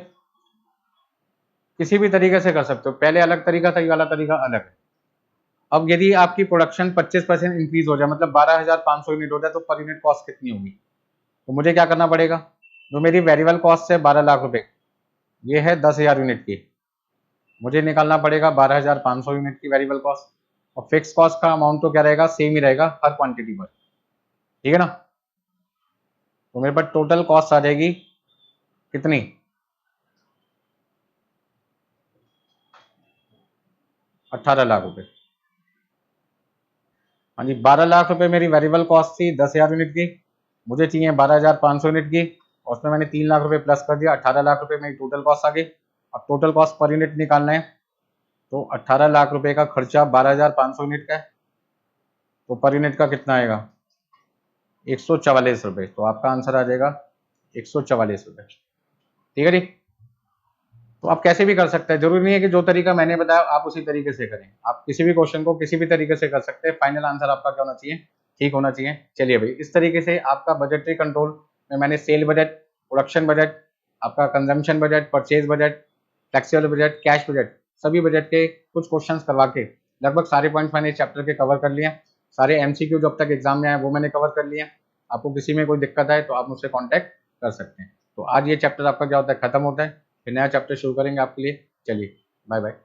[SPEAKER 1] किसी भी तरीके से कर सकते हो, पहले अलग तरीका था, ये वाला तरीका अलग है। अब यदि आपकी प्रोडक्शन 25% इंक्रीज हो जाए, मतलब 12,500 यूनिट हो जाए, तो पर यूनिट कॉस्ट कितनी होगी। तो मुझे क्या करना पड़ेगा, जो मेरी वेरिएबल कॉस्ट है 12 लाख रुपए, ये है 10,000 यूनिट की, मुझे निकालना पड़ेगा 12,500 यूनिट की वेरिएबल कॉस्ट, और फिक्स कॉस्ट का अमाउंट तो क्या रहेगा, सेम ही रहेगा हर क्वांटिटी पर, ठीक है ना। तो मेरे पास टोटल कॉस्ट आ जाएगी कितनी, 18 लाख रुपए। हाँ जी, 12 लाख रुपए मेरी वेरिएबल कॉस्ट थी 10,000 यूनिट की, मुझे चाहिए 12,500 यूनिट की, और उसमें मैंने 3 लाख रुपए प्लस कर दिया, 18 लाख रुपए मेरी टोटल कॉस्ट आ गई। अब टोटल कॉस्ट पर यूनिट निकालना है, तो 18 लाख रुपए का खर्चा 12,500 यूनिट का है, तो पर यूनिट का कितना आएगा, 144 रुपए। तो आपका आंसर आ जाएगा 144 रुपए, ठीक है जी। तो आप कैसे भी कर सकते हैं, जरूरी नहीं है कि जो तरीका मैंने बताया आप उसी तरीके से करें, आप किसी भी क्वेश्चन को किसी भी तरीके से कर सकते हैं, फाइनल आंसर आपका क्या होना चाहिए, ठीक होना चाहिए। चलिए भाई, इस तरीके से आपका बजटरी कंट्रोल में मैंने सेल बजट, प्रोडक्शन बजट, आपका consumption budget, purchase budget, flexible budget, cash budget, सभी बजट के कुछ क्वेश्चन करवा के लगभग सारे पॉइंट्स मैंने इस चैप्टर के कवर कर लिए। सारे MCQ जो अब तक एग्जाम में आए वो मैंने कवर कर लिए। आपको किसी में कोई दिक्कत है तो आप मुझसे कॉन्टैक्ट कर सकते हैं। तो आज ये चैप्टर आपका क्या होता है, खत्म होता है, फिर नया चैप्टर शुरू करेंगे आपके लिए। चलिए बाय बाय।